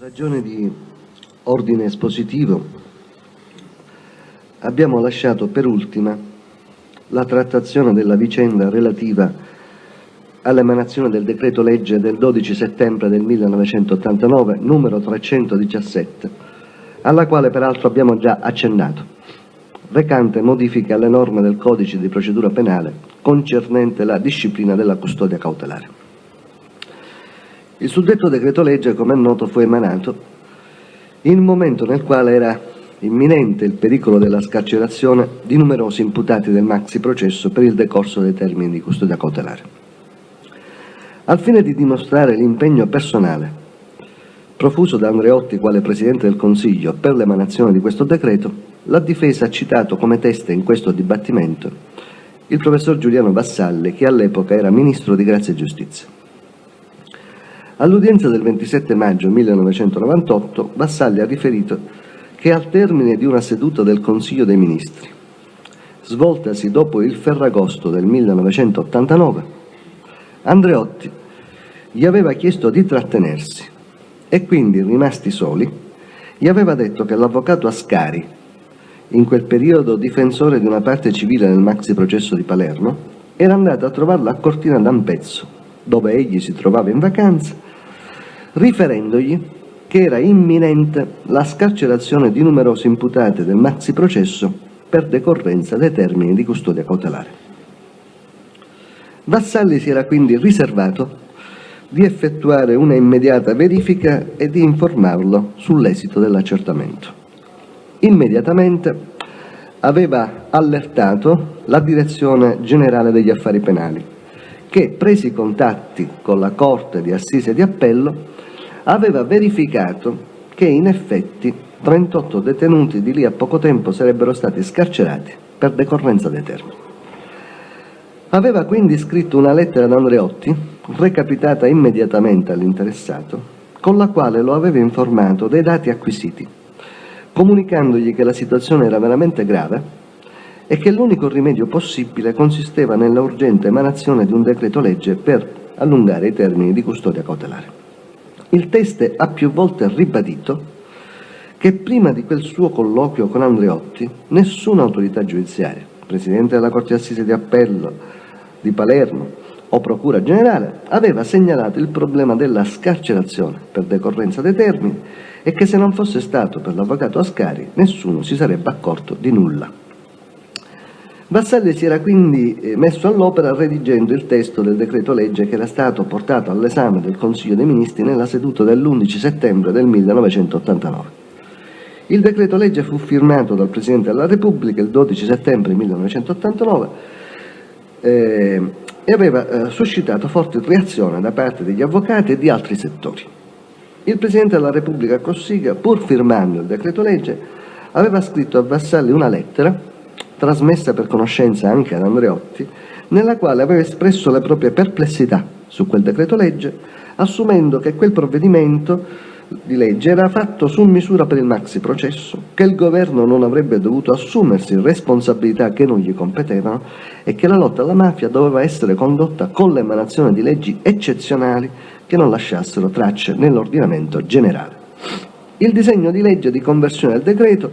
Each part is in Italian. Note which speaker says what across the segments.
Speaker 1: ragione di ordine espositivo abbiamo lasciato per ultima la trattazione della vicenda relativa all'emanazione del decreto legge del 12 settembre del 1989, numero 317, alla quale peraltro abbiamo già accennato, recante modifiche alle norme del codice di procedura penale concernente la disciplina della custodia cautelare. Il suddetto decreto legge, come è noto, fu emanato in un momento nel quale era imminente il pericolo della scarcerazione di numerosi imputati del maxi processo per il decorso dei termini di custodia cautelare. Al fine di dimostrare l'impegno personale profuso da Andreotti quale Presidente del Consiglio per l'emanazione di questo decreto, la difesa ha citato come teste in questo dibattimento il professor Giuliano Vassalli, che all'epoca era Ministro di Grazia e Giustizia. All'udienza del 27 maggio 1998, Vassalli ha riferito che al termine di una seduta del Consiglio dei Ministri, svoltasi dopo il Ferragosto del 1989, Andreotti gli aveva chiesto di trattenersi e quindi, rimasti soli, gli aveva detto che l'avvocato Ascari, in quel periodo difensore di una parte civile nel maxi processo di Palermo, era andato a trovarlo a Cortina d'Ampezzo, dove egli si trovava in vacanza, riferendogli che era imminente la scarcerazione di numerosi imputati del maxi processo per decorrenza dei termini di custodia cautelare. Vassalli si era quindi riservato di effettuare una immediata verifica e di informarlo sull'esito dell'accertamento. Immediatamente aveva allertato la Direzione Generale degli Affari Penali, che, presi contatti con la Corte di Assise di Appello, aveva verificato che in effetti 38 detenuti di lì a poco tempo sarebbero stati scarcerati per decorrenza dei termini. Aveva quindi scritto una lettera ad Andreotti, recapitata immediatamente all'interessato, con la quale lo aveva informato dei dati acquisiti, comunicandogli che la situazione era veramente grave e che l'unico rimedio possibile consisteva nella urgente emanazione di un decreto legge per allungare i termini di custodia cautelare. Il teste ha più volte ribadito che prima di quel suo colloquio con Andreotti nessuna autorità giudiziaria, Presidente della Corte di Assise di Appello di Palermo o Procura Generale, aveva segnalato il problema della scarcerazione per decorrenza dei termini e che se non fosse stato per l'avvocato Ascari nessuno si sarebbe accorto di nulla. Vassalli si era quindi messo all'opera redigendo il testo del decreto legge che era stato portato all'esame del Consiglio dei Ministri nella seduta dell'11 settembre del 1989. Il decreto legge fu firmato dal Presidente della Repubblica il 12 settembre 1989 e aveva suscitato forte reazione da parte degli avvocati e di altri settori. Il Presidente della Repubblica Cossiga, pur firmando il decreto legge, aveva scritto a Vassalli una lettera trasmessa per conoscenza anche ad Andreotti, nella quale aveva espresso le proprie perplessità su quel decreto legge, assumendo che quel provvedimento di legge era fatto su misura per il maxi processo, che il governo non avrebbe dovuto assumersi responsabilità che non gli competevano e che la lotta alla mafia doveva essere condotta con l'emanazione di leggi eccezionali che non lasciassero tracce nell'ordinamento generale. Il disegno di legge di conversione del decreto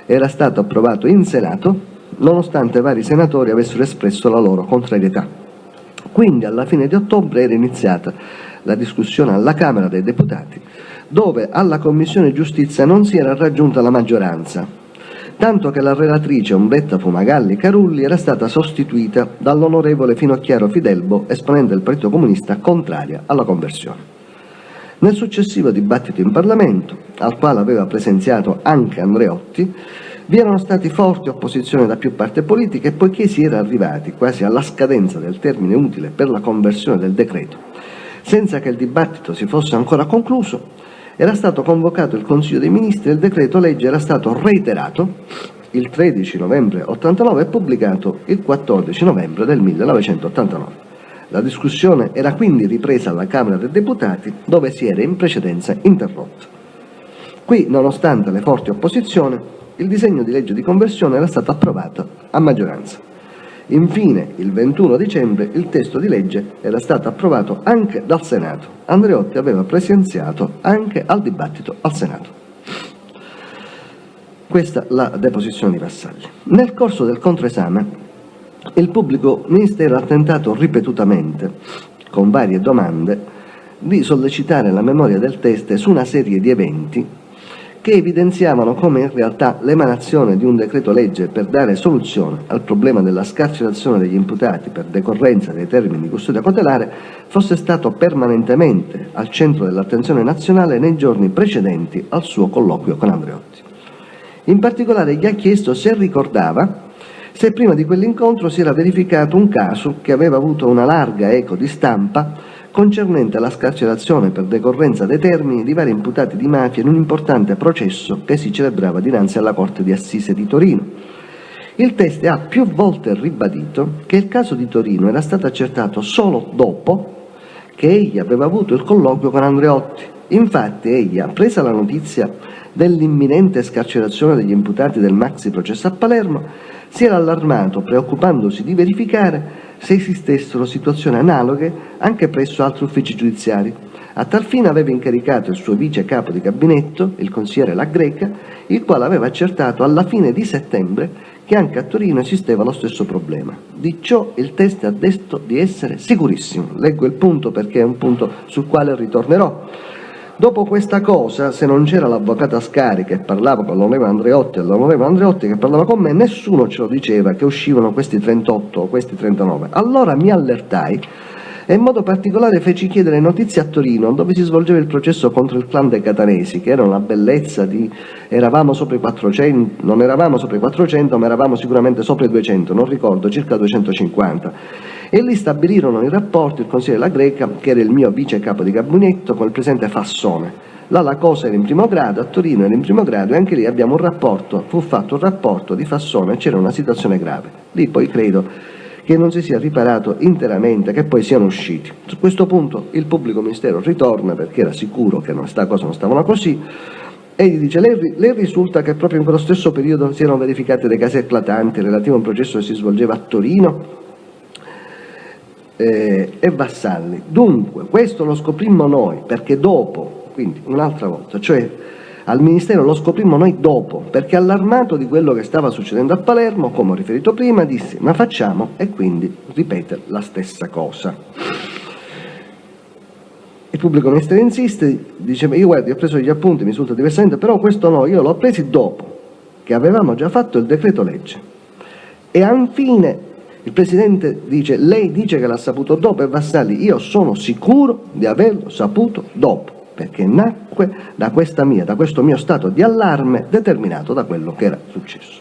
Speaker 1: era stato approvato in Senato nonostante vari senatori avessero espresso la loro contrarietà. Quindi alla fine di ottobre era iniziata la discussione alla Camera dei Deputati, dove alla Commissione Giustizia non si era raggiunta la maggioranza, tanto che la relatrice Umberta Fumagalli Carulli era stata sostituita dall'onorevole Finocchiaro Fidelbo, esponente del Partito Comunista, contraria alla conversione. Nel successivo dibattito in Parlamento, al quale aveva presenziato anche Andreotti, vi erano stati forti opposizioni da più parti politiche e poiché si era arrivati quasi alla scadenza del termine utile per la conversione del decreto, senza che il dibattito si fosse ancora concluso, era stato convocato il Consiglio dei Ministri e il decreto legge era stato reiterato il 13 novembre 89 e pubblicato il 14 novembre del 1989. La discussione era quindi ripresa alla Camera dei Deputati, dove si era in precedenza interrotta. Qui, nonostante le forti opposizioni, il disegno di legge di conversione era stato approvato a maggioranza. Infine, il 21 dicembre, il testo di legge era stato approvato anche dal Senato. Andreotti aveva presenziato anche al dibattito al Senato. Questa la deposizione di Vassalli. Nel corso del controesame, il pubblico ministero ha tentato ripetutamente, con varie domande, di sollecitare la memoria del teste su una serie di eventi che evidenziavano come in realtà l'emanazione di un decreto legge per dare soluzione al problema della scarcerazione degli imputati per decorrenza dei termini di custodia cautelare fosse stato permanentemente al centro dell'attenzione nazionale nei giorni precedenti al suo colloquio con Andreotti. In particolare gli ha chiesto se ricordava se prima di quell'incontro si era verificato un caso che aveva avuto una larga eco di stampa concernente la scarcerazione per decorrenza dei termini di vari imputati di mafia in un importante processo che si celebrava dinanzi alla Corte di Assise di Torino. Il teste ha più volte ribadito che il caso di Torino era stato accertato solo dopo che egli aveva avuto il colloquio con Andreotti. Infatti egli, appresa la notizia dell'imminente scarcerazione degli imputati del maxi processo a Palermo, si era allarmato preoccupandosi di verificare se esistessero situazioni analoghe anche presso altri uffici giudiziari. A tal fine aveva incaricato il suo vice capo di gabinetto, il consigliere La Greca, il quale aveva accertato alla fine di settembre che anche a Torino esisteva lo stesso problema. Di ciò il teste ha detto di essere sicurissimo. Leggo il punto perché è un punto sul quale ritornerò. Dopo questa cosa, se non c'era l'avvocato Ascari che parlava con l'onorevole Andreotti e l'onorevole Andreotti che parlava con me, nessuno ce lo diceva che uscivano questi 38 o questi 39. Allora mi allertai e in modo particolare feci chiedere notizie a Torino, dove si svolgeva il processo contro il clan dei Catanesi, che era una bellezza di eravamo sopra i 400, non eravamo sopra i 400, ma eravamo sicuramente sopra i 200, non ricordo, circa 250. E lì stabilirono i rapporti il consigliere La Greca, che era il mio vice capo di gabinetto, con il presidente Fassone. Là la cosa era in primo grado, a Torino era in primo grado, e anche lì abbiamo un rapporto, fu fatto un rapporto di Fassone, c'era una situazione grave. Lì poi credo che non si sia riparato interamente, che poi siano usciti. Su questo punto il pubblico ministero ritorna, perché era sicuro che questa cosa non stavano così, e gli dice: le risulta che proprio in quello stesso periodo si erano verificati dei casi eclatanti relativi a un processo che si svolgeva a Torino? E Vassalli: dunque questo lo scoprimmo noi, perché dopo, quindi un'altra volta, cioè al Ministero lo scoprimmo noi dopo, perché allarmato di quello che stava succedendo a Palermo, come ho riferito prima, disse: ma facciamo, e quindi ripete la stessa cosa. Il pubblico ministero insiste, dice: io guardi, ho preso gli appunti, mi risulta diversamente, però questo no, io l'ho presi dopo che avevamo già fatto il decreto legge. E infine il Presidente dice: lei dice che l'ha saputo dopo, e Vassalli: io sono sicuro di averlo saputo dopo, perché nacque da questo mio stato di allarme determinato da quello che era successo.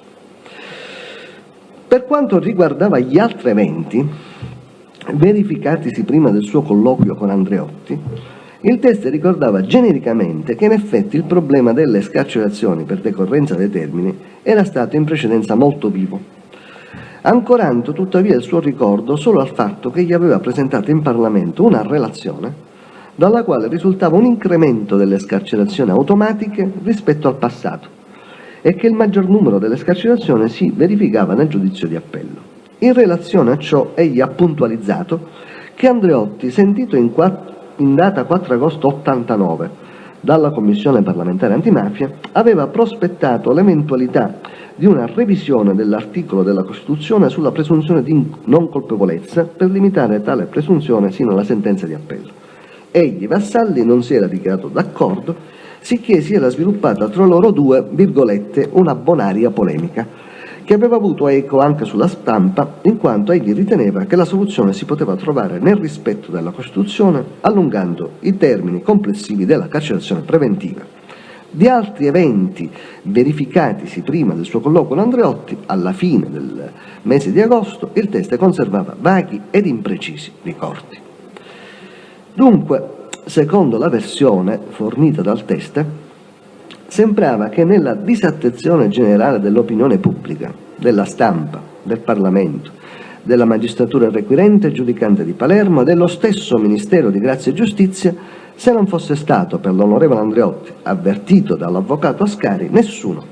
Speaker 1: Per quanto riguardava gli altri eventi verificatisi prima del suo colloquio con Andreotti, il teste ricordava genericamente che in effetti il problema delle scarcerazioni per decorrenza dei termini era stato in precedenza molto vivo, ancorando tuttavia il suo ricordo solo al fatto che gli aveva presentato in Parlamento una relazione dalla quale risultava un incremento delle scarcerazioni automatiche rispetto al passato e che il maggior numero delle scarcerazioni si verificava nel giudizio di appello. In relazione a ciò egli ha puntualizzato che Andreotti, sentito in data 4 agosto 89 dalla Commissione parlamentare antimafia, aveva prospettato l'eventualità di una revisione dell'articolo della Costituzione sulla presunzione di non colpevolezza per limitare tale presunzione sino alla sentenza di appello. Egli, Vassalli, non si era dichiarato d'accordo, sicché si era sviluppata tra loro due, virgolette, una bonaria polemica, che aveva avuto eco anche sulla stampa, in quanto egli riteneva che la soluzione si poteva trovare nel rispetto della Costituzione, allungando i termini complessivi della carcerazione preventiva. Di altri eventi verificatisi prima del suo colloquio con Andreotti, alla fine del mese di agosto, il teste conservava vaghi ed imprecisi ricordi. Dunque, secondo la versione fornita dal teste, sembrava che nella disattenzione generale dell'opinione pubblica, della stampa, del Parlamento, della magistratura requirente e giudicante di Palermo e dello stesso Ministero di Grazia e Giustizia, se non fosse stato per l'onorevole Andreotti avvertito dall'avvocato Ascari, nessuno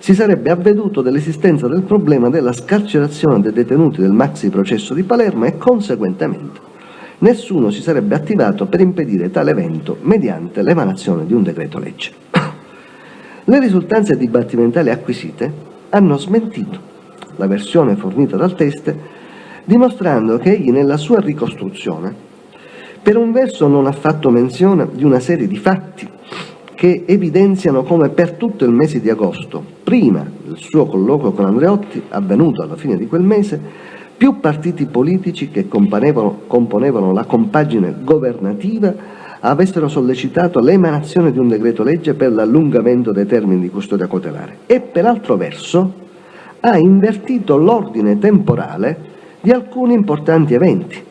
Speaker 1: si sarebbe avveduto dell'esistenza del problema della scarcerazione dei detenuti del maxi processo di Palermo e, conseguentemente, nessuno si sarebbe attivato per impedire tale evento mediante l'emanazione di un decreto legge. Le risultanze dibattimentali acquisite hanno smentito la versione fornita dal Teste, dimostrando che egli nella sua ricostruzione per un verso non ha fatto menzione di una serie di fatti che evidenziano come per tutto il mese di agosto, prima del suo colloquio con Andreotti, avvenuto alla fine di quel mese, più partiti politici che componevano la compagine governativa avessero sollecitato l'emanazione di un decreto legge per l'allungamento dei termini di custodia cautelare e, per altro verso, ha invertito l'ordine temporale di alcuni importanti eventi,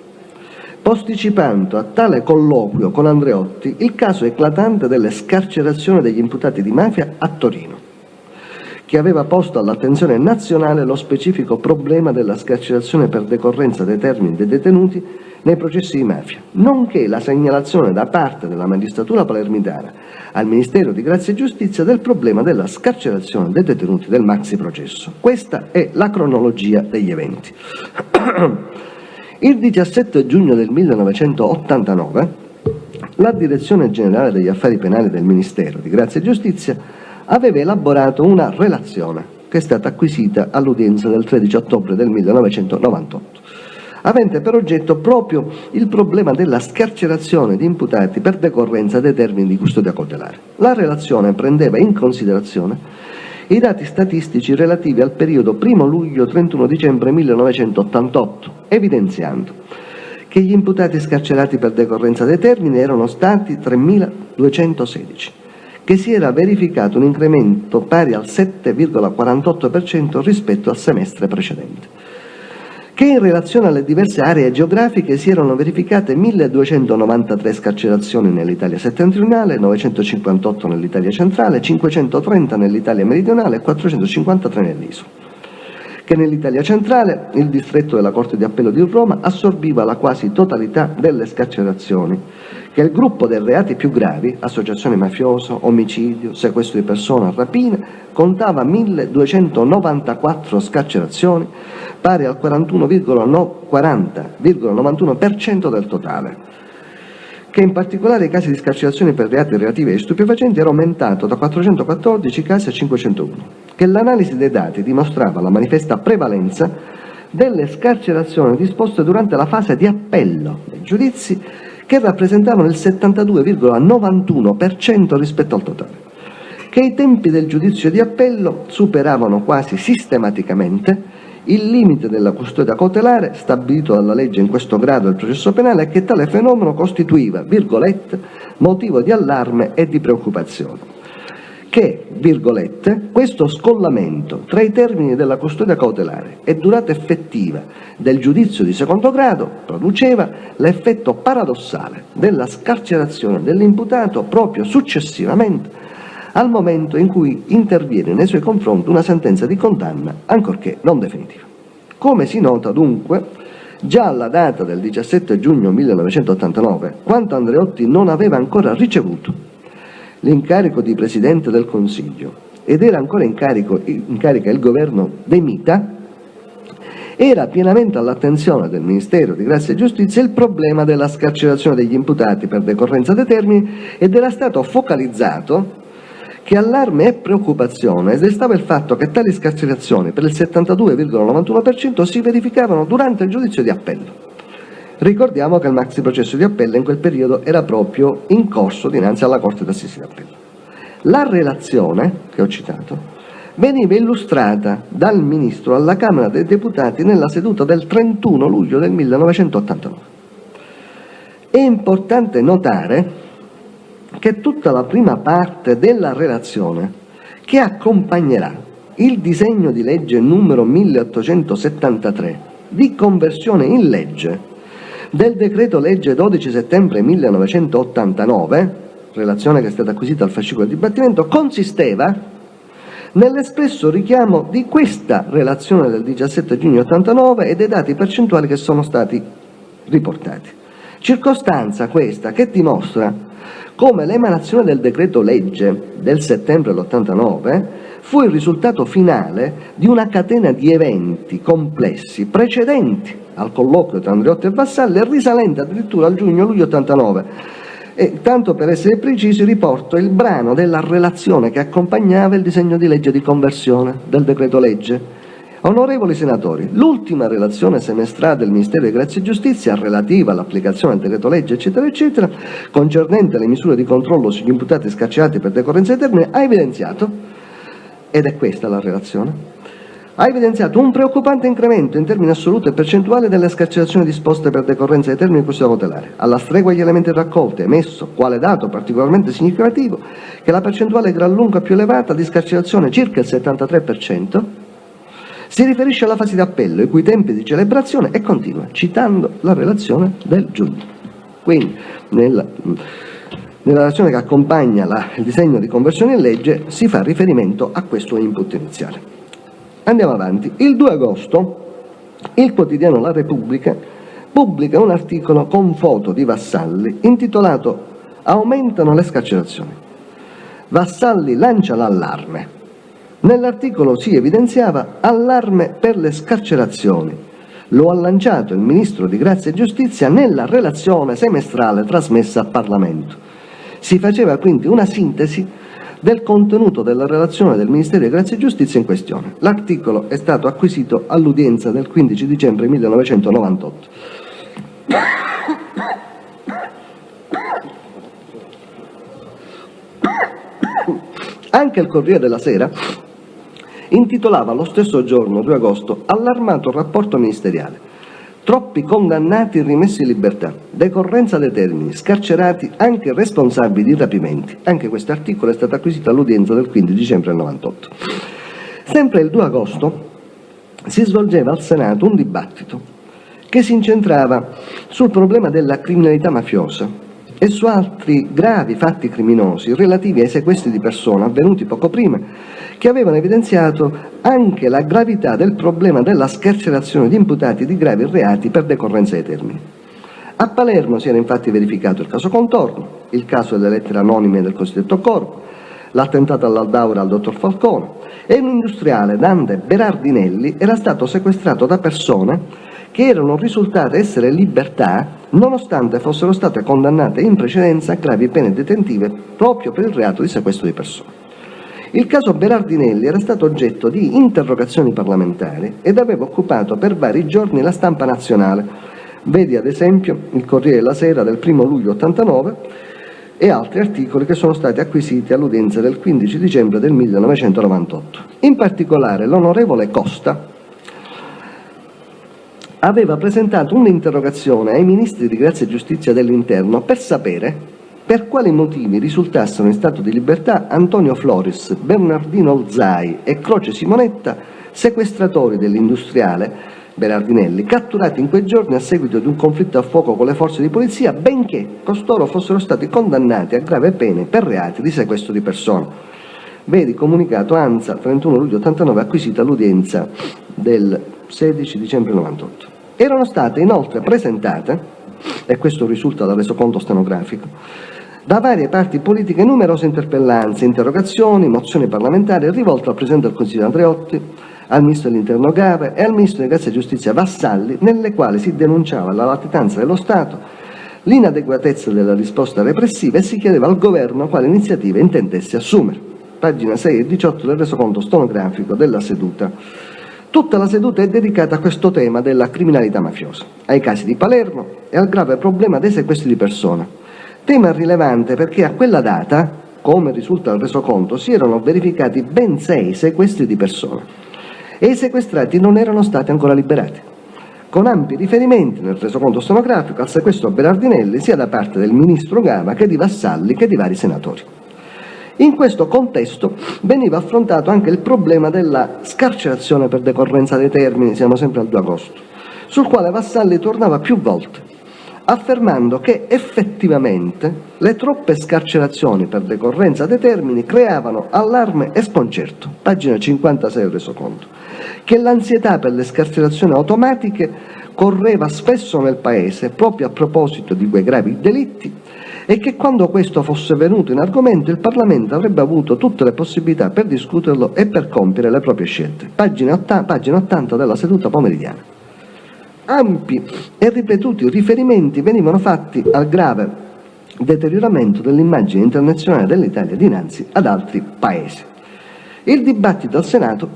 Speaker 1: posticipando a tale colloquio con Andreotti il caso eclatante delle scarcerazioni degli imputati di mafia a Torino, che aveva posto all'attenzione nazionale lo specifico problema della scarcerazione per decorrenza dei termini dei detenuti nei processi di mafia, nonché la segnalazione da parte della magistratura palermitana al Ministero di Grazia e Giustizia del problema della scarcerazione dei detenuti del maxi processo. Questa è la cronologia degli eventi. Il 17 giugno del 1989 la Direzione Generale degli Affari Penali del Ministero di Grazia e Giustizia aveva elaborato una relazione che è stata acquisita all'udienza del 13 ottobre del 1998, avente per oggetto proprio il problema della scarcerazione di imputati per decorrenza dei termini di custodia cautelare. La relazione prendeva in considerazione i dati statistici relativi al periodo 1 luglio-31 dicembre 1988, evidenziando che gli imputati scarcerati per decorrenza dei termini erano stati 3.216, che si era verificato un incremento pari al 7,48% rispetto al semestre precedente, che in relazione alle diverse aree geografiche si erano verificate 1.293 scarcerazioni nell'Italia settentrionale, 958 nell'Italia centrale, 530 nell'Italia meridionale e 453 nell'isola, che nell'Italia centrale il distretto della Corte di Appello di Roma assorbiva la quasi totalità delle scarcerazioni, che il gruppo dei reati più gravi, associazione mafiosa, omicidio, sequestro di persona, rapina, contava 1.294 scarcerazioni, pari al 40,91% del totale, che in particolare i casi di scarcerazione per reati relativi ai stupefacenti era aumentato da 414 casi a 501, che l'analisi dei dati dimostrava la manifesta prevalenza delle scarcerazioni disposte durante la fase di appello dei giudizi, che rappresentavano il 72,91% rispetto al totale, che i tempi del giudizio di appello superavano quasi sistematicamente il limite della custodia cautelare stabilito dalla legge in questo grado del processo penale e che tale fenomeno costituiva, virgolette, motivo di allarme e di preoccupazione. Che, virgolette, questo scollamento tra i termini della custodia cautelare e durata effettiva del giudizio di secondo grado produceva l'effetto paradossale della scarcerazione dell'imputato proprio successivamente al momento in cui interviene nei suoi confronti una sentenza di condanna, ancorché non definitiva. Come si nota dunque, già alla data del 17 giugno 1989, quando Andreotti non aveva ancora ricevuto l'incarico di Presidente del Consiglio ed era ancora in carica il governo De Mita, era pienamente all'attenzione del Ministero di Grazia e Giustizia il problema della scarcerazione degli imputati per decorrenza dei termini ed era stato focalizzato che allarme e preoccupazione destava il fatto che tali scarcerazioni per il 72,91% si verificavano durante il giudizio di appello. Ricordiamo che il maxi processo di appello in quel periodo era proprio in corso dinanzi alla Corte d'Assise di Appello. La relazione che ho citato veniva illustrata dal Ministro alla Camera dei Deputati nella seduta del 31 luglio del 1989. È importante notare che tutta la prima parte della relazione che accompagnerà il disegno di legge numero 1873 di conversione in legge del decreto legge 12 settembre 1989, relazione che è stata acquisita al fascicolo di dibattimento, consisteva nell'espresso richiamo di questa relazione del 17 giugno 89 e dei dati percentuali che sono stati riportati. Circostanza questa che dimostra come l'emanazione del decreto legge del settembre dell'89 fu il risultato finale di una catena di eventi complessi precedenti al colloquio tra Andreotti e Vassalli e risalente addirittura al giugno-luglio 89. E tanto per essere precisi riporto il brano della relazione che accompagnava il disegno di legge di conversione del decreto legge. Onorevoli senatori, l'ultima relazione semestrale del Ministero di Grazia e Giustizia relativa all'applicazione del decreto legge eccetera eccetera concernente le misure di controllo sugli imputati scarcerati per decorrenza di termine ha evidenziato, ed è questa la relazione, ha evidenziato un preoccupante incremento in termini assoluti e percentuali delle scarcerazioni disposte per decorrenza dei termini di custodia cautelare, alla stregua degli elementi raccolti, emesso quale dato particolarmente significativo che la percentuale è gran lunga più elevata di scarcerazione, circa il 73%, si riferisce alla fase di appello, i cui tempi di celebrazione, e continua, citando la relazione del giugno. Quindi, nella relazione che accompagna il disegno di conversione in legge si fa riferimento a questo input iniziale. Andiamo avanti. Il 2 agosto il quotidiano La Repubblica pubblica un articolo con foto di Vassalli intitolato «Aumentano le scarcerazioni». Vassalli lancia l'allarme. Nell'articolo si evidenziava allarme per le scarcerazioni. Lo ha lanciato il Ministro di Grazia e Giustizia nella relazione semestrale trasmessa al Parlamento. Si faceva quindi una sintesi del contenuto della relazione del Ministero di Grazia e Giustizia in questione. L'articolo è stato acquisito all'udienza del 15 dicembre 1998. Anche il Corriere della Sera intitolava lo stesso giorno, 2 agosto, allarmato rapporto ministeriale. Troppi condannati rimessi in libertà, decorrenza dei termini, scarcerati anche responsabili di rapimenti. Anche questo articolo è stato acquisito all'udienza del 15 dicembre 1998. Sempre il 2 agosto si svolgeva al Senato un dibattito che si incentrava sul problema della criminalità mafiosa e su altri gravi fatti criminosi relativi ai sequestri di persona avvenuti poco prima, che avevano evidenziato anche la gravità del problema della scarcerazione di imputati di gravi reati per decorrenza dei termini. A Palermo si era infatti verificato il caso Contorno, il caso delle lettere anonime del cosiddetto Corpo, l'attentato all'Aldaura al dottor Falcone, e un industriale, Dante Berardinelli, era stato sequestrato da persone che erano risultate essere in libertà nonostante fossero state condannate in precedenza a gravi pene detentive proprio per il reato di sequestro di persone. Il caso Berardinelli era stato oggetto di interrogazioni parlamentari ed aveva occupato per vari giorni la stampa nazionale. Vedi ad esempio il Corriere della Sera del 1 luglio 89 e altri articoli che sono stati acquisiti all'udienza del 15 dicembre del 1998. In particolare l'onorevole Costa aveva presentato un'interrogazione ai ministri di Grazia e Giustizia dell'Interno per sapere per quali motivi risultassero in stato di libertà Antonio Floris, Bernardino Olzai e Croce Simonetta, sequestratori dell'industriale Berardinelli, catturati in quei giorni a seguito di un conflitto a fuoco con le forze di polizia, benché costoro fossero stati condannati a grave pene per reati di sequestro di persone. Vedi comunicato ANSA 31 luglio 89 acquisita all'udienza del 16 dicembre 98. Erano state inoltre presentate, e questo risulta dal resoconto stenografico, da varie parti politiche numerose interpellanze, interrogazioni, mozioni parlamentari rivolte al Presidente del Consiglio Andreotti, al Ministro dell'Interno Gave e al Ministro di Grazia e Giustizia Vassalli, nelle quali si denunciava la latitanza dello Stato, l'inadeguatezza della risposta repressiva e si chiedeva al Governo quali iniziative intendesse assumere. Pagina 6 e 18 del resoconto stenografico della seduta. Tutta la seduta è dedicata a questo tema della criminalità mafiosa, ai casi di Palermo e al grave problema dei sequestri di persona. Tema rilevante perché a quella data, come risulta dal resoconto, si erano verificati ben 6 sequestri di persona e i sequestrati non erano stati ancora liberati, con ampi riferimenti nel resoconto stenografico al sequestro a Berardinelli sia da parte del ministro Gava che di Vassalli che di vari senatori. In questo contesto veniva affrontato anche il problema della scarcerazione per decorrenza dei termini, siamo sempre al 2 agosto, sul quale Vassalli tornava più volte, affermando che effettivamente le troppe scarcerazioni per decorrenza dei termini creavano allarme e sconcerto, pagina 56 del resoconto, che l'ansietà per le scarcerazioni automatiche correva spesso nel Paese proprio a proposito di quei gravi delitti e che quando questo fosse venuto in argomento il Parlamento avrebbe avuto tutte le possibilità per discuterlo e per compiere le proprie scelte. Pagina 80 della seduta pomeridiana. Ampi e ripetuti riferimenti venivano fatti al grave deterioramento dell'immagine internazionale dell'Italia dinanzi ad altri paesi. Il dibattito al Senato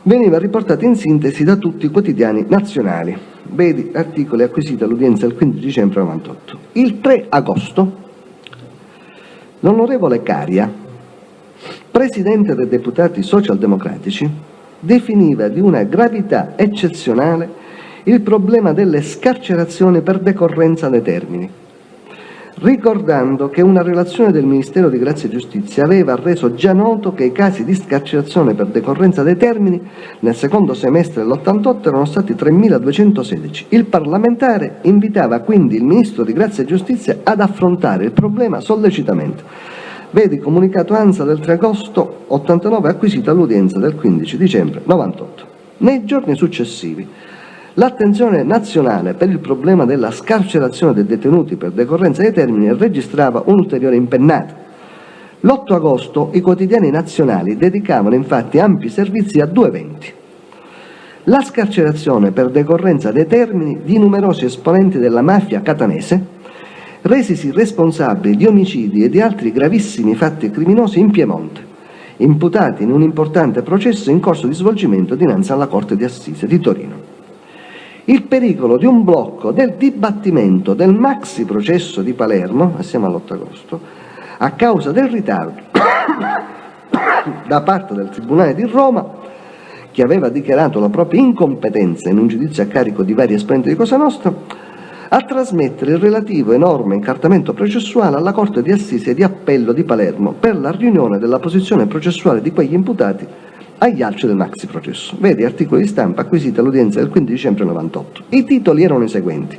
Speaker 1: veniva riportato in sintesi da tutti i quotidiani nazionali. Vedi articoli acquisiti all'udienza il 15 dicembre 98. Il 3 agosto l'onorevole Caria, presidente dei deputati socialdemocratici, definiva di una gravità eccezionale il problema delle scarcerazioni per decorrenza dei termini, ricordando che una relazione del Ministero di Grazia e Giustizia aveva reso già noto che i casi di scarcerazione per decorrenza dei termini nel secondo semestre dell'88 erano stati 3.216. Il parlamentare invitava quindi il Ministro di Grazia e Giustizia ad affrontare il problema sollecitamente. Vedi comunicato ANSA del 3 agosto 89 acquisito all'udienza del 15 dicembre 98. Nei giorni successivi l'attenzione nazionale per il problema della scarcerazione dei detenuti per decorrenza dei termini registrava un'ulteriore impennata. L'8 agosto i quotidiani nazionali dedicavano infatti ampi servizi a due eventi: la scarcerazione per decorrenza dei termini di numerosi esponenti della mafia catanese, resisi responsabili di omicidi e di altri gravissimi fatti criminosi in Piemonte, imputati in un importante processo in corso di svolgimento dinanzi alla Corte di Assise di Torino. Il pericolo di un blocco del dibattimento del maxi processo di Palermo, assieme all'8 agosto, a causa del ritardo da parte del Tribunale di Roma, che aveva dichiarato la propria incompetenza in un giudizio a carico di vari esponenti di Cosa Nostra, a trasmettere il relativo enorme incartamento processuale alla Corte di Assise e di Appello di Palermo per la riunione della posizione processuale di quegli imputati agli alci del maxi processo. Vedi articoli di stampa acquisiti all'udienza del 15 dicembre 98. I titoli erano i seguenti: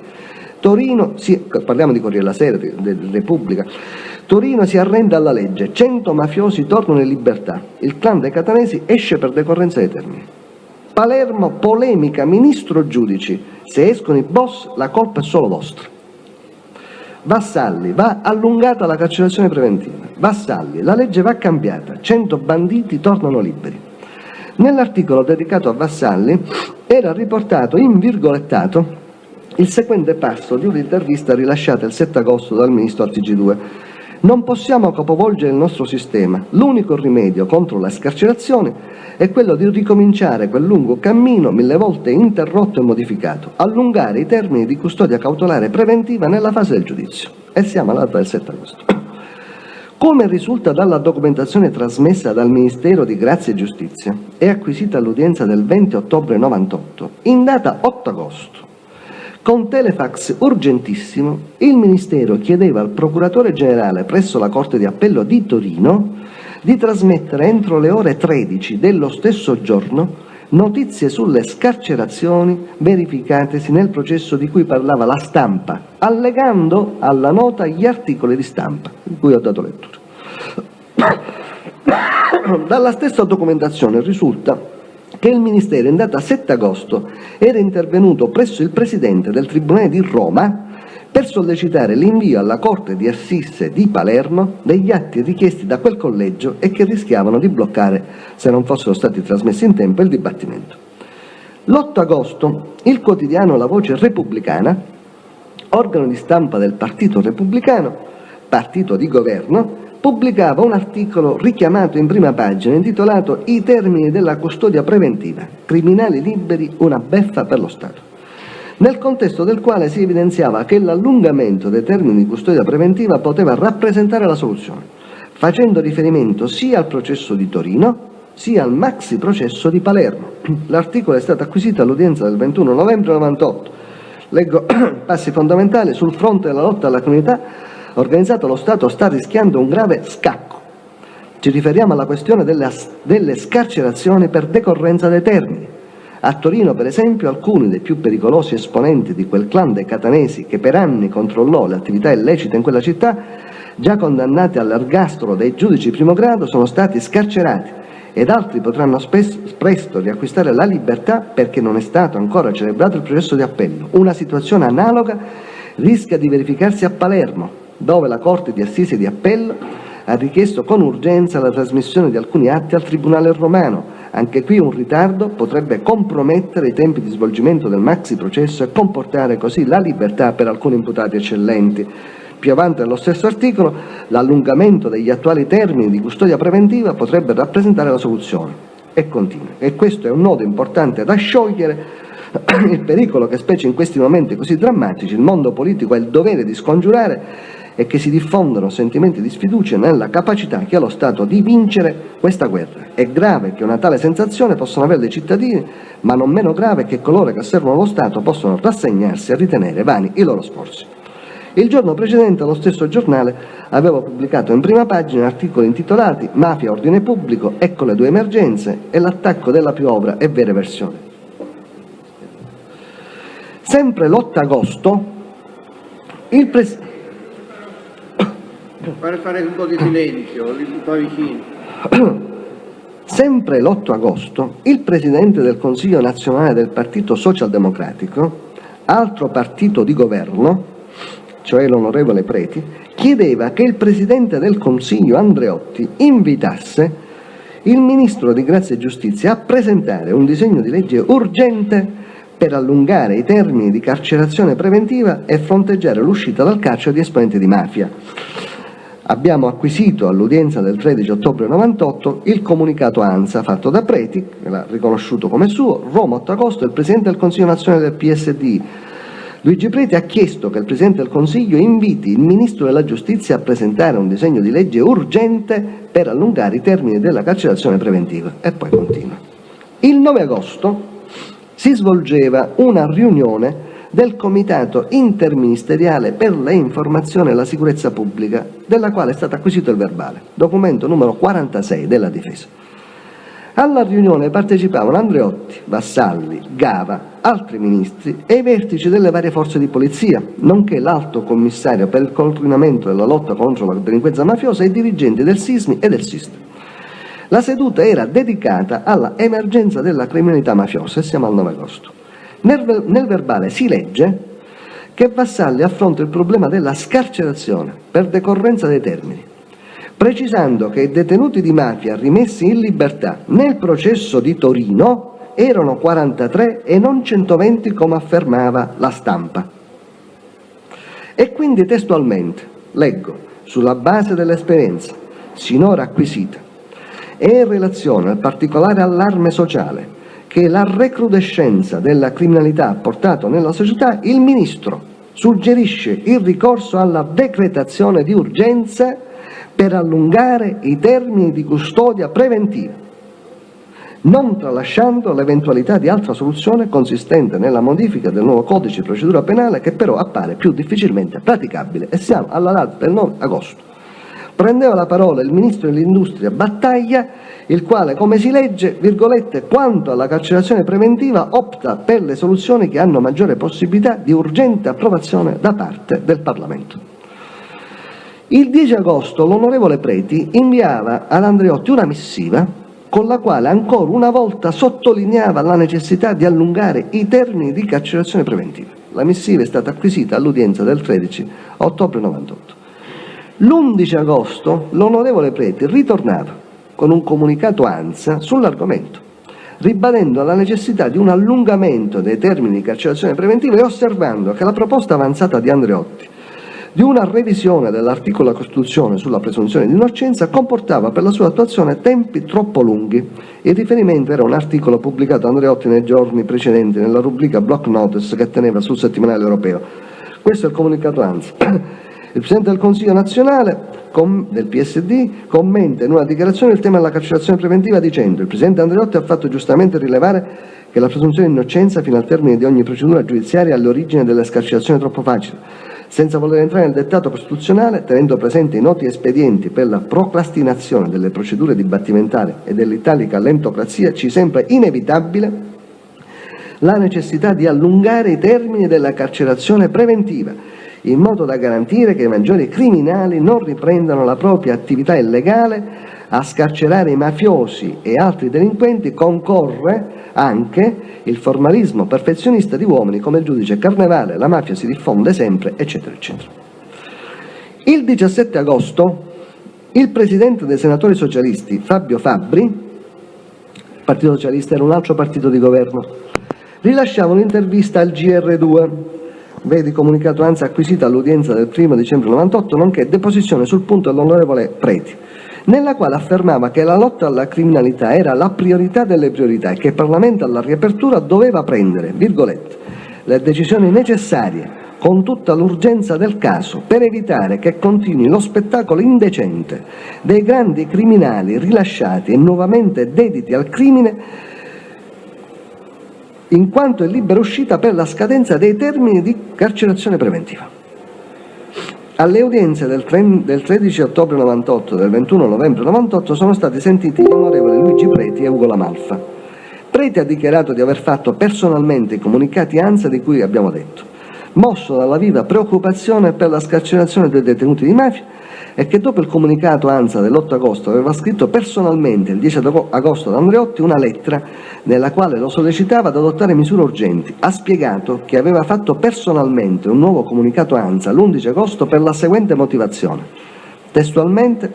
Speaker 1: parliamo di Corriere della Sera, di Repubblica. Torino si arrende alla legge, 100 mafiosi tornano in libertà, il clan dei catanesi esce per decorrenza dei termini. Palermo, polemica, ministro giudici, se escono i boss la colpa è solo vostra. Vassalli, va allungata la carcerazione preventiva. Vassalli, la legge va cambiata, 100 banditi tornano liberi. Nell'articolo dedicato a Vassalli era riportato in virgolettato il seguente passo di un'intervista rilasciata il 7 agosto dal ministro al TG2. Non possiamo capovolgere il nostro sistema, l'unico rimedio contro la scarcerazione è quello di ricominciare quel lungo cammino 1000 volte interrotto e modificato, allungare i termini di custodia cautelare preventiva nella fase del giudizio. E siamo alla data del 7 agosto. Come risulta dalla documentazione trasmessa dal Ministero di Grazia e Giustizia e acquisita all'udienza del 20 ottobre 98, in data 8 agosto, con telefax urgentissimo, il Ministero chiedeva al Procuratore Generale presso la Corte di Appello di Torino di trasmettere entro le ore 13 dello stesso giorno notizie sulle scarcerazioni verificatesi nel processo di cui parlava la stampa, allegando alla nota gli articoli di stampa di cui ho dato lettura. Dalla stessa documentazione risulta che il Ministero in data 7 agosto era intervenuto presso il Presidente del Tribunale di Roma per sollecitare l'invio alla Corte di Assise di Palermo degli atti richiesti da quel collegio e che rischiavano di bloccare, se non fossero stati trasmessi in tempo, il dibattimento. L'8 agosto il quotidiano La Voce Repubblicana, organo di stampa del Partito Repubblicano, partito di governo, pubblicava un articolo richiamato in prima pagina intitolato «I termini della custodia preventiva, criminali liberi, una beffa per lo Stato», nel contesto del quale si evidenziava che l'allungamento dei termini di custodia preventiva poteva rappresentare la soluzione, facendo riferimento sia al processo di Torino sia al maxi processo di Palermo. L'articolo è stato acquisito all'udienza del 21 novembre 98. Leggo passi fondamentali: sul fronte della lotta alla criminalità organizzata lo Stato sta rischiando un grave scacco. Ci riferiamo alla questione delle scarcerazioni per decorrenza dei termini. A Torino, per esempio, alcuni dei più pericolosi esponenti di quel clan dei catanesi che per anni controllò le attività illecite in quella città, già condannati all'ergastolo dai giudici di primo grado, sono stati scarcerati ed altri potranno presto riacquistare la libertà perché non è stato ancora celebrato il processo di appello. Una situazione analoga rischia di verificarsi a Palermo, dove la Corte di Assise di Appello ha richiesto con urgenza la trasmissione di alcuni atti al Tribunale romano. Anche qui un ritardo potrebbe compromettere i tempi di svolgimento del maxi processo e comportare così la libertà per alcuni imputati eccellenti. Più avanti nello stesso articolo, l'allungamento degli attuali termini di custodia preventiva potrebbe rappresentare la soluzione. E continua. E questo è un nodo importante da sciogliere. Il pericolo che, specie in questi momenti così drammatici, il mondo politico ha il dovere di scongiurare è che si diffondano sentimenti di sfiducia nella capacità che ha lo Stato di vincere questa guerra. È grave che una tale sensazione possano avere dei cittadini, ma non meno grave che coloro che osservano lo Stato possano rassegnarsi a ritenere vani i loro sforzi. Il giorno precedente lo stesso giornale aveva pubblicato in prima pagina articoli intitolati Mafia, ordine pubblico, ecco le due emergenze e l'attacco della piovra e vere versioni. Sempre l'8 agosto il presidente...
Speaker 2: Fare un po' di silenzio, lì qua vicino.
Speaker 1: Sempre l'8 agosto il Presidente del Consiglio nazionale del Partito Socialdemocratico, altro partito di governo, cioè l'onorevole Preti, chiedeva che il Presidente del Consiglio Andreotti invitasse il Ministro di Grazia e Giustizia a presentare un disegno di legge urgente per allungare i termini di carcerazione preventiva e fronteggiare l'uscita dal carcere di esponenti di mafia. Abbiamo acquisito all'udienza del 13 ottobre 98 il comunicato ANSA fatto da Preti, che l'ha riconosciuto come suo. Roma, 8 agosto, il Presidente del Consiglio nazionale del PSD, Luigi Preti, ha chiesto che il Presidente del Consiglio inviti il Ministro della Giustizia a presentare un disegno di legge urgente per allungare i termini della carcerazione preventiva. E poi continua. Il 9 agosto si svolgeva una riunione del Comitato Interministeriale per le Informazioni e la Sicurezza Pubblica, della quale è stato acquisito il verbale, documento numero 46 della Difesa. Alla riunione partecipavano Andreotti, Vassalli, Gava, altri ministri e i vertici delle varie forze di polizia, nonché l'Alto Commissario per il coordinamento della lotta contro la delinquenza mafiosa e i dirigenti del SISMI e del SISTRI. La seduta era dedicata alla emergenza della criminalità mafiosa e siamo al 9 agosto. Nel verbale si legge che Vassalli affronta il problema della scarcerazione per decorrenza dei termini, precisando che i detenuti di mafia rimessi in libertà nel processo di Torino erano 43 e non 120 come affermava la stampa. E quindi testualmente leggo: sulla base dell'esperienza sinora acquisita e in relazione al particolare allarme sociale che la recrudescenza della criminalità ha portato nella società, il Ministro suggerisce il ricorso alla decretazione di urgenza per allungare i termini di custodia preventiva, non tralasciando l'eventualità di altra soluzione consistente nella modifica del nuovo codice di procedura penale, che però appare più difficilmente praticabile. E siamo alla data del 9 agosto. Prendeva la parola il Ministro dell'Industria Battaglia, il quale, come si legge, virgolette, quanto alla carcerazione preventiva opta per le soluzioni che hanno maggiore possibilità di urgente approvazione da parte del Parlamento. Il 10 agosto l'onorevole Preti inviava ad Andreotti una missiva con la quale ancora una volta sottolineava la necessità di allungare i termini di carcerazione preventiva. La missiva è stata acquisita all'udienza del 13 ottobre 98. L'11 agosto l'onorevole Preti ritornava con un comunicato ANSA sull'argomento, ribadendo la necessità di un allungamento dei termini di carcerazione preventiva e osservando che la proposta avanzata di Andreotti di una revisione dell'articolo della Costituzione sulla presunzione di innocenza comportava per la sua attuazione tempi troppo lunghi. Il riferimento era un articolo pubblicato da Andreotti nei giorni precedenti nella rubrica Block Notice che teneva sul settimanale europeo. Questo è il comunicato ANSA. Il Presidente del Consiglio nazionale del PSD commenta in una dichiarazione il tema della carcerazione preventiva dicendo: il Presidente Andreotti ha fatto giustamente rilevare che la presunzione di innocenza fino al termine di ogni procedura giudiziaria è all'origine delle scarcerazioni troppo facili. Senza voler entrare nel dettato costituzionale, tenendo presente i noti espedienti per la procrastinazione delle procedure dibattimentali e dell'italica lentocrazia, ci sembra inevitabile la necessità di allungare i termini della carcerazione preventiva, in modo da garantire che i maggiori criminali non riprendano la propria attività illegale. A scarcerare i mafiosi e altri delinquenti concorre anche il formalismo perfezionista di uomini come il giudice Carnevale, la mafia si diffonde sempre, eccetera, eccetera. Il 17 agosto il presidente dei senatori socialisti, Fabio Fabbri, il Partito Socialista era un altro partito di governo, rilasciava un'intervista al GR2, vedi comunicato ANSA acquisita all'udienza del 1 dicembre 98, nonché deposizione sul punto dell'onorevole Preti, nella quale affermava che la lotta alla criminalità era la priorità delle priorità e che il Parlamento alla riapertura doveva prendere, virgolette, le decisioni necessarie con tutta l'urgenza del caso per evitare che continui lo spettacolo indecente dei grandi criminali rilasciati e nuovamente dediti al crimine in quanto in libera uscita per la scadenza dei termini di carcerazione preventiva. Alle udienze del 13 ottobre 98 e del 21 novembre 98 sono stati sentiti gli onorevoli Luigi Preti e Ugo La Malfa. Preti ha dichiarato di aver fatto personalmente i comunicati ANSA di cui abbiamo detto, mosso dalla viva preoccupazione per la scarcerazione dei detenuti di mafia, e che dopo il comunicato ANSA dell'8 agosto aveva scritto personalmente il 10 agosto ad Andreotti una lettera nella quale lo sollecitava ad adottare misure urgenti. Ha spiegato che aveva fatto personalmente un nuovo comunicato ANSA l'11 agosto per la seguente motivazione. Testualmente: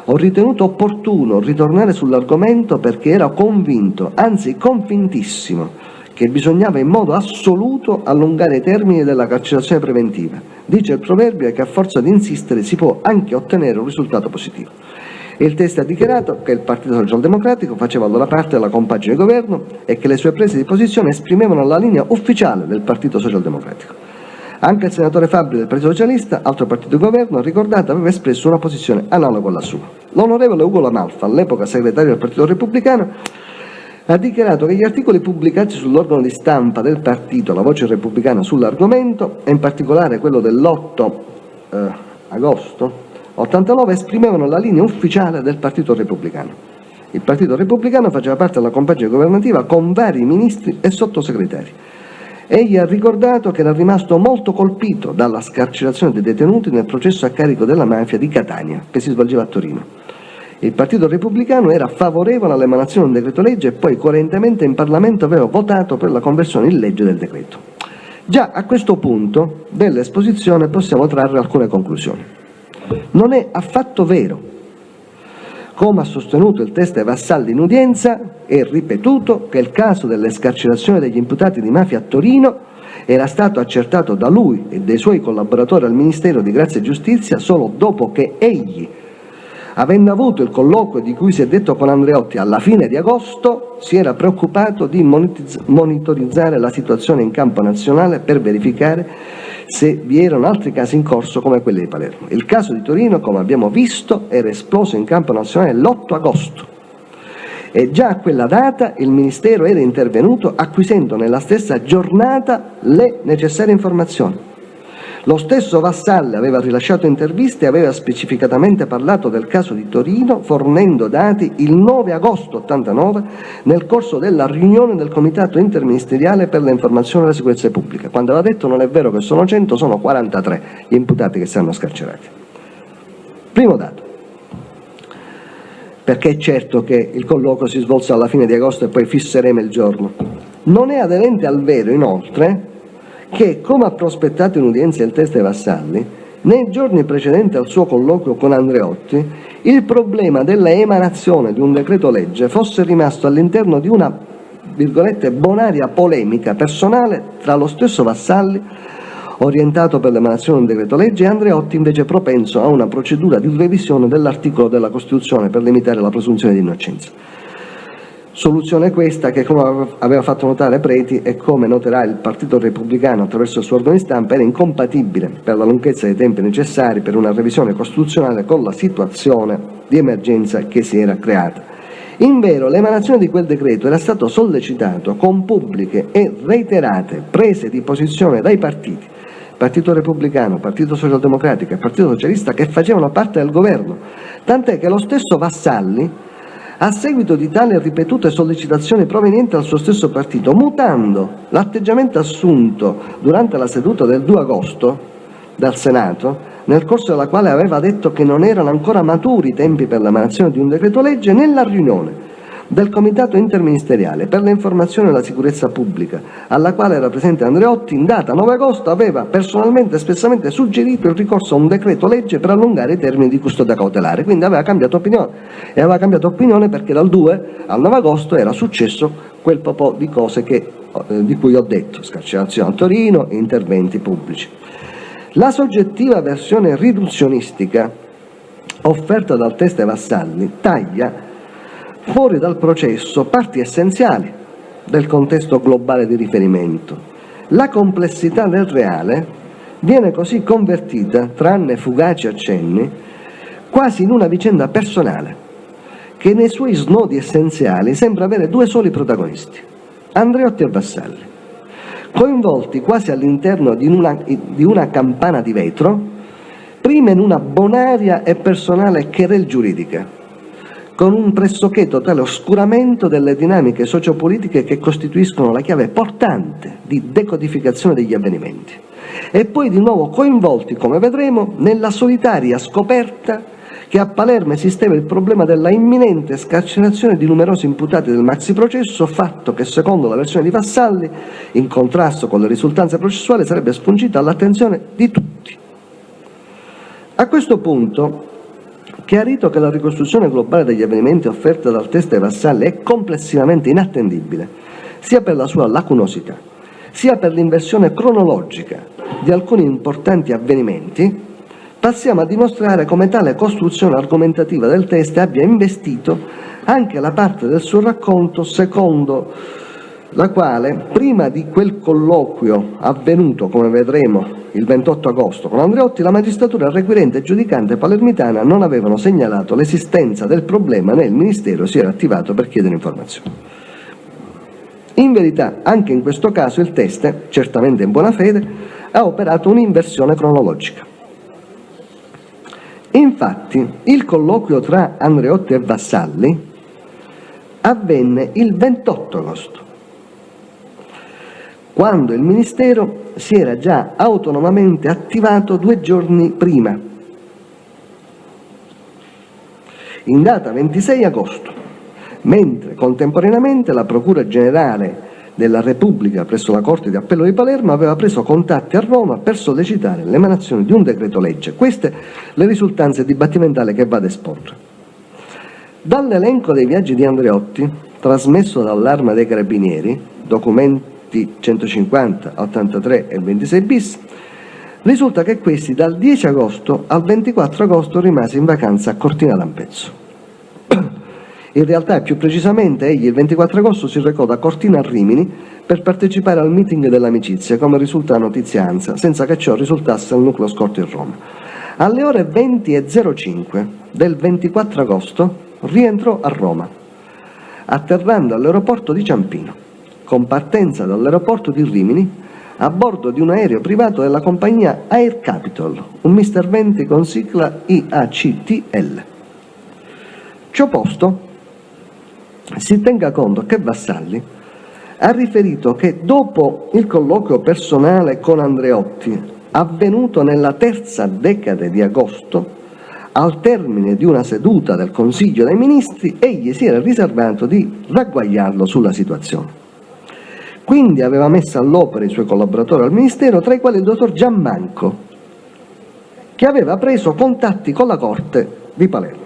Speaker 1: ho ritenuto opportuno ritornare sull'argomento perché ero convinto, anzi convintissimo, che bisognava in modo assoluto allungare i termini della carcerazione preventiva. Dice il proverbio che a forza di insistere si può anche ottenere un risultato positivo. Il testo ha dichiarato che il Partito Socialdemocratico faceva allora parte della compagine di governo e che le sue prese di posizione esprimevano la linea ufficiale del Partito Socialdemocratico. Anche il senatore Fabbri del Partito Socialista, altro partito di governo, ricordato, aveva espresso una posizione analoga alla sua. L'onorevole Ugo La Malfa, all'epoca segretario del Partito Repubblicano, ha dichiarato che gli articoli pubblicati sull'organo di stampa del partito, La Voce Repubblicana, sull'argomento, e in particolare quello dell'8 agosto 89, esprimevano la linea ufficiale del Partito Repubblicano. Il Partito Repubblicano faceva parte della compagine governativa con vari ministri e sottosegretari. Egli ha ricordato che era rimasto molto colpito dalla scarcerazione dei detenuti nel processo a carico della mafia di Catania, che si svolgeva a Torino. Il Partito Repubblicano era favorevole all'emanazione di un decreto legge e poi coerentemente in Parlamento aveva votato per la conversione in legge del decreto. Già a questo punto dell'esposizione possiamo trarre alcune conclusioni. Non è affatto vero, come ha sostenuto il teste Vassalli in udienza e ripetuto, che il caso delle scarcerazioni degli imputati di mafia a Torino era stato accertato da lui e dei suoi collaboratori al Ministero di Grazia e Giustizia solo dopo che egli, avendo avuto il colloquio di cui si è detto con Andreotti alla fine di agosto, si era preoccupato di monitorizzare la situazione in campo nazionale per verificare se vi erano altri casi in corso come quelli di Palermo. Il caso di Torino, come abbiamo visto, era esploso in campo nazionale l'8 agosto e già a quella data il Ministero era intervenuto acquisendo nella stessa giornata le necessarie informazioni. Lo stesso Vassalli aveva rilasciato interviste e aveva specificatamente parlato del caso di Torino, fornendo dati il 9 agosto 89 nel corso della riunione del Comitato Interministeriale per le informazioni e la sicurezza pubblica, quando aveva detto: non è vero che sono 100, sono 43 gli imputati che stanno scarcerati. Primo dato. Perché è certo che il colloquio si svolse alla fine di agosto e poi fisseremo il giorno. Non è aderente al vero, inoltre, che, come ha prospettato in udienza il teste Vassalli, nei giorni precedenti al suo colloquio con Andreotti, il problema della emanazione di un decreto legge fosse rimasto all'interno di una, virgolette, bonaria polemica personale tra lo stesso Vassalli, orientato per l'emanazione di un decreto legge, e Andreotti invece propenso a una procedura di revisione dell'articolo della Costituzione per limitare la presunzione di innocenza. Soluzione questa che, come aveva fatto notare Preti e come noterà il Partito Repubblicano attraverso il suo organo di stampa, era incompatibile per la lunghezza dei tempi necessari per una revisione costituzionale con la situazione di emergenza che si era creata. Invero, l'emanazione di quel decreto era stato sollecitato con pubbliche e reiterate prese di posizione dai partiti, Partito Repubblicano, Partito Socialdemocratico e Partito Socialista, che facevano parte del governo, tant'è che lo stesso Vassalli, a seguito di tali ripetute sollecitazioni provenienti dal suo stesso partito, mutando l'atteggiamento assunto durante la seduta del 2 agosto dal Senato, nel corso della quale aveva detto che non erano ancora maturi i tempi per l'emanazione di un decreto legge, nella riunione del Comitato Interministeriale per le informazioni e la sicurezza pubblica, alla quale era presente Andreotti, in data 9 agosto aveva personalmente espressamente suggerito il ricorso a un decreto legge per allungare i termini di custodia cautelare. Quindi aveva cambiato opinione, e aveva cambiato opinione perché dal 2 al 9 agosto era successo quel po' di cose di cui ho detto: scarcerazione a Torino, interventi pubblici. La soggettiva versione riduzionistica offerta dal teste Vassalli taglia fuori dal processo parti essenziali del contesto globale di riferimento. La complessità del reale viene così convertita, tranne fugaci accenni, quasi in una vicenda personale, che nei suoi snodi essenziali sembra avere due soli protagonisti, Andreotti e Vassalli, coinvolti quasi all'interno di una campana di vetro, prima in una bonaria e personale querel giuridica, con un pressoché totale oscuramento delle dinamiche sociopolitiche che costituiscono la chiave portante di decodificazione degli avvenimenti, e poi di nuovo coinvolti, come vedremo, nella solitaria scoperta che a Palermo esisteva il problema della imminente scarcerazione di numerosi imputati del maxiprocesso, fatto che secondo la versione di Vassalli, in contrasto con le risultanze processuali, sarebbe sfuggito all'attenzione di tutti. A questo punto, chiarito che la ricostruzione globale degli avvenimenti offerta dal teste Vassalli è complessivamente inattendibile, sia per la sua lacunosità, sia per l'inversione cronologica di alcuni importanti avvenimenti, passiamo a dimostrare come tale costruzione argomentativa del teste abbia investito anche la parte del suo racconto secondo la quale, prima di quel colloquio avvenuto, come vedremo, il 28 agosto con Andreotti, la magistratura requirente e giudicante palermitana non avevano segnalato l'esistenza del problema né il Ministero si era attivato per chiedere informazioni. In verità, anche in questo caso il teste, certamente in buona fede, ha operato un'inversione cronologica. Infatti, il colloquio tra Andreotti e Vassalli avvenne il 28 agosto, quando il Ministero si era già autonomamente attivato 2 giorni prima, in data 26 agosto, mentre contemporaneamente la Procura Generale della Repubblica presso la Corte di Appello di Palermo aveva preso contatti a Roma per sollecitare l'emanazione di un decreto legge. Queste le risultanze dibattimentali che vado ad esporre. Dall'elenco dei viaggi di Andreotti, trasmesso dall'Arma dei Carabinieri, documenti 150, 83 e 26 bis, risulta che questi dal 10 agosto al 24 agosto rimase in vacanza a Cortina d'Ampezzo. In realtà, più precisamente, egli il 24 agosto si recò da Cortina a Rimini per partecipare al meeting dell'amicizia, come risulta la notizia ANSA, senza che ciò risultasse al nucleo scorto in Roma. Alle ore 20:05 del 24 agosto rientrò a Roma, atterrando all'aeroporto di Ciampino, con partenza dall'aeroporto di Rimini a bordo di un aereo privato della compagnia Air Capital, un Mister 20 con sigla IACTL. Ciò posto, si tenga conto che Vassalli ha riferito che dopo il colloquio personale con Andreotti, avvenuto nella terza decade di agosto, al termine di una seduta del Consiglio dei Ministri, egli si era riservato di ragguagliarlo sulla situazione. Quindi aveva messo all'opera i suoi collaboratori al Ministero, tra i quali il dottor Giammanco, che aveva preso contatti con la Corte di Palermo.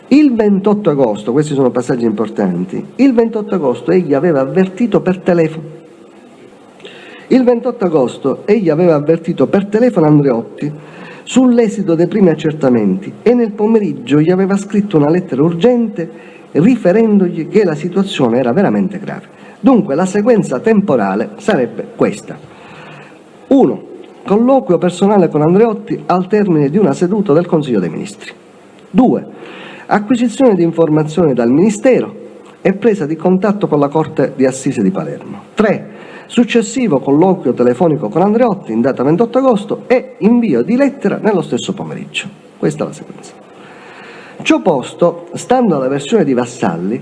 Speaker 1: Il 28 agosto, questi sono passaggi importanti, il 28 agosto egli aveva avvertito per telefono. Il 28 agosto egli aveva avvertito per telefono Andreotti sull'esito dei primi accertamenti e nel pomeriggio gli aveva scritto una lettera urgente riferendogli che la situazione era veramente grave. Dunque la sequenza temporale sarebbe questa. 1. Colloquio personale con Andreotti al termine di una seduta del Consiglio dei Ministri. 2. Acquisizione di informazioni dal Ministero e presa di contatto con la Corte di Assise di Palermo. 3. Successivo colloquio telefonico con Andreotti in data 28 agosto e invio di lettera nello stesso pomeriggio. Questa è la sequenza. Ciò posto, stando alla versione di Vassalli,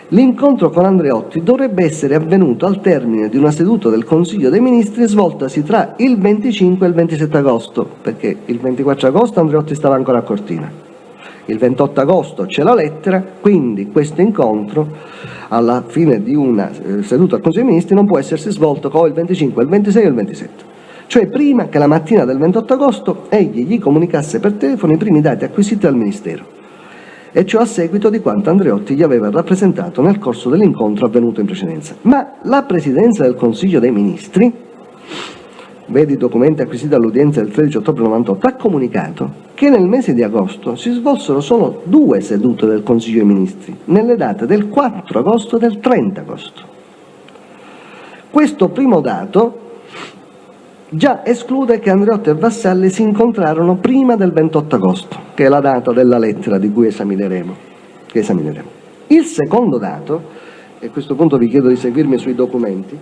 Speaker 1: l'incontro con Andreotti dovrebbe essere avvenuto al termine di una seduta del Consiglio dei Ministri svoltasi tra il 25 e il 27 agosto, perché il 24 agosto Andreotti stava ancora a Cortina, Il 28 agosto c'è la lettera, quindi questo incontro alla fine di una seduta al Consiglio dei Ministri non può essersi svolto con il 25, il 26 o il 27. Cioè prima che la mattina del 28 agosto egli gli comunicasse per telefono i primi dati acquisiti dal Ministero, e ciò a seguito di quanto Andreotti gli aveva rappresentato nel corso dell'incontro avvenuto in precedenza. Ma la Presidenza del Consiglio dei Ministri, vedi i documenti acquisiti dall'udienza del 13 ottobre 98, ha comunicato che nel mese di agosto si svolsero solo 2 sedute del Consiglio dei Ministri, nelle date del 4 agosto e del 30 agosto. Questo primo dato già esclude che Andreotti e Vassalli si incontrarono prima del 28 agosto, che è la data della lettera di cui esamineremo. Il secondo dato, e a questo punto vi chiedo di seguirmi sui documenti,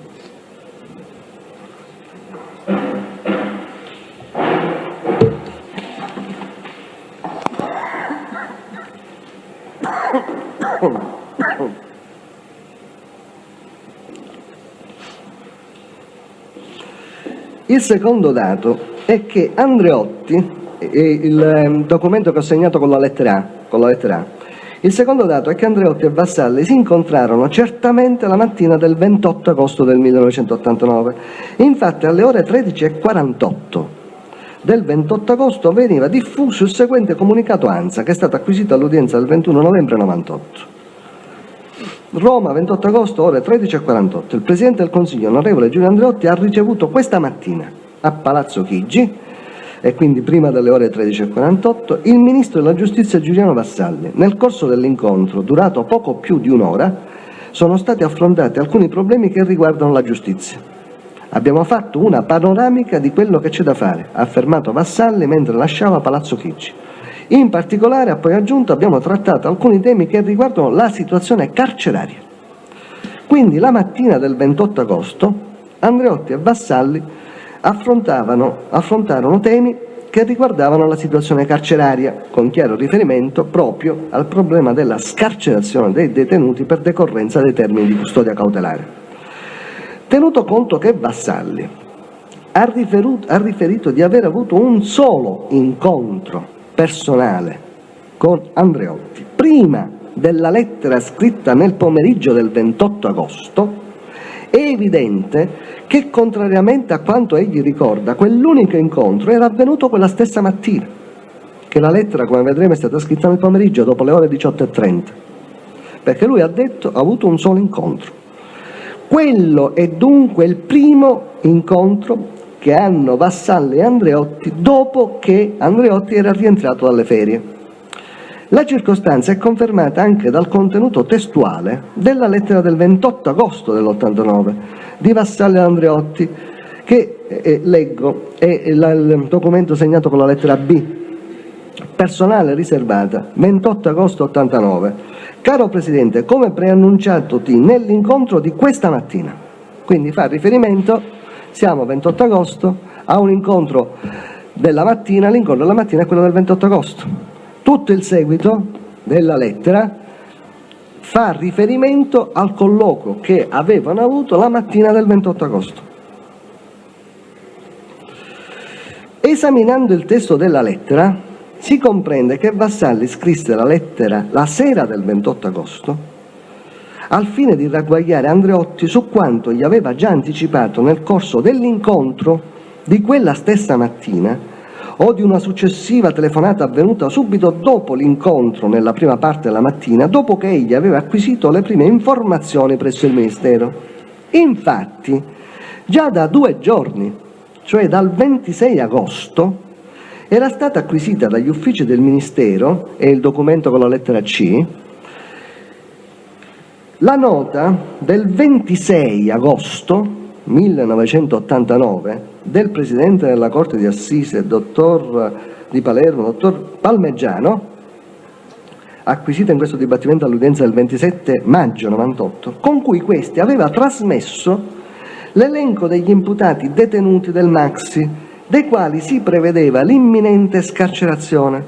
Speaker 1: il secondo dato è che Andreotti, il documento che ho segnato con la lettera A, il secondo dato è che Andreotti e Vassalli si incontrarono certamente la mattina del 28 agosto del 1989. Infatti alle ore 13:48 del 28 agosto veniva diffuso il seguente comunicato ANSA, che è stato acquisito all'udienza del 21 novembre 98. Roma, 28 agosto, ore 13:48. Il Presidente del Consiglio, onorevole Giulio Andreotti, ha ricevuto questa mattina a Palazzo Chigi, e quindi prima delle ore 13:48, il Ministro della Giustizia Giuliano Vassalli. Nel corso dell'incontro, durato poco più di un'ora, sono stati affrontati alcuni problemi che riguardano la giustizia. Abbiamo fatto una panoramica di quello che c'è da fare, ha affermato Vassalli mentre lasciava Palazzo Chigi. In particolare, ha poi aggiunto, abbiamo trattato alcuni temi che riguardano la situazione carceraria. Quindi la mattina del 28 agosto Andreotti e Vassalli affrontarono temi che riguardavano la situazione carceraria, con chiaro riferimento proprio al problema della scarcerazione dei detenuti per decorrenza dei termini di custodia cautelare. Tenuto conto che Vassalli ha riferito di aver avuto un solo incontro personale con Andreotti prima della lettera scritta nel pomeriggio del 28 agosto, è evidente che, contrariamente a quanto egli ricorda, quell'unico incontro era avvenuto quella stessa mattina, che la lettera, come vedremo, è stata scritta nel pomeriggio dopo le ore 18:30, perché lui ha detto ha avuto un solo incontro. Quello è dunque il primo incontro che hanno Vassalli e Andreotti dopo che Andreotti era rientrato dalle ferie. La circostanza è confermata anche dal contenuto testuale della lettera del 28 agosto dell'89 di Vassalli e Andreotti, che leggo, è il documento segnato con la lettera B, personale riservata, 28 agosto 89. Caro Presidente, come preannunciatoti nell'incontro di questa mattina, quindi fa riferimento, siamo 28 agosto, a un incontro della mattina, l'incontro della mattina è quello del 28 agosto. Tutto il seguito della lettera fa riferimento al colloquio che avevano avuto la mattina del 28 agosto. Esaminando il testo della lettera, si comprende che Vassalli scrisse la lettera la sera del 28 agosto al fine di ragguagliare Andreotti su quanto gli aveva già anticipato nel corso dell'incontro di quella stessa mattina o di una successiva telefonata avvenuta subito dopo l'incontro nella prima parte della mattina, dopo che egli aveva acquisito le prime informazioni presso il Ministero. Infatti, già da 2 giorni, cioè dal 26 agosto, era stata acquisita dagli uffici del Ministero, e il documento con la lettera C, la nota del 26 agosto 1989 del Presidente della Corte di Assise, dottor di Palermo, dottor Palmegiano, acquisita in questo dibattimento all'udienza del 27 maggio 98, con cui questi aveva trasmesso l'elenco degli imputati detenuti del Maxi, dei quali si prevedeva l'imminente scarcerazione,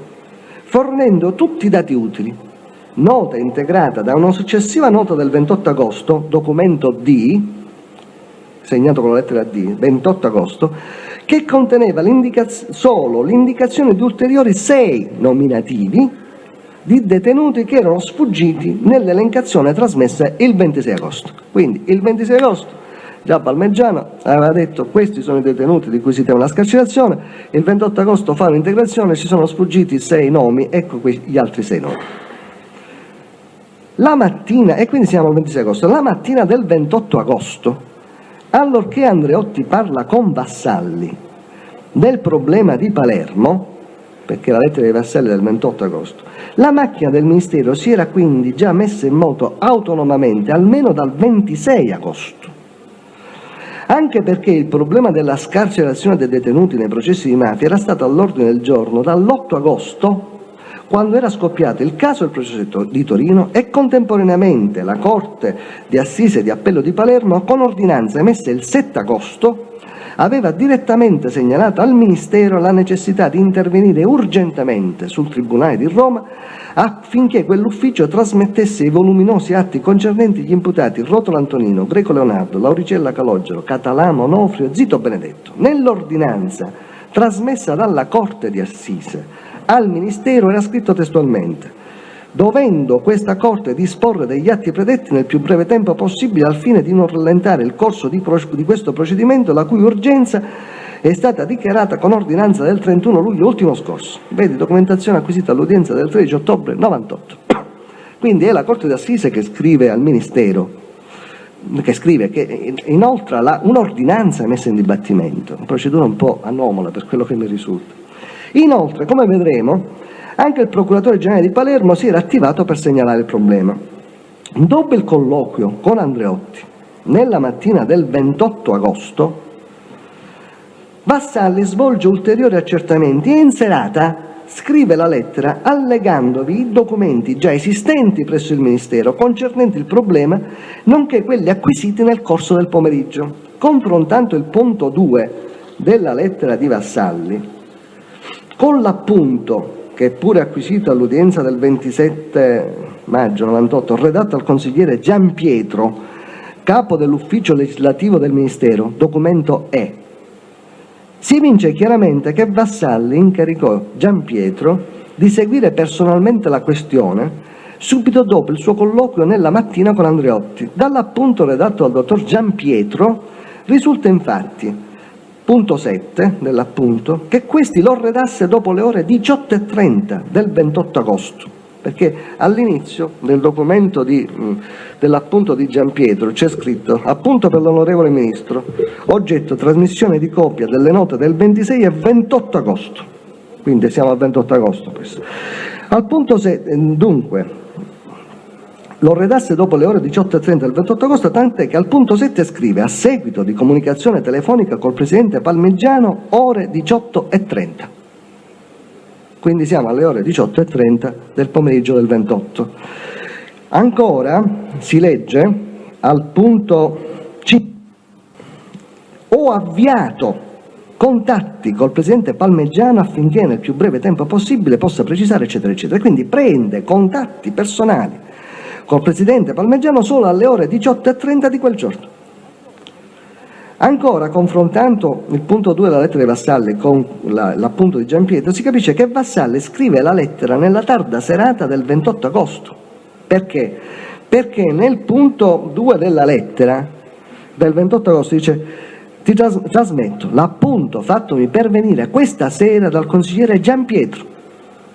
Speaker 1: fornendo tutti i dati utili. Nota integrata da una successiva nota del 28 agosto, documento D, segnato con la lettera D, 28 agosto, che conteneva solo l'indicazione di ulteriori 6 nominativi di detenuti che erano sfuggiti nell'elencazione trasmessa il 26 agosto. Quindi il 26 agosto già Palmegiano aveva detto: questi sono i detenuti di cui si teme la scarcerazione. Il 28 agosto fa un'integrazione, ci sono sfuggiti 6 nomi, ecco gli altri 6 nomi. La mattina, e quindi siamo al 26 agosto, la mattina del 28 agosto, allorché Andreotti parla con Vassalli del problema di Palermo, perché la lettera di Vassalli è del 28 agosto, la macchina del Ministero si era quindi già messa in moto autonomamente almeno dal 26 agosto. Anche perché il problema della scarcerazione dei detenuti nei processi di mafia era stato all'ordine del giorno dall'8 agosto, quando era scoppiato il caso del processo di Torino, e contemporaneamente la Corte di Assise di Appello di Palermo, con ordinanza emessa il 7 agosto, aveva direttamente segnalato al Ministero la necessità di intervenire urgentemente sul Tribunale di Roma affinché quell'ufficio trasmettesse i voluminosi atti concernenti gli imputati Rotolo Antonino, Greco Leonardo, Lauricella Calogero, Catalano Onofrio e Zito Benedetto. Nell'ordinanza trasmessa dalla Corte di Assise al Ministero era scritto testualmente: dovendo questa Corte disporre degli atti predetti nel più breve tempo possibile al fine di non rallentare il corso di questo procedimento, la cui urgenza è stata dichiarata con ordinanza del 31 luglio ultimo scorso. Vedi documentazione acquisita all'udienza del 13 ottobre 98. Quindi è la Corte d'Assise che scrive al Ministero, che inoltra un'ordinanza messa in dibattimento, una procedura un po' anomala per quello che mi risulta. Inoltre, come vedremo, anche il procuratore generale di Palermo si era attivato per segnalare il problema. Dopo il colloquio con Andreotti, nella mattina del 28 agosto, Vassalli svolge ulteriori accertamenti e in serata scrive la lettera allegandovi i documenti già esistenti presso il Ministero concernenti il problema, nonché quelli acquisiti nel corso del pomeriggio. Confrontando il punto 2 della lettera di Vassalli con l'appunto, che è pure acquisito all'udienza del 27 maggio 98, redatto al consigliere Giampietro, capo dell'ufficio legislativo del Ministero, documento E, si evince chiaramente che Vassalli incaricò Giampietro di seguire personalmente la questione subito dopo il suo colloquio nella mattina con Andreotti. Dall'appunto redatto dal dottor Giampietro risulta infatti, punto 7 dell'appunto, che questi lo redasse dopo le ore 18:30 del 28 agosto, perché all'inizio del documento dell'appunto di Giampietro c'è scritto: appunto per l'onorevole Ministro, oggetto trasmissione di copia delle note del 26 e 28 agosto, quindi siamo al 28 agosto questo. Al punto 7, dunque, lo redasse dopo le ore 18:30 del 28 agosto, tant'è che al punto 7 scrive: a seguito di comunicazione telefonica col presidente Palmegiano, ore 18:30. Quindi siamo alle ore 18:30 del pomeriggio del 28. Ancora si legge al punto C: ho avviato contatti col presidente Palmegiano affinché nel più breve tempo possibile possa precisare, eccetera, eccetera. Quindi prende contatti personali col presidente Palmegiano solo alle ore 18:30 di quel giorno. Ancora, confrontando il punto 2 della lettera di Vassalli con l'appunto di Giampietro, si capisce che Vassalli scrive la lettera nella tarda serata del 28 agosto. Perché? Perché nel punto 2 della lettera del 28 agosto dice: ti trasmetto l'appunto fattomi pervenire questa sera dal consigliere Giampietro,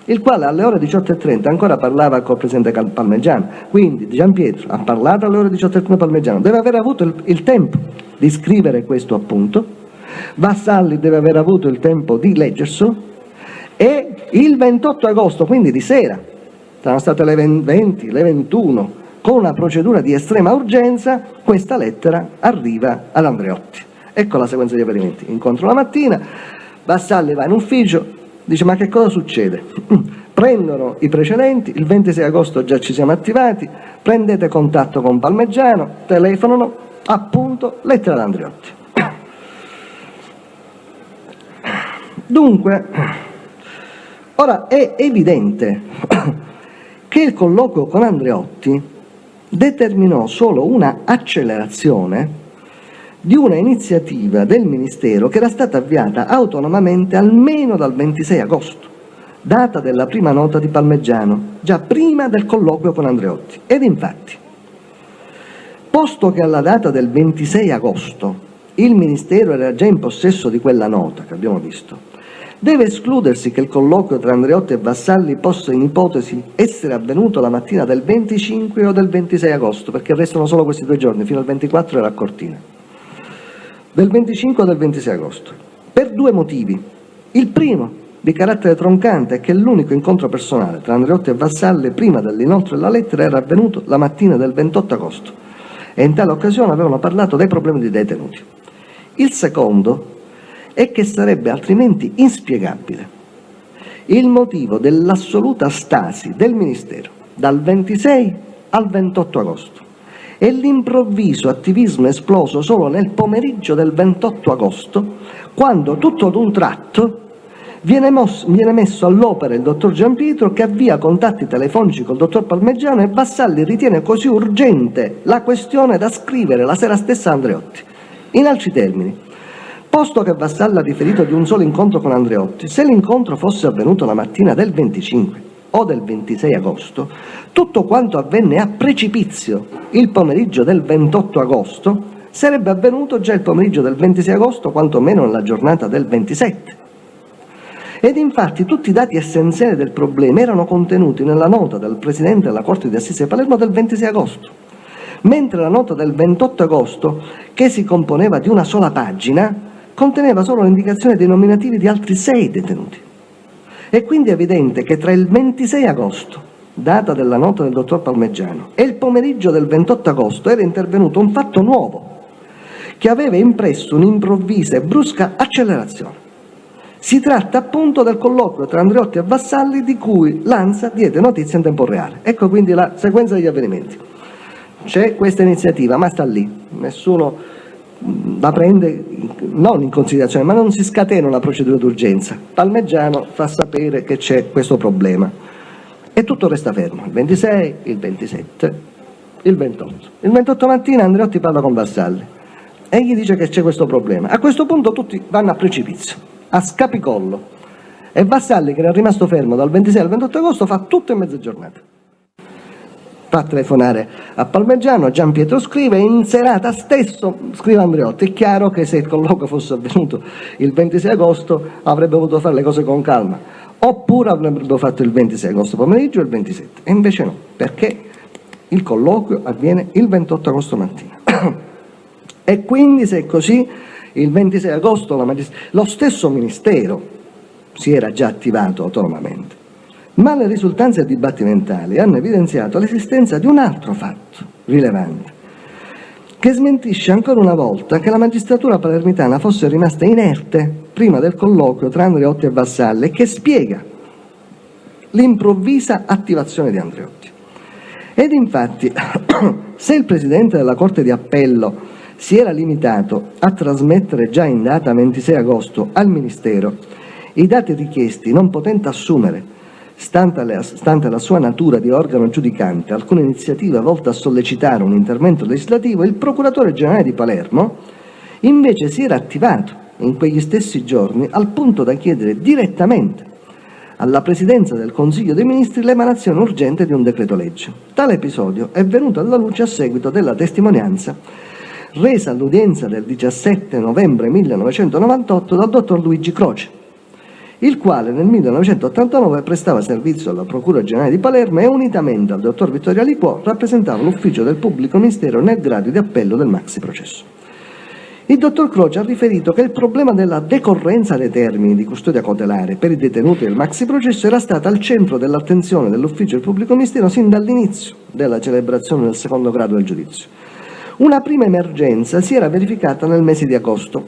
Speaker 1: il quale alle ore 18:30 ancora parlava col presidente Palmegiano. Quindi Giampietro ha parlato alle ore 18:30 Palmegiano, deve aver avuto il tempo di scrivere questo appunto, Vassalli deve aver avuto il tempo di leggerselo, e il 28 agosto, quindi di sera, saranno state le 20, le 21, con una procedura di estrema urgenza, questa lettera arriva ad Andreotti. Ecco la sequenza di avvenimenti: incontro la mattina, Vassalli va in ufficio, dice: ma che cosa succede? Prendono i precedenti, il 26 agosto già ci siamo attivati, prendete contatto con Palmegiano, telefonano, appunto, lettera ad Andreotti. Dunque, ora è evidente che il colloquio con Andreotti determinò solo una accelerazione di una iniziativa del Ministero che era stata avviata autonomamente almeno dal 26 agosto. data della prima nota di Palmegiano, già prima del colloquio con Andreotti. Ed infatti, posto che alla data del 26 agosto il Ministero era già in possesso di quella nota che abbiamo visto, deve escludersi che il colloquio tra Andreotti e Vassalli possa in ipotesi essere avvenuto la mattina del 25 o del 26 agosto, perché restano solo questi 2 giorni, fino al 24 era a Cortina. Del 25 o del 26 agosto, per 2 motivi. Il primo, di carattere troncante, è che l'unico incontro personale tra Andreotti e Vassalli prima dell'inoltro della lettera era avvenuto la mattina del 28 agosto e in tale occasione avevano parlato dei problemi dei detenuti. Il secondo è che sarebbe altrimenti inspiegabile il motivo dell'assoluta stasi del Ministero dal 26 al 28 agosto e l'improvviso attivismo esploso solo nel pomeriggio del 28 agosto, quando tutto ad un tratto viene messo all'opera il dottor Giampietro, che avvia contatti telefonici col dottor Palmegiano, e Vassalli ritiene così urgente la questione da scrivere la sera stessa a Andreotti. In altri termini, posto che Vassalli ha riferito di un solo incontro con Andreotti, se l'incontro fosse avvenuto la mattina del 25 o del 26 agosto, tutto quanto avvenne a precipizio il pomeriggio del 28 agosto sarebbe avvenuto già il pomeriggio del 26 agosto, quantomeno nella giornata del 27. Ed infatti tutti i dati essenziali del problema erano contenuti nella nota del Presidente della Corte di Assise di Palermo del 26 agosto, mentre la nota del 28 agosto, che si componeva di una sola pagina, conteneva solo l'indicazione dei nominativi di altri 6 detenuti. È quindi evidente che tra il 26 agosto, data della nota del dottor Palmegiano, e il pomeriggio del 28 agosto era intervenuto un fatto nuovo, che aveva impresso un'improvvisa e brusca accelerazione. Si tratta appunto del colloquio tra Andreotti e Vassalli, di cui l'ANSA diede notizia in tempo reale. Ecco quindi la sequenza degli avvenimenti. C'è questa iniziativa, ma sta lì, nessuno la prende non in considerazione, ma non si scatena una procedura d'urgenza. Palmegiano fa sapere che c'è questo problema e tutto resta fermo. Il 26, il 27, il 28. Il 28 mattina Andreotti parla con Vassalli e gli dice che c'è questo problema. A questo punto tutti vanno a precipizio, a scapicollo, e Vassalli, che era rimasto fermo dal 26 al 28 agosto, fa tutto in mezza giornata. Fa telefonare a Palmegiano, Giampietro scrive, in serata stesso scrive Andreotti. È chiaro che se il colloquio fosse avvenuto il 26 agosto avrebbe voluto fare le cose con calma, oppure avrebbero fatto il 26 agosto pomeriggio e il 27, e invece no, perché il colloquio avviene il 28 agosto mattina. E quindi, se è così, il 26 agosto lo stesso Ministero si era già attivato autonomamente. Ma le risultanze dibattimentali hanno evidenziato l'esistenza di un altro fatto rilevante, che smentisce ancora una volta che la magistratura palermitana fosse rimasta inerte prima del colloquio tra Andreotti e Vassalli, e che spiega l'improvvisa attivazione di Andreotti. Ed infatti, se il Presidente della Corte di Appello si era limitato a trasmettere già in data 26 agosto al Ministero i dati richiesti, non potendo assumere, stante la sua natura di organo giudicante, alcune iniziative volte a sollecitare un intervento legislativo, il Procuratore Generale di Palermo invece si era attivato in quegli stessi giorni al punto da chiedere direttamente alla Presidenza del Consiglio dei Ministri l'emanazione urgente di un decreto legge. Tale episodio è venuto alla luce a seguito della testimonianza resa all'udienza del 17 novembre 1998 dal dottor Luigi Croce, il quale nel 1989 prestava servizio alla Procura Generale di Palermo e, unitamente al dottor Vittorio Aliquò, rappresentava l'ufficio del pubblico ministero nel grado di appello del maxi processo. Il dottor Croce ha riferito che il problema della decorrenza dei termini di custodia cautelare per i detenuti del maxi processo era stato al centro dell'attenzione dell'ufficio del pubblico ministero sin dall'inizio della celebrazione del secondo grado del giudizio. Una prima emergenza si era verificata nel mese di agosto,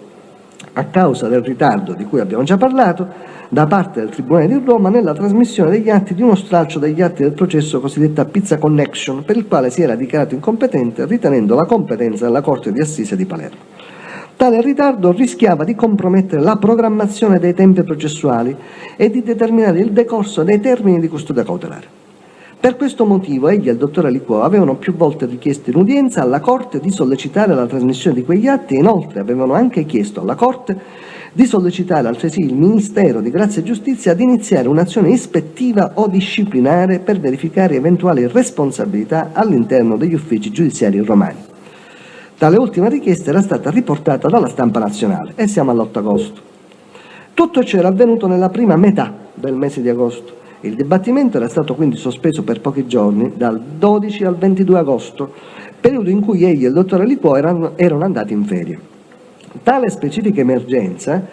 Speaker 1: a causa del ritardo di cui abbiamo già parlato da parte del Tribunale di Roma nella trasmissione degli atti di uno stralcio degli atti del processo cosiddetta Pizza Connection, per il quale si era dichiarato incompetente, ritenendo la competenza della Corte di Assise di Palermo. Tale ritardo rischiava di compromettere la programmazione dei tempi processuali e di determinare il decorso dei termini di custodia cautelare. Per questo motivo egli e il dottor Aliquò avevano più volte richiesto in udienza alla Corte di sollecitare la trasmissione di quegli atti e inoltre avevano anche chiesto alla Corte di sollecitare altresì il Ministero di Grazia e Giustizia ad iniziare un'azione ispettiva o disciplinare per verificare eventuali responsabilità all'interno degli uffici giudiziari romani. Tale ultima richiesta era stata riportata dalla stampa nazionale e siamo all'8 agosto. Tutto ciò era avvenuto nella prima metà del mese di agosto. Il dibattimento era stato quindi sospeso per pochi giorni, dal 12 al 22 agosto, periodo in cui egli e il dottor Aliquò erano andati in ferie. Tale specifica emergenza,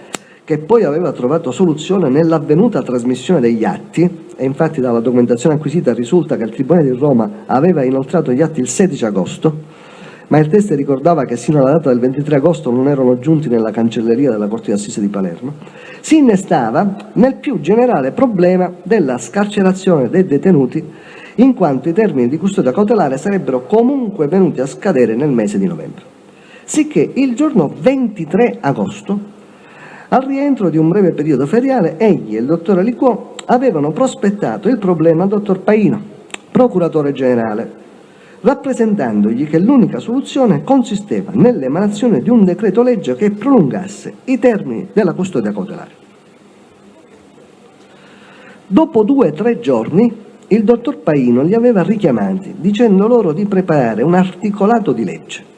Speaker 1: che poi aveva trovato soluzione nell'avvenuta trasmissione degli atti, e infatti dalla documentazione acquisita risulta che il Tribunale di Roma aveva inoltrato gli atti il 16 agosto, ma il teste ricordava che sino alla data del 23 agosto non erano giunti nella cancelleria della Corte d'Assise di Palermo, si innestava nel più generale problema della scarcerazione dei detenuti, in quanto i termini di custodia cautelare sarebbero comunque venuti a scadere nel mese di novembre. Sicché il giorno 23 agosto, al rientro di un breve periodo feriale, egli e il dottor Aliquò avevano prospettato il problema al dottor Paino, procuratore generale, rappresentandogli che l'unica soluzione consisteva nell'emanazione di un decreto legge che prolungasse i termini della custodia cautelare. Dopo 2 o 3 giorni il dottor Paino li aveva richiamati dicendo loro di preparare un articolato di legge,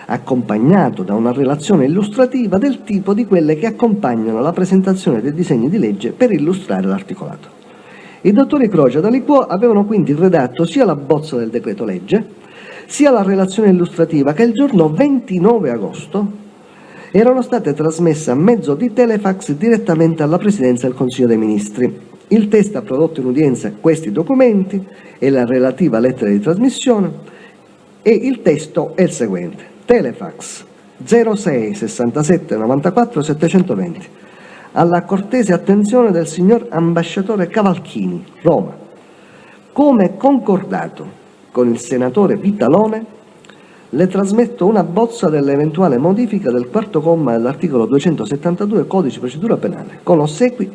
Speaker 1: accompagnato da una relazione illustrativa del tipo di quelle che accompagnano la presentazione dei disegni di legge per illustrare l'articolato. I dottori Croce ed Aliquò avevano quindi redatto sia la bozza del decreto legge, sia la relazione illustrativa che il giorno 29 agosto erano state trasmesse a mezzo di telefax direttamente alla Presidenza del Consiglio dei Ministri. Il teste ha prodotto in udienza questi documenti e la relativa lettera di trasmissione, e il testo è il seguente: telefax 06 67 94 720 alla cortese attenzione del signor ambasciatore Cavalchini, Roma. Come concordato con il senatore Vitalone, le trasmetto una bozza dell'eventuale modifica del 4º comma dell'articolo 272 Codice Procedura Penale, con ossequi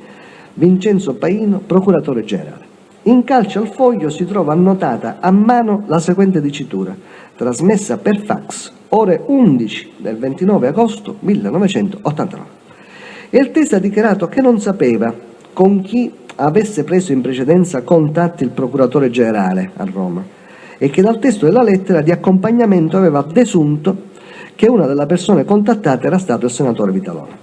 Speaker 1: Vincenzo Paino, procuratore generale. In calce al foglio si trova annotata a mano la seguente dicitura, trasmessa per fax, ore 11 del 29 agosto 1989. Il teste ha dichiarato che non sapeva con chi avesse preso in precedenza contatti il procuratore generale a Roma e che dal testo della lettera di accompagnamento aveva desunto che una delle persone contattate era stato il senatore Vitalone.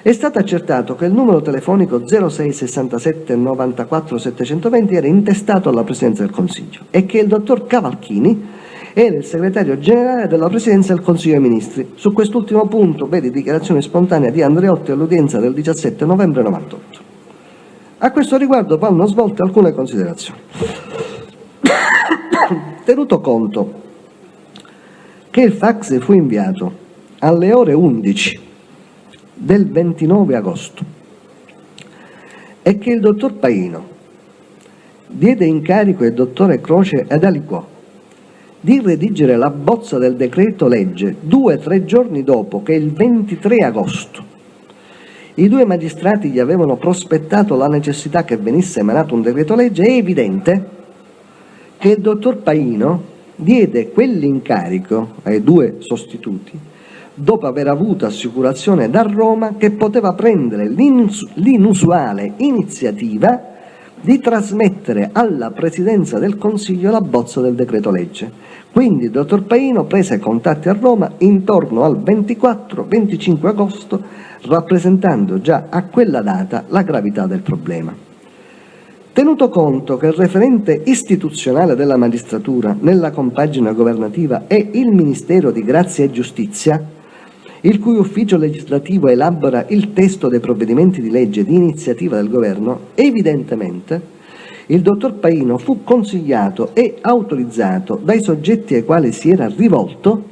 Speaker 1: È stato accertato che il numero telefonico 06 67 94 720 era intestato alla Presidenza del Consiglio e che il dottor Cavalchini era il segretario generale della Presidenza del Consiglio dei Ministri. Su quest'ultimo punto vedi dichiarazione spontanea di Andreotti all'udienza del 17 novembre 98. A questo riguardo vanno svolte alcune considerazioni. Tenuto conto che il fax fu inviato alle ore 11 del 29 agosto e che il dottor Paino diede incarico al dottore Croce ed Aliquò di redigere la bozza del decreto legge 2 o 3 giorni dopo che il 23 agosto i 2 magistrati gli avevano prospettato la necessità che venisse emanato un decreto legge, è evidente che il dottor Paino diede quell'incarico ai 2 sostituti dopo aver avuto assicurazione da Roma che poteva prendere l'inusuale iniziativa di trasmettere alla Presidenza del Consiglio la bozza del decreto legge. Quindi il dottor Paino prese contatti a Roma intorno al 24-25 agosto, rappresentando già a quella data la gravità del problema. Tenuto conto che il referente istituzionale della magistratura nella compagine governativa è il Ministero di Grazia e Giustizia, il cui ufficio legislativo elabora il testo dei provvedimenti di legge di iniziativa del governo, evidentemente il dottor Paino fu consigliato e autorizzato dai soggetti ai quali si era rivolto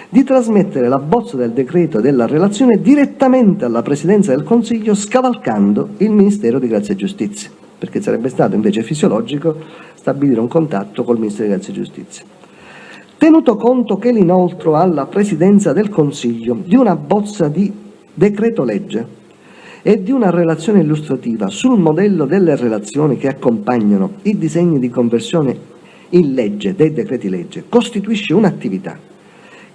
Speaker 1: di trasmettere la bozza del decreto e della relazione direttamente alla Presidenza del Consiglio, scavalcando il Ministero di Grazia e Giustizia, perché sarebbe stato invece fisiologico stabilire un contatto col Ministero di Grazia e Giustizia. Tenuto conto che l'inoltro alla Presidenza del Consiglio di una bozza di decreto legge e di una relazione illustrativa sul modello delle relazioni che accompagnano i disegni di conversione in legge dei decreti legge costituisce un'attività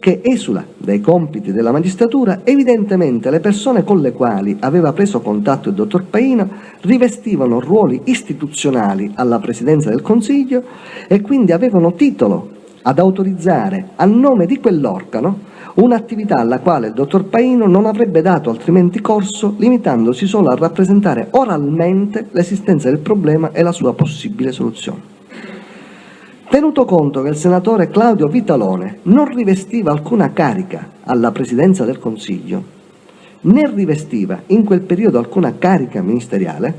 Speaker 1: che esula dai compiti della magistratura. Evidentemente le persone con le quali aveva preso contatto il dottor Pajno rivestivano ruoli istituzionali alla Presidenza del Consiglio e quindi avevano titolo ad autorizzare a nome di quell'organo un'attività alla quale il dottor Pajno non avrebbe dato altrimenti corso, limitandosi solo a rappresentare oralmente l'esistenza del problema e la sua possibile soluzione. Tenuto conto che il senatore Claudio Vitalone non rivestiva alcuna carica alla Presidenza del Consiglio, né rivestiva in quel periodo alcuna carica ministeriale,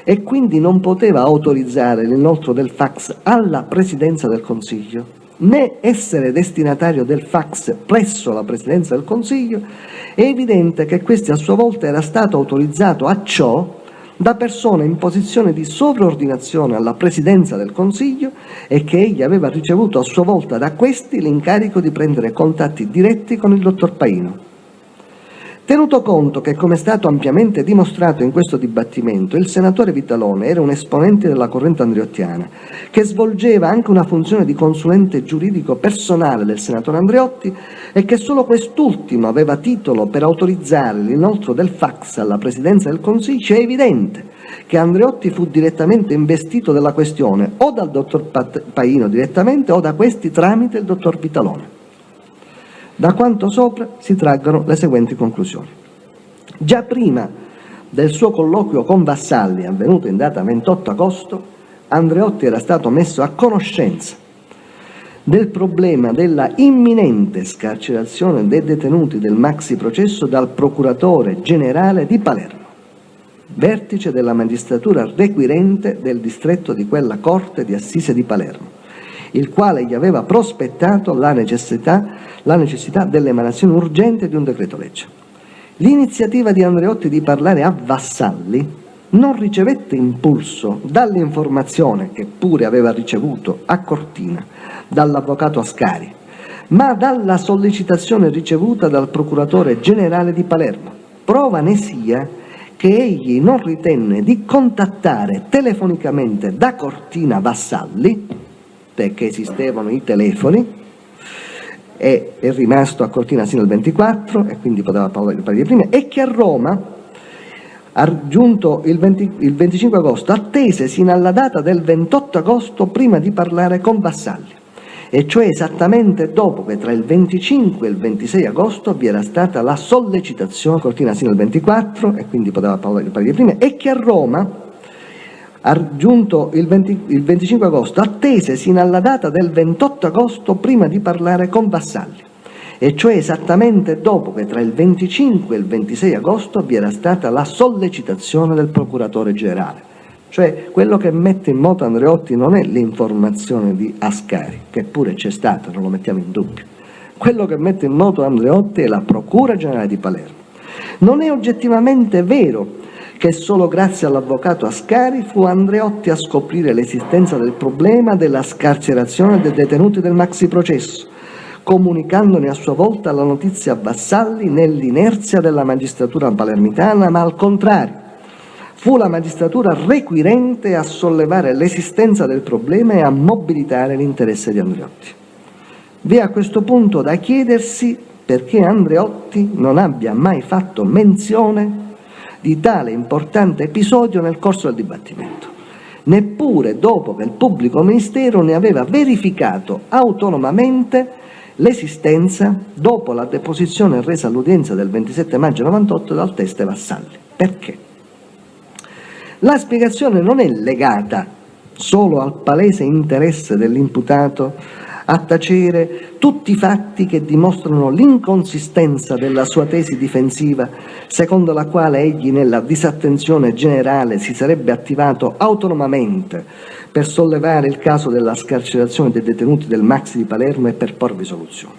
Speaker 1: e quindi non poteva autorizzare l'inoltro del fax alla Presidenza del Consiglio, né essere destinatario del fax presso la Presidenza del Consiglio, è evidente che questi a sua volta era stato autorizzato a ciò da persone in posizione di sovraordinazione alla Presidenza del Consiglio e che egli aveva ricevuto a sua volta da questi l'incarico di prendere contatti diretti con il dottor Pajno. Tenuto conto che, come è stato ampiamente dimostrato in questo dibattimento, il senatore Vitalone era un esponente della corrente andreottiana, che svolgeva anche una funzione di consulente giuridico personale del senatore Andreotti e che solo quest'ultimo aveva titolo per autorizzare l'inoltro del fax alla Presidenza del Consiglio, è evidente che Andreotti fu direttamente investito della questione o dal dottor Pajno direttamente o da questi tramite il dottor Vitalone. Da quanto sopra si traggono le seguenti conclusioni. Già prima del suo colloquio con Vassalli, avvenuto in data 28 agosto, Andreotti era stato messo a conoscenza del problema della imminente scarcerazione dei detenuti del maxi processo dal procuratore generale di Palermo, vertice della magistratura requirente del distretto di quella Corte di Assise di Palermo, il quale gli aveva prospettato la necessità dell'emanazione urgente di un decreto legge. L'iniziativa di Andreotti di parlare a Vassalli non ricevette impulso dall'informazione, che pure aveva ricevuto a Cortina dall'avvocato Ascari, ma dalla sollecitazione ricevuta dal procuratore generale di Palermo. Prova ne sia che egli non ritenne di contattare telefonicamente da Cortina Vassalli, perché esistevano i telefoni, e è rimasto a Cortina sino al 24 e quindi poteva parlare di prima, e che a Roma, giunto il 25 agosto, attese sino alla data del 28 agosto prima di parlare con Vassalli, e cioè esattamente dopo che tra il 25 e il 26 agosto vi era stata la sollecitazione a Cortina sino al 24 e quindi poteva parlare di prima, e che a Roma, giunto il 25 agosto, attese sino alla data del 28 agosto prima di parlare con Vassalli, e cioè esattamente dopo che tra il 25 e il 26 agosto vi era stata la sollecitazione del procuratore generale. Cioè quello che mette in moto Andreotti non è l'informazione di Ascari, che pure c'è stata, non lo mettiamo in dubbio. Quello che mette in moto Andreotti è la Procura Generale di Palermo. Non è oggettivamente vero che solo grazie all'avvocato Ascari fu Andreotti a scoprire l'esistenza del problema della scarcerazione dei detenuti del maxi processo, comunicandone a sua volta la notizia a Vassalli nell'inerzia della magistratura palermitana, ma al contrario, fu la magistratura requirente a sollevare l'esistenza del problema e a mobilitare l'interesse di Andreotti. Vi è a questo punto da chiedersi perché Andreotti non abbia mai fatto menzione di tale importante episodio nel corso del dibattimento, neppure dopo che il pubblico ministero ne aveva verificato autonomamente l'esistenza dopo la deposizione resa all'udienza del 27 maggio 98 dal teste Vassalli. Perché? La spiegazione non è legata solo al palese interesse dell'imputato a tacere tutti i fatti che dimostrano l'inconsistenza della sua tesi difensiva, secondo la quale egli nella disattenzione generale si sarebbe attivato autonomamente per sollevare il caso della scarcerazione dei detenuti del Maxi di Palermo e per porvi soluzione.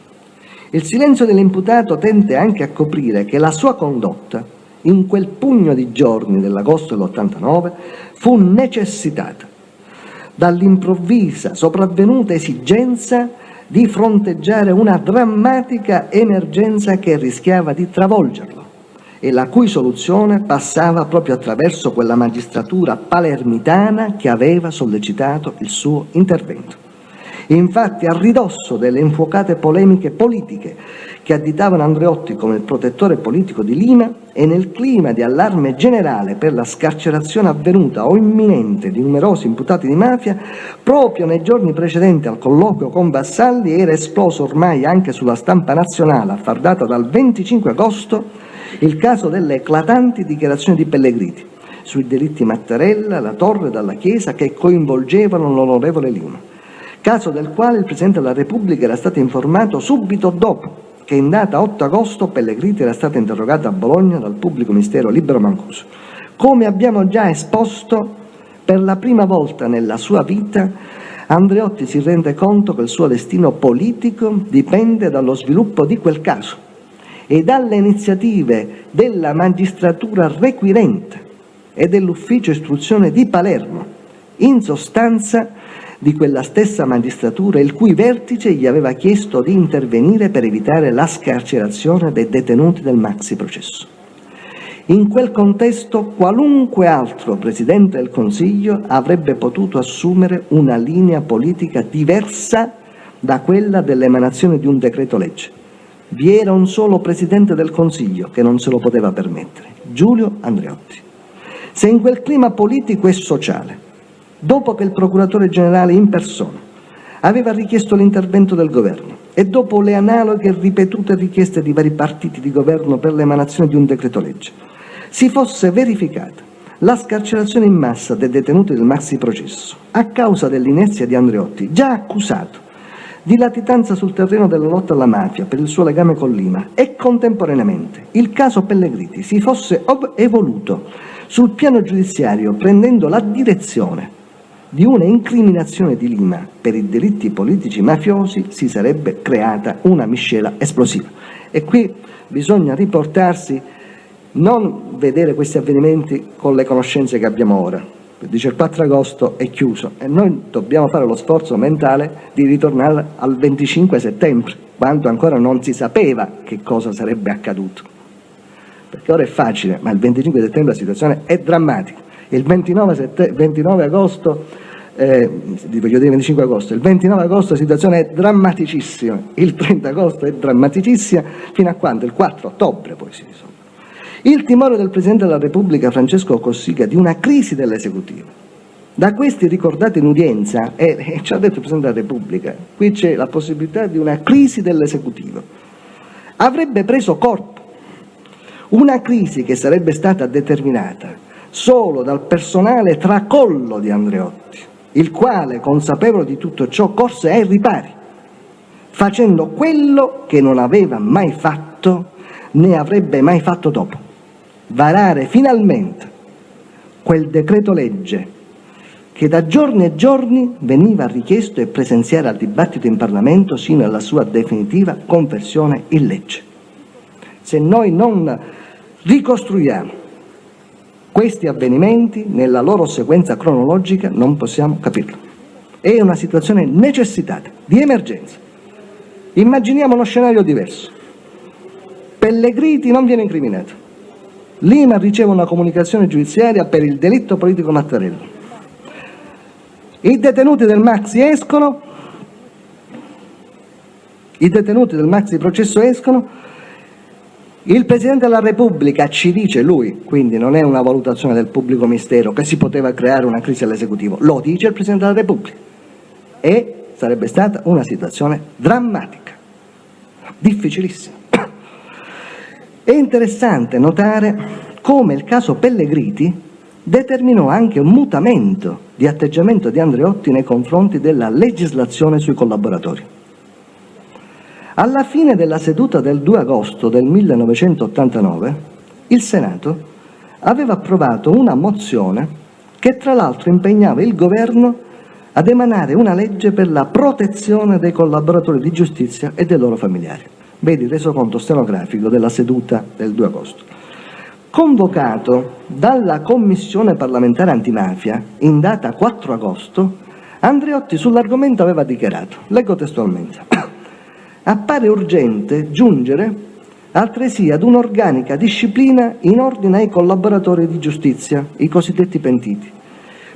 Speaker 1: Il silenzio dell'imputato tende anche a coprire che la sua condotta, in quel pugno di giorni dell'agosto dell'89, fu necessitata dall'improvvisa sopravvenuta esigenza di fronteggiare una drammatica emergenza che rischiava di travolgerlo e la cui soluzione passava proprio attraverso quella magistratura palermitana che aveva sollecitato il suo intervento. Infatti, a ridosso delle infuocate polemiche politiche che additavano Andreotti come il protettore politico di Lima e nel clima di allarme generale per la scarcerazione avvenuta o imminente di numerosi imputati di mafia, proprio nei giorni precedenti al colloquio con Vassalli era esploso ormai anche sulla stampa nazionale, a far data dal 25 agosto, il caso delle eclatanti dichiarazioni di Pellegriti sui delitti Mattarella, La Torre, Dalla Chiesa, che coinvolgevano l'onorevole Lima. Caso del quale il Presidente della Repubblica era stato informato subito dopo che in data 8 agosto Pellegriti era stato interrogato a Bologna dal pubblico ministero Libero Mancuso. Come abbiamo già esposto, per la prima volta nella sua vita Andreotti si rende conto che il suo destino politico dipende dallo sviluppo di quel caso e dalle iniziative della magistratura requirente e dell'ufficio istruzione di Palermo, in sostanza di quella stessa magistratura il cui vertice gli aveva chiesto di intervenire per evitare la scarcerazione dei detenuti del maxi processo. In quel contesto qualunque altro Presidente del Consiglio avrebbe potuto assumere una linea politica diversa da quella dell'emanazione di un decreto legge. Vi era un solo Presidente del Consiglio che non se lo poteva permettere, Giulio Andreotti. Se in quel clima politico e sociale, dopo che il procuratore generale in persona aveva richiesto l'intervento del governo e dopo le analoghe e ripetute richieste di vari partiti di governo per l'emanazione di un decreto legge, si fosse verificata la scarcerazione in massa dei detenuti del maxi processo a causa dell'inerzia di Andreotti, già accusato di latitanza sul terreno della lotta alla mafia per il suo legame con Lima, e contemporaneamente il caso Pellegriti si fosse evoluto sul piano giudiziario prendendo la direzione di una incriminazione di Lima per i delitti politici mafiosi, si sarebbe creata una miscela esplosiva. E qui bisogna riportarsi, non vedere questi avvenimenti con le conoscenze che abbiamo ora. Dice il 4 agosto è chiuso e noi dobbiamo fare lo sforzo mentale di ritornare al 25 settembre, quando ancora non si sapeva che cosa sarebbe accaduto. Perché ora è facile, ma il 25 settembre la situazione è drammatica. Il 29 agosto, voglio dire 25 agosto, il 29 agosto la situazione è drammaticissima, il 30 agosto è drammaticissima, fino a quando? Il 4 ottobre poi si risolve. Il timore del Presidente della Repubblica Francesco Cossiga di una crisi dell'esecutivo, da questi ricordati in udienza, e ci ha detto il Presidente della Repubblica, qui c'è la possibilità di una crisi dell'esecutivo, avrebbe preso corpo, una crisi che sarebbe stata determinata solo dal personale tracollo di Andreotti, il quale, consapevole di tutto ciò, corse ai ripari, facendo quello che non aveva mai fatto né avrebbe mai fatto dopo: varare finalmente quel decreto legge che da giorni e giorni veniva richiesto e presenziare al dibattito in Parlamento sino alla sua definitiva conversione in legge. Se noi non ricostruiamo questi avvenimenti nella loro sequenza cronologica non possiamo capirlo. È una situazione necessitata, di emergenza. Immaginiamo uno scenario diverso. Pellegriti non viene incriminato. Lima riceve una comunicazione giudiziaria per il delitto politico Mattarella. I detenuti del maxi escono, i detenuti del maxi processo escono, il Presidente della Repubblica ci dice lui, quindi non è una valutazione del pubblico ministero, che si poteva creare una crisi all'esecutivo, lo dice il Presidente della Repubblica, e sarebbe stata una situazione drammatica, difficilissima. È interessante notare come il caso Pellegriti determinò anche un mutamento di atteggiamento di Andreotti nei confronti della legislazione sui collaboratori. Alla fine della seduta del 2 agosto del 1989, il Senato aveva approvato una mozione che tra l'altro impegnava il governo ad emanare una legge per la protezione dei collaboratori di giustizia e dei loro familiari. Vedi il resoconto stenografico della seduta del 2 agosto. Convocato dalla Commissione parlamentare antimafia in data 4 agosto, Andreotti sull'argomento aveva dichiarato, leggo testualmente: appare urgente giungere altresì ad un'organica disciplina in ordine ai collaboratori di giustizia, i cosiddetti pentiti,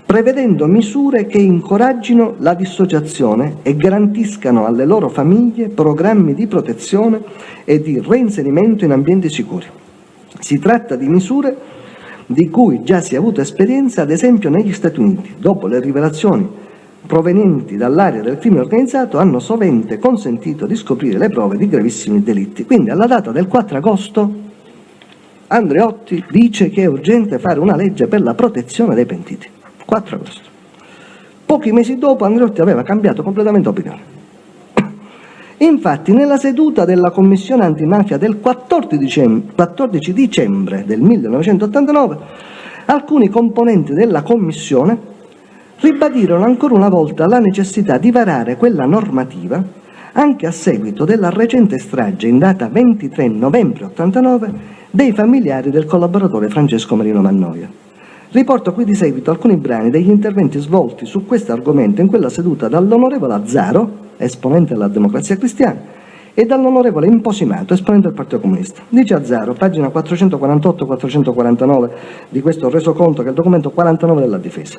Speaker 1: prevedendo misure che incoraggino la dissociazione e garantiscano alle loro famiglie programmi di protezione e di reinserimento in ambienti sicuri. Si tratta di misure di cui già si è avuta esperienza, ad esempio negli Stati Uniti, dopo le rivelazioni provenienti dall'area del crimine organizzato hanno sovente consentito di scoprire le prove di gravissimi delitti. Quindi alla data del 4 agosto Andreotti dice che è urgente fare una legge per la protezione dei pentiti. 4 agosto. Pochi mesi dopo Andreotti aveva cambiato completamente opinione. Infatti nella seduta della Commissione antimafia del 14 dicembre del 1989 alcuni componenti della Commissione ribadirono ancora una volta la necessità di varare quella normativa anche a seguito della recente strage in data 23 novembre 89 dei familiari del collaboratore Francesco Marino Mannoia. Riporto qui di seguito alcuni brani degli interventi svolti su questo argomento in quella seduta dall'onorevole Azzaro, esponente della Democrazia Cristiana, e dall'onorevole Imposimato, esponente del Partito Comunista. Dice Azzaro, pagina 448-449 di questo resoconto, che è il documento 49 della Difesa.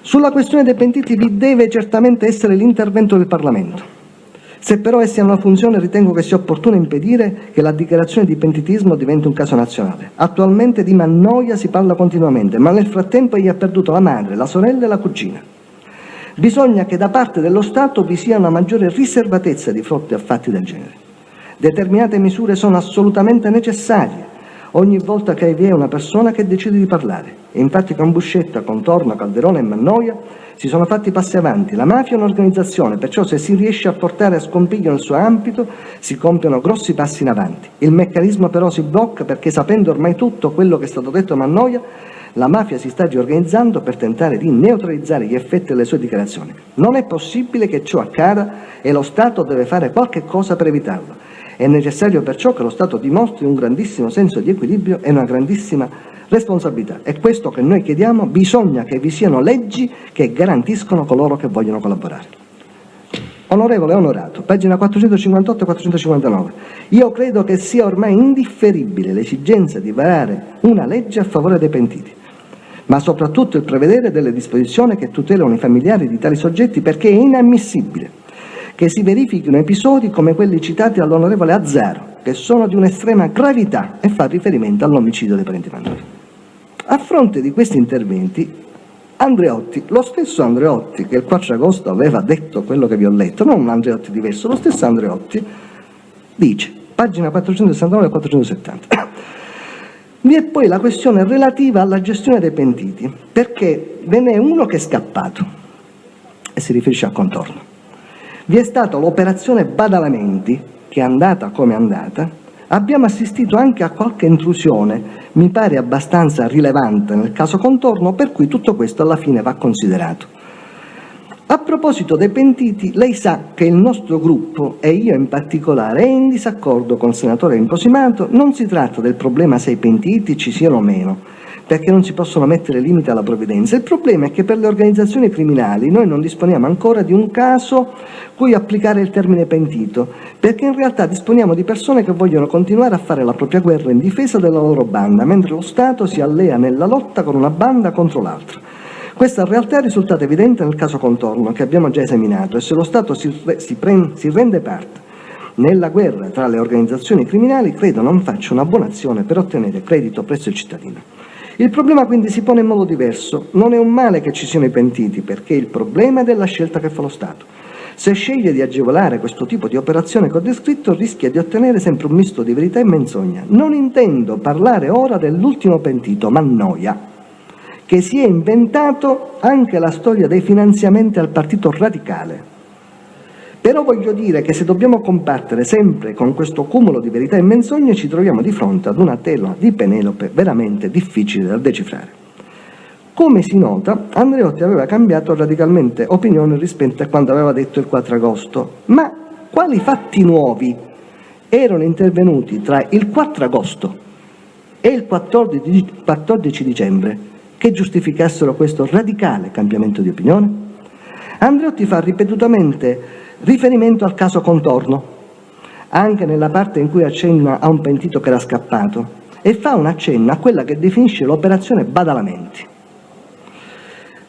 Speaker 1: Sulla questione dei pentiti vi deve certamente essere l'intervento del Parlamento. Se però essi hanno una funzione, ritengo che sia opportuno impedire che la dichiarazione di pentitismo diventi un caso nazionale. Attualmente di Mannoia si parla continuamente, ma nel frattempo egli ha perduto la madre, la sorella e la cugina. Bisogna che da parte dello Stato vi sia una maggiore riservatezza di fronte a fatti del genere. Determinate misure sono assolutamente necessarie ogni volta che vi è una persona che decide di parlare. E infatti con Buscetta, Contorno, Calderone e Mannoia si sono fatti passi avanti. La mafia è un'organizzazione, perciò se si riesce a portare a scompiglio nel suo ambito si compiono grossi passi in avanti. Il meccanismo però si blocca perché, sapendo ormai tutto quello che è stato detto a Mannoia, la mafia si sta riorganizzando per tentare di neutralizzare gli effetti delle sue dichiarazioni. Non è possibile che ciò accada e lo Stato deve fare qualche cosa per evitarlo. È necessario perciò che lo Stato dimostri un grandissimo senso di equilibrio e una grandissima responsabilità. È questo che noi chiediamo, bisogna che vi siano leggi che garantiscono coloro che vogliono collaborare. Onorevole Onorato, pagina 458 e 459. Io credo che sia ormai indifferibile l'esigenza di varare una legge a favore dei pentiti, ma soprattutto il prevedere delle disposizioni che tutelano i familiari di tali soggetti, perché è inammissibile che si verifichino episodi come quelli citati dall'onorevole Azzaro, che sono di un'estrema gravità, e fa riferimento all'omicidio dei parenti Mannoia. A fronte di questi interventi, Andreotti, lo stesso Andreotti che il 4 agosto aveva detto quello che vi ho letto, non un Andreotti diverso, lo stesso Andreotti dice, pagina 469 e 470, vi è poi la questione relativa alla gestione dei pentiti, perché ve n'è uno che è scappato, e si riferisce a Contorno. Vi è stata l'operazione Badalamenti, che è andata come è andata. Abbiamo assistito anche a qualche intrusione, mi pare abbastanza rilevante nel caso Contorno, per cui tutto questo alla fine va considerato. A proposito dei pentiti, lei sa che il nostro gruppo, e io in particolare, è in disaccordo con il senatore Imposimato. Non si tratta del problema se i pentiti ci siano o meno, perché non si possono mettere limiti alla provvidenza. Il problema è che per le organizzazioni criminali noi non disponiamo ancora di un caso cui applicare il termine pentito, perché in realtà disponiamo di persone che vogliono continuare a fare la propria guerra in difesa della loro banda, mentre lo Stato si allea nella lotta con una banda contro l'altra. Questa realtà è risultata evidente nel caso Contorno, che abbiamo già esaminato, e se lo Stato si rende parte nella guerra tra le organizzazioni criminali, credo non faccia una buona azione per ottenere credito presso il cittadino. Il problema quindi si pone in modo diverso. Non è un male che ci siano i pentiti, perché il problema è della scelta che fa lo Stato. Se sceglie di agevolare questo tipo di operazione che ho descritto, rischia di ottenere sempre un misto di verità e menzogna. Non intendo parlare ora dell'ultimo pentito, Mannoia, che si è inventato anche la storia dei finanziamenti al Partito Radicale. Però voglio dire che se dobbiamo combattere sempre con questo cumulo di verità e menzogne, ci troviamo di fronte ad una tela di Penelope veramente difficile da decifrare. Come si nota, Andreotti aveva cambiato radicalmente opinione rispetto a quanto aveva detto il 4 agosto, ma quali fatti nuovi erano intervenuti tra il 4 agosto e il 14 dicembre che giustificassero questo radicale cambiamento di opinione? Andreotti fa ripetutamente riferimento al caso Contorno, anche nella parte in cui accenna a un pentito che era scappato, e fa un accenno a quella che definisce l'operazione Badalamenti.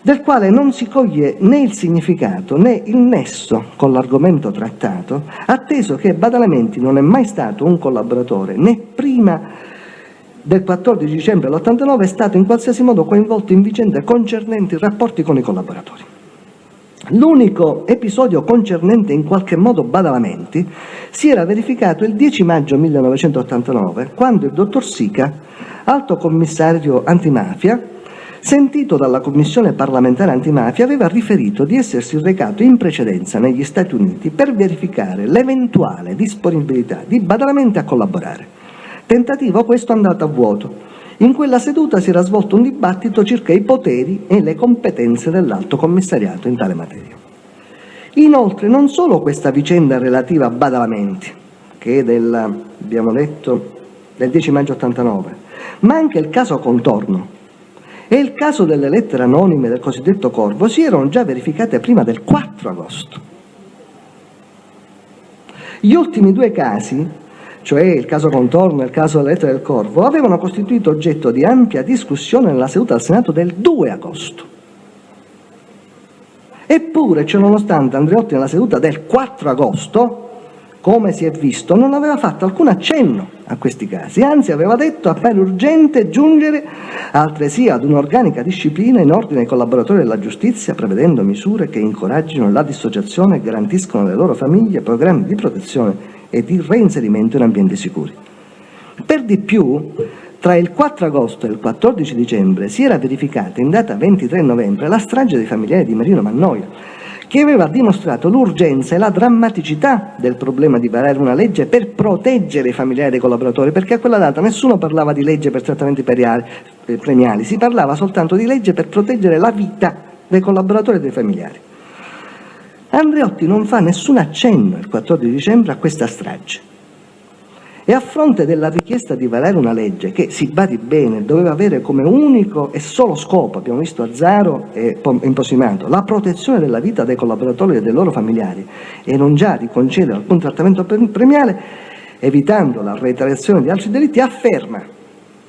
Speaker 1: del quale non si coglie né il significato né il nesso con l'argomento trattato, atteso che Badalamenti non è mai stato un collaboratore, né prima del 14 dicembre dell'89 è stato in qualsiasi modo coinvolto in vicende concernenti i rapporti con i collaboratori. L'unico episodio concernente in qualche modo Badalamenti si era verificato il 10 maggio 1989, quando il dottor Sica, alto commissario antimafia, sentito dalla Commissione parlamentare antimafia, aveva riferito di essersi recato in precedenza negli Stati Uniti per verificare l'eventuale disponibilità di Badalamenti a collaborare. Tentativo questo andato a vuoto. In quella seduta si era svolto un dibattito circa i poteri e le competenze dell'Alto Commissariato in tale materia. Inoltre, non solo questa vicenda relativa a Badalamenti, che è abbiamo detto, del 10 maggio 89, ma anche il caso Contorno e il caso delle lettere anonime del cosiddetto Corvo si erano già verificate prima del 4 agosto. Gli ultimi due casi, cioè il caso Contorno e il caso delle lettere del Corvo, avevano costituito oggetto di ampia discussione nella seduta al Senato del 2 agosto. Eppure, ciononostante, Andreotti nella seduta del 4 agosto, come si è visto, non aveva fatto alcun accenno a questi casi, anzi aveva detto appare urgente giungere altresì ad un'organica disciplina in ordine ai collaboratori della giustizia, prevedendo misure che incoraggino la dissociazione e garantiscono alle loro famiglie programmi di protezione e di reinserimento in ambienti sicuri. Per di più, tra il 4 agosto e il 14 dicembre si era verificata in data 23 novembre la strage dei familiari di Marino Mannoia, che aveva dimostrato l'urgenza e la drammaticità del problema di varare una legge per proteggere i familiari dei collaboratori, perché a quella data nessuno parlava di legge per trattamenti premiali, si parlava soltanto di legge per proteggere la vita dei collaboratori e dei familiari. Andreotti non fa nessun accenno il 14 dicembre a questa strage e a fronte della richiesta di varare una legge che, si badi bene, doveva avere come unico e solo scopo, abbiamo visto a Zaro e Imposimato, la protezione della vita dei collaboratori e dei loro familiari e non già di concedere alcun trattamento premiale, evitando la reiterazione di altri delitti, afferma,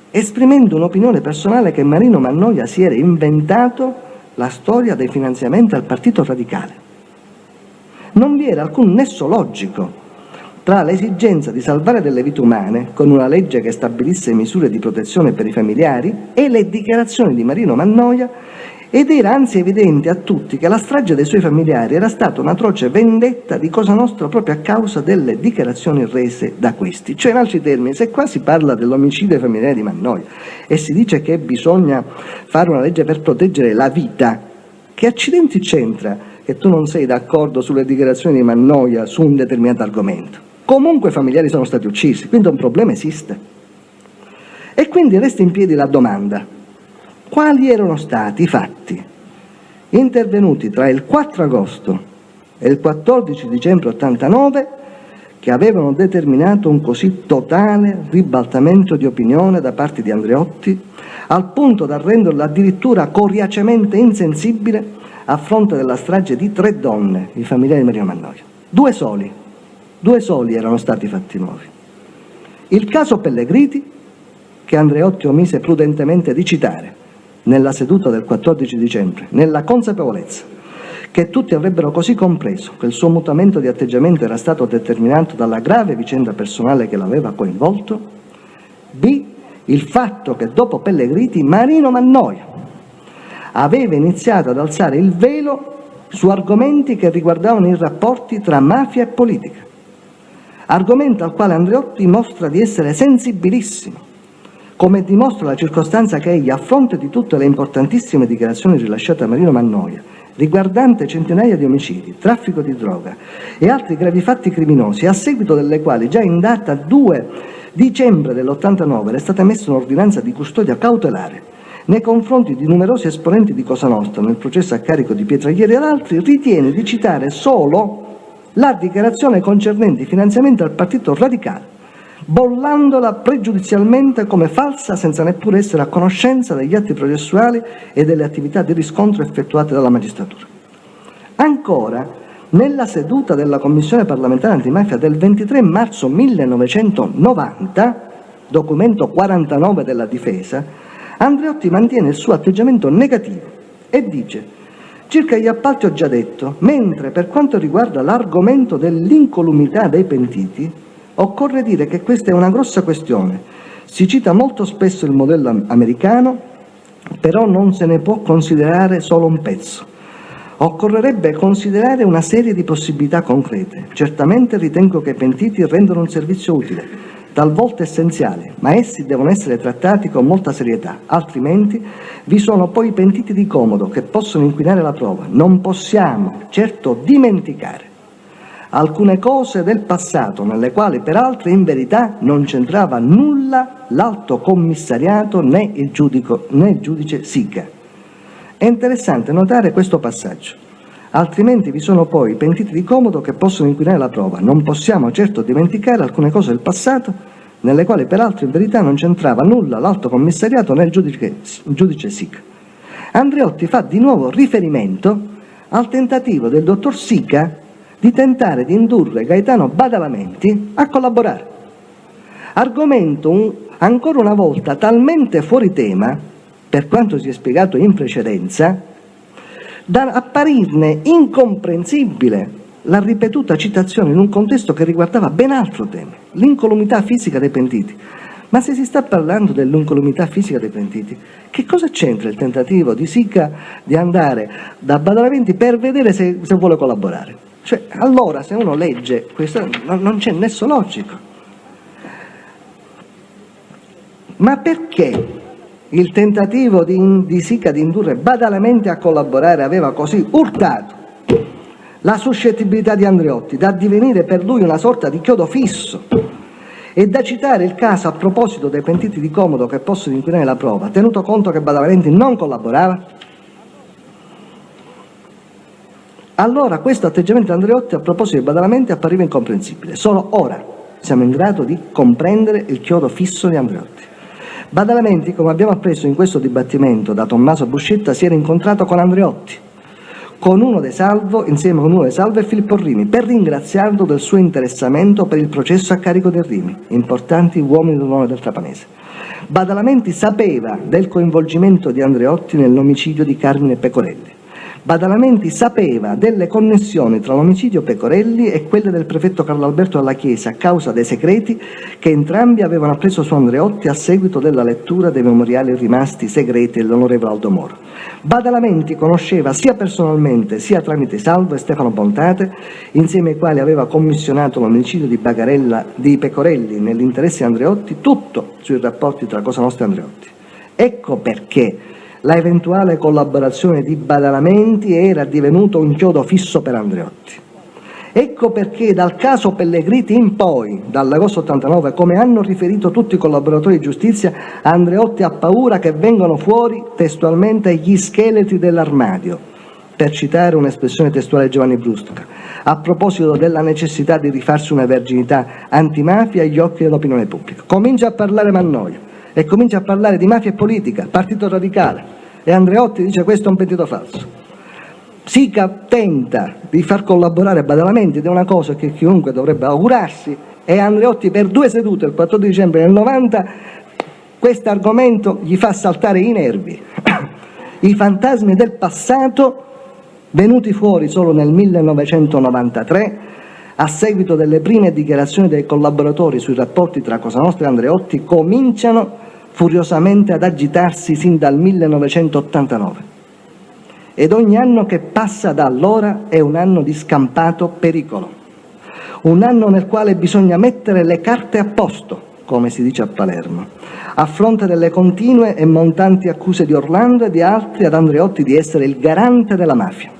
Speaker 1: esprimendo un'opinione personale, che Marino Mannoia si era inventato la storia dei finanziamenti al Partito Radicale. Non vi era alcun nesso logico tra l'esigenza di salvare delle vite umane, con una legge che stabilisse misure di protezione per i familiari, e le dichiarazioni di Marino Mannoia, ed era anzi evidente a tutti che la strage dei suoi familiari era stata un'atroce vendetta di Cosa Nostra proprio a causa delle dichiarazioni rese da questi. Cioè, in altri termini, se qua si parla dell'omicidio dei familiari di Mannoia e si dice che bisogna fare una legge per proteggere la vita, che accidenti c'entra che tu non sei d'accordo sulle dichiarazioni di Mannoia su un determinato argomento? Comunque i familiari sono stati uccisi, quindi un problema esiste. E quindi resta in piedi la domanda: quali erano stati i fatti intervenuti tra il 4 agosto e il 14 dicembre 89 che avevano determinato un così totale ribaltamento di opinione da parte di Andreotti, al punto da renderlo addirittura coriacemente insensibile a fronte della strage di 3 donne, i familiari di Marino Mannoia? Due soli erano stati fatti nuovi. Il caso Pellegriti, che Andreotti omise prudentemente di citare nella seduta del 14 dicembre, nella consapevolezza che tutti avrebbero così compreso che il suo mutamento di atteggiamento era stato determinato dalla grave vicenda personale che l'aveva coinvolto. B. Il fatto che dopo Pellegriti Marino Mannoia aveva iniziato ad alzare il velo su argomenti che riguardavano i rapporti tra mafia e politica, argomento al quale Andreotti mostra di essere sensibilissimo, come dimostra la circostanza che egli, a fronte di tutte le importantissime dichiarazioni rilasciate a Marino Mannoia riguardante centinaia di omicidi, traffico di droga e altri gravi fatti criminosi, a seguito delle quali già in data 2 dicembre dell'89 era stata emessa un'ordinanza di custodia cautelare nei confronti di numerosi esponenti di Cosa Nostra nel processo a carico di Pietraglieri ed altri, ritiene di citare solo la dichiarazione concernente i finanziamenti al Partito Radicale, bollandola pregiudizialmente come falsa senza neppure essere a conoscenza degli atti processuali e delle attività di riscontro effettuate dalla magistratura. Ancora, nella seduta della Commissione parlamentare antimafia del 23 marzo 1990, documento 49 della Difesa, Andreotti mantiene il suo atteggiamento negativo e dice: circa gli appalti ho già detto, mentre per quanto riguarda l'argomento dell'incolumità dei pentiti, occorre dire che questa è una grossa questione. Si cita molto spesso il modello americano, però non se ne può considerare solo un pezzo. Occorrerebbe considerare una serie di possibilità concrete. Certamente ritengo che i pentiti rendono un servizio utile, talvolta essenziale, ma essi devono essere trattati con molta serietà, altrimenti vi sono poi i pentiti di comodo che possono inquinare la prova. Non possiamo certo dimenticare alcune cose del passato, nelle quali peraltro in verità non c'entrava nulla l'Alto Commissariato né il giudice Sica. È interessante notare questo passaggio. Altrimenti vi sono poi i pentiti di comodo che possono inquinare la prova. Non possiamo certo dimenticare alcune cose del passato, nelle quali peraltro in verità non c'entrava nulla l'Alto Commissariato né il giudice Sica. Andreotti fa di nuovo riferimento al tentativo del dottor Sica di tentare di indurre Gaetano Badalamenti a collaborare. Argomento ancora una volta talmente fuori tema, per quanto si è spiegato in precedenza, da apparirne incomprensibile la ripetuta citazione in un contesto che riguardava ben altro tema, l'incolumità fisica dei pentiti. Ma se si sta parlando dell'incolumità fisica dei pentiti, che cosa c'entra il tentativo di Sica di andare da Badalamenti per vedere se vuole collaborare? Cioè, allora, se uno legge questo, non c'è nesso logico. Ma perché il tentativo di Sica di indurre Badalamenti a collaborare aveva così urtato la suscettibilità di Andreotti da divenire per lui una sorta di chiodo fisso e da citare il caso a proposito dei pentiti di comodo che possono inquinare la prova, tenuto conto che Badalamenti non collaborava? Allora questo atteggiamento di Andreotti a proposito di Badalamenti appariva incomprensibile. Solo ora siamo in grado di comprendere il chiodo fisso di Andreotti. Badalamenti, come abbiamo appreso in questo dibattimento da Tommaso Buscetta, si era incontrato con Andreotti, insieme con uno dei Salvo e Filippo Rimi, per ringraziarlo del suo interessamento per il processo a carico dei Rimi, importanti uomini d'onore del Trapanese. Badalamenti sapeva del coinvolgimento di Andreotti nell'omicidio di Carmine Pecorelli. Badalamenti sapeva delle connessioni tra l'omicidio Pecorelli e quelle del prefetto Carlo Alberto della Chiesa a causa dei segreti che entrambi avevano appreso su Andreotti a seguito della lettura dei memoriali rimasti segreti dell'onorevole Aldo Moro. Badalamenti conosceva sia personalmente sia tramite Salvo e Stefano Bontate, insieme ai quali aveva commissionato l'omicidio di Pecorelli nell'interesse di Andreotti, tutto sui rapporti tra Cosa Nostra e Andreotti. Ecco perché la eventuale collaborazione di Badalamenti era divenuto un chiodo fisso per Andreotti. Ecco perché dal caso Pellegriti in poi, dall'agosto 89, come hanno riferito tutti i collaboratori di giustizia, Andreotti ha paura che vengano fuori testualmente gli scheletri dell'armadio, per citare un'espressione testuale di Giovanni Brusca, a proposito della necessità di rifarsi una verginità antimafia agli occhi dell'opinione pubblica. Comincia a parlare Mannoia e comincia a parlare di mafia e politica, partito radicale, e Andreotti dice questo è un pentito falso. Sica tenta di far collaborare Badalamenti ed è una cosa che chiunque dovrebbe augurarsi, e Andreotti per 2 sedute il 14 dicembre del 90 questo argomento gli fa saltare i nervi. I fantasmi del passato venuti fuori solo nel 1993 a seguito delle prime dichiarazioni dei collaboratori sui rapporti tra Cosa Nostra e Andreotti, cominciano furiosamente ad agitarsi sin dal 1989. Ed ogni anno che passa da allora è un anno di scampato pericolo. Un anno nel quale bisogna mettere le carte a posto, come si dice a Palermo, a fronte delle continue e montanti accuse di Orlando e di altri ad Andreotti di essere il garante della mafia.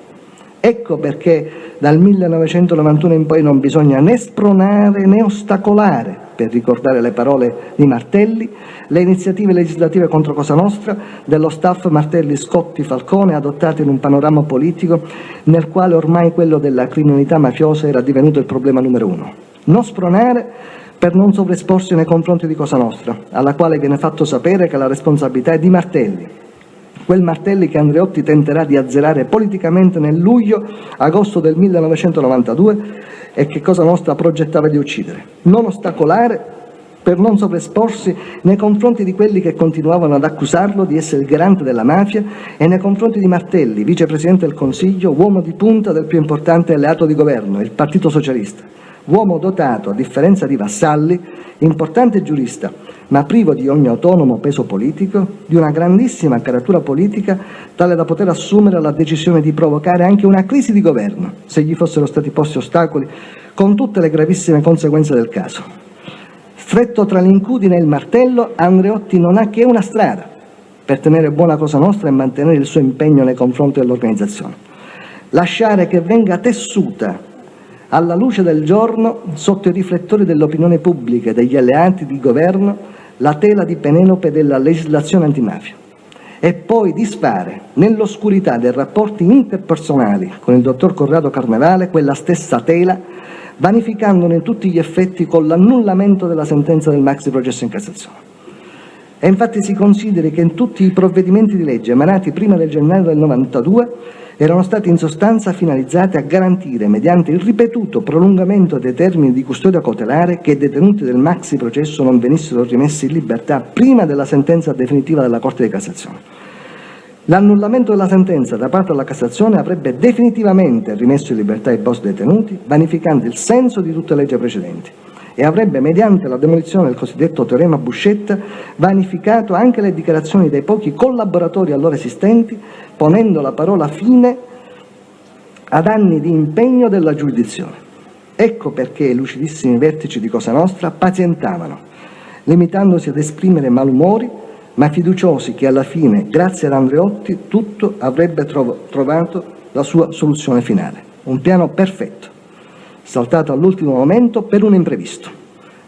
Speaker 1: Ecco perché dal 1991 in poi non bisogna né spronare né ostacolare, per ricordare le parole di Martelli, le iniziative legislative contro Cosa Nostra dello staff Martelli-Scotti-Falcone adottate in un panorama politico nel quale ormai quello della criminalità mafiosa era divenuto il problema numero 1. Non spronare per non sovraesporsi nei confronti di Cosa Nostra, alla quale viene fatto sapere che la responsabilità è di Martelli, quel Martelli che Andreotti tenterà di azzerare politicamente nel luglio-agosto del 1992 e che Cosa Nostra progettava di uccidere. Non ostacolare per non sovraesporsi nei confronti di quelli che continuavano ad accusarlo di essere il garante della mafia e nei confronti di Martelli, vicepresidente del Consiglio, uomo di punta del più importante alleato di governo, il Partito Socialista, uomo dotato, a differenza di Vassalli, importante giurista, ma privo di ogni autonomo peso politico, di una grandissima caratura politica, tale da poter assumere la decisione di provocare anche una crisi di governo, se gli fossero stati posti ostacoli, con tutte le gravissime conseguenze del caso. Stretto tra l'incudine e il martello, Andreotti non ha che una strada per tenere buona Cosa Nostra e mantenere il suo impegno nei confronti dell'organizzazione: lasciare che venga tessuta alla luce del giorno, sotto i riflettori dell'opinione pubblica e degli alleati di governo, la tela di Penelope della legislazione antimafia, e poi disfare nell'oscurità dei rapporti interpersonali con il dottor Corrado Carnevale quella stessa tela, vanificandone tutti gli effetti con l'annullamento della sentenza del maxi processo in Cassazione. E infatti si consideri che in tutti i provvedimenti di legge emanati prima del gennaio del 92 erano stati in sostanza finalizzati a garantire, mediante il ripetuto prolungamento dei termini di custodia cautelare, che i detenuti del maxi processo non venissero rimessi in libertà prima della sentenza definitiva della Corte di Cassazione. L'annullamento della sentenza da parte della Cassazione avrebbe definitivamente rimesso in libertà i boss detenuti, vanificando il senso di tutte le leggi precedenti, e avrebbe, mediante la demolizione del cosiddetto teorema Buscetta, vanificato anche le dichiarazioni dei pochi collaboratori allora esistenti, ponendo la parola fine ad anni di impegno della giurisdizione. Ecco perché i lucidissimi vertici di Cosa Nostra pazientavano, limitandosi ad esprimere malumori, ma fiduciosi che alla fine, grazie ad Andreotti, tutto avrebbe trovato la sua soluzione finale. Un piano perfetto, saltato all'ultimo momento per un imprevisto: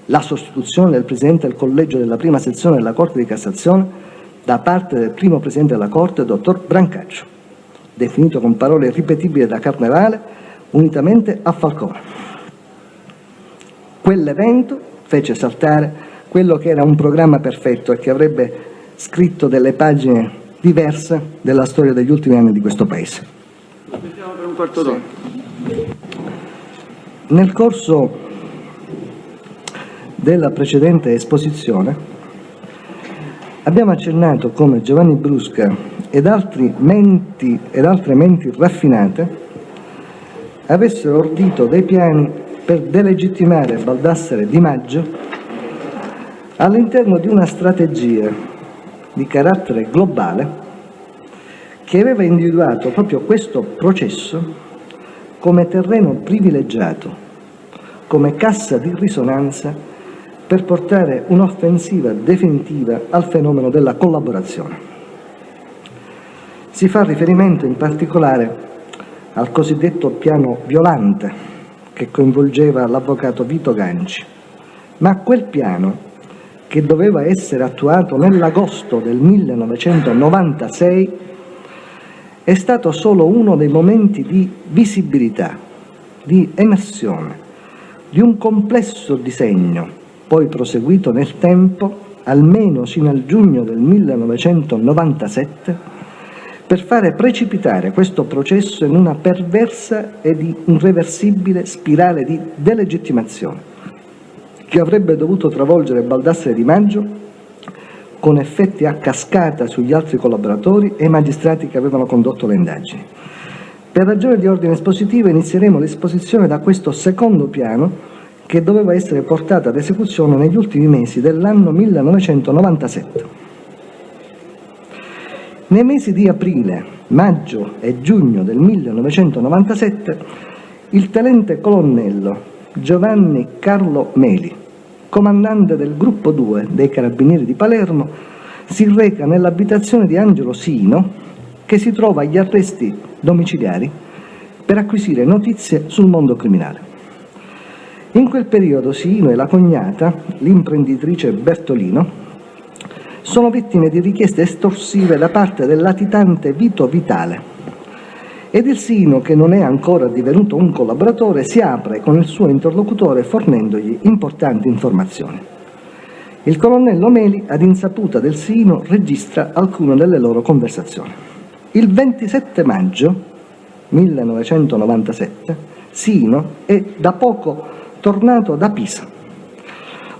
Speaker 1: la sostituzione del Presidente del Collegio della prima sezione della Corte di Cassazione da parte del primo Presidente della Corte, dottor Brancaccio, definito con parole ripetibili da Carnevale, unitamente a Falcone. Quell'evento fece saltare quello che era un programma perfetto e che avrebbe scritto delle pagine diverse della storia degli ultimi anni di questo Paese.
Speaker 2: Aspettiamo per un quarto d'ora.
Speaker 1: Nel corso della precedente esposizione abbiamo accennato come Giovanni Brusca ed altre menti raffinate avessero ordito dei piani per delegittimare Baldassare Di Maggio all'interno di una strategia di carattere globale che aveva individuato proprio questo processo come terreno privilegiato, come cassa di risonanza per portare un'offensiva definitiva al fenomeno della collaborazione. Si fa riferimento in particolare al cosiddetto piano Violante, che coinvolgeva l'avvocato Vito Ganci, ma quel piano, che doveva essere attuato nell'agosto del 1996, è stato solo uno dei momenti di visibilità, di emersione, di un complesso disegno, poi proseguito nel tempo, almeno sino al giugno del 1997, per fare precipitare questo processo in una perversa ed irreversibile spirale di delegittimazione, che avrebbe dovuto travolgere Baldassare Di Maggio con effetti a cascata sugli altri collaboratori e i magistrati che avevano condotto le indagini. Per ragioni di ordine espositivo inizieremo l'esposizione da questo secondo piano, che doveva essere portato ad esecuzione negli ultimi mesi dell'anno 1997. Nei mesi di aprile, maggio e giugno del 1997, il tenente colonnello Giovanni Carlo Meli, comandante del gruppo 2 dei Carabinieri di Palermo, si reca nell'abitazione di Angelo Sino, che si trova agli arresti domiciliari, per acquisire notizie sul mondo criminale. In quel periodo Sino e la cognata, l'imprenditrice Bertolino, sono vittime di richieste estorsive da parte del latitante Vito Vitale, ed il Sino, che non è ancora divenuto un collaboratore, si apre con il suo interlocutore fornendogli importanti informazioni. Il colonnello Meli, ad insaputa del Sino, registra alcune delle loro conversazioni. Il 27 maggio 1997 Sino è da poco tornato da Pisa,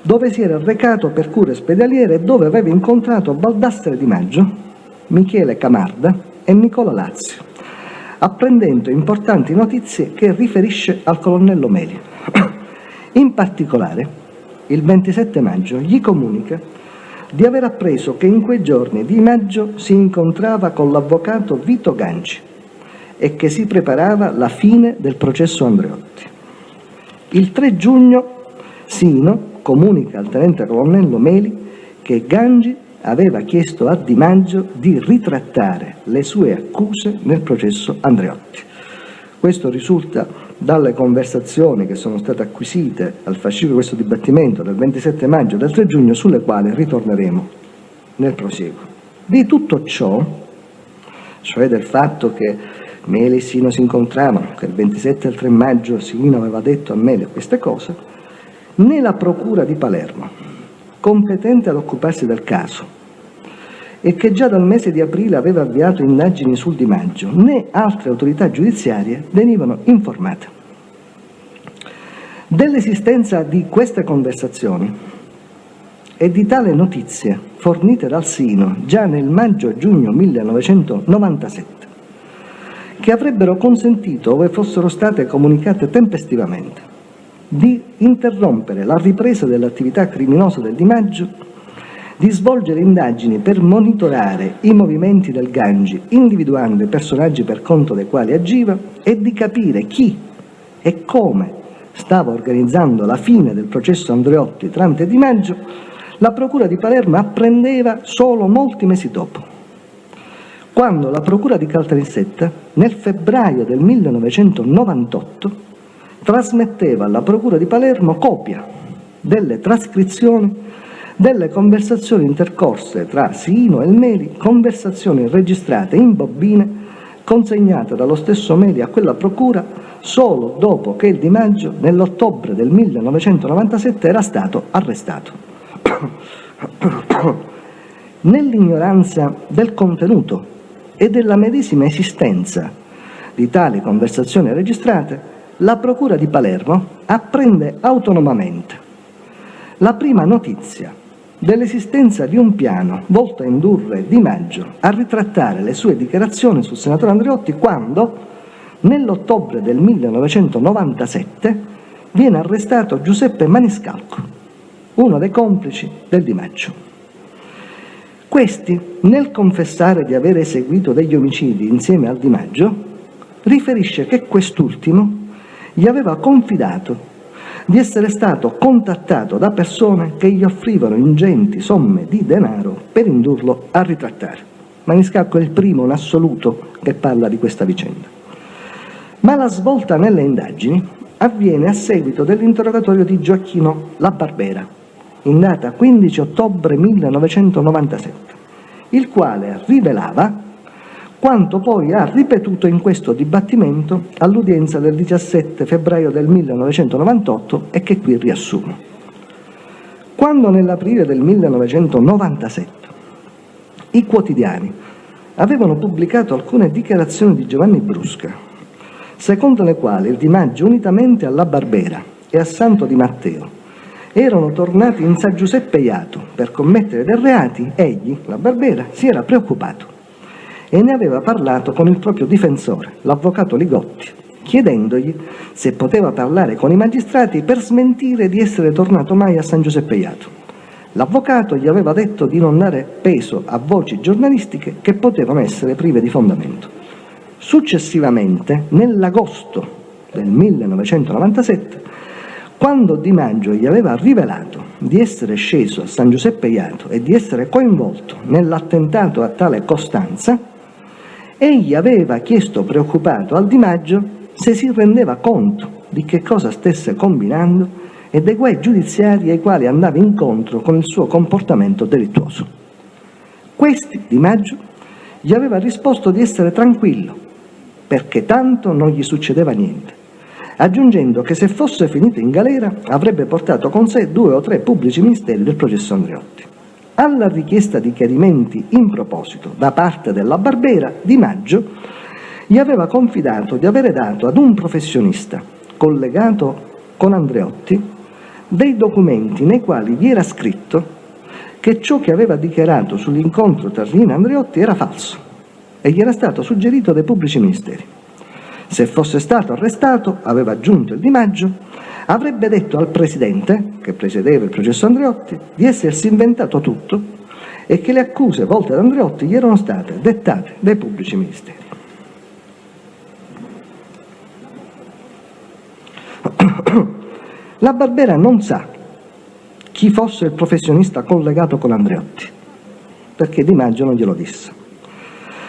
Speaker 1: dove si era recato per cure ospedaliere e dove aveva incontrato Baldassare Di Maggio, Michele Camarda e Nicola Lazio, apprendendo importanti notizie che riferisce al colonnello Meli. In particolare, il 27 maggio gli comunica di aver appreso che in quei giorni Di Maggio si incontrava con l'avvocato Vito Ganci e che si preparava la fine del processo Andreotti. Il 3 giugno Sino comunica al tenente colonnello Meli che Ganci aveva chiesto a Di Maggio di ritrattare le sue accuse nel processo Andreotti. Questo risulta dalle conversazioni che sono state acquisite al fascicolo di questo dibattimento del 27 maggio e del 3 giugno, sulle quali ritorneremo nel prosieguo. Di tutto ciò, cioè del fatto che Meli e Sino si incontravano, che il 27 e il 3 maggio Sino aveva detto a Meli queste cose, né la Procura di Palermo, competente ad occuparsi del caso e che già dal mese di aprile aveva avviato indagini sul Di Maggio, né altre autorità giudiziarie venivano informate dell'esistenza di queste conversazioni e di tale notizie fornite dal Sino già nel maggio-giugno 1997, che avrebbero consentito, ove fossero state comunicate tempestivamente, di interrompere la ripresa dell'attività criminosa del Di Maggio, di svolgere indagini per monitorare i movimenti del Ganci, individuando i personaggi per conto dei quali agiva, e di capire chi e come stava organizzando la fine del processo Andreotti tramite Di Maggio, la Procura di Palermo apprendeva solo molti mesi dopo, quando la Procura di Caltanissetta, nel febbraio del 1998, trasmetteva alla Procura di Palermo copia delle trascrizioni delle conversazioni intercorse tra Sino e il Meli, conversazioni registrate in bobine, consegnate dallo stesso Meli a quella Procura solo dopo che il Di Maggio, nell'ottobre del 1997, era stato arrestato. Nell'ignoranza del contenuto e della medesima esistenza di tali conversazioni registrate, la Procura di Palermo apprende autonomamente la prima notizia dell'esistenza di un piano volto a indurre Di Maggio a ritrattare le sue dichiarazioni sul senatore Andreotti quando, nell'ottobre del 1997, viene arrestato Giuseppe Maniscalco, uno dei complici del Di Maggio. Questi, nel confessare di aver eseguito degli omicidi insieme al Di Maggio, riferisce che quest'ultimo gli aveva confidato di essere stato contattato da persone che gli offrivano ingenti somme di denaro per indurlo a ritrattare. Maniscalco è il primo in assoluto che parla di questa vicenda. Ma la svolta nelle indagini avviene a seguito dell'interrogatorio di Gioacchino La Barbera, in data 15 ottobre 1997, il quale rivelava quanto poi ha ripetuto in questo dibattimento all'udienza del 17 febbraio del 1998 e che qui riassumo. Quando nell'aprile del 1997 i quotidiani avevano pubblicato alcune dichiarazioni di Giovanni Brusca, secondo le quali il Di Maggio, unitamente alla Barbera e a Santo Di Matteo, erano tornati in San Giuseppe Jato per commettere dei reati, egli, la Barbera, si era preoccupato e ne aveva parlato con il proprio difensore, l'avvocato Ligotti, chiedendogli se poteva parlare con i magistrati per smentire di essere tornato mai a San Giuseppe Jato. L'avvocato gli aveva detto di non dare peso a voci giornalistiche che potevano essere prive di fondamento. Successivamente, nell'agosto del 1997, quando Di Maggio gli aveva rivelato di essere sceso a San Giuseppe Jato e di essere coinvolto nell'attentato a tale Costanza, egli aveva chiesto preoccupato al Di Maggio se si rendeva conto di che cosa stesse combinando e dei guai giudiziari ai quali andava incontro con il suo comportamento delittuoso. Questi, Di Maggio, gli aveva risposto di essere tranquillo, perché tanto non gli succedeva niente, aggiungendo che se fosse finito in galera avrebbe portato con sé 2 o 3 pubblici ministeri del processo Andreotti. Alla richiesta di chiarimenti in proposito da parte della Barbera, Di Maggio gli aveva confidato di avere dato ad un professionista collegato con Andreotti dei documenti nei quali vi era scritto che ciò che aveva dichiarato sull'incontro tra Riina e Andreotti era falso e gli era stato suggerito dai pubblici ministeri. Se fosse stato arrestato, aveva aggiunto il Di Maggio, avrebbe detto al presidente, che presiedeva il processo Andreotti, di essersi inventato tutto e che le accuse volte ad Andreotti gli erano state dettate dai pubblici ministeri. La Barbera non sa chi fosse il professionista collegato con Andreotti, perché Di Maggio non glielo disse.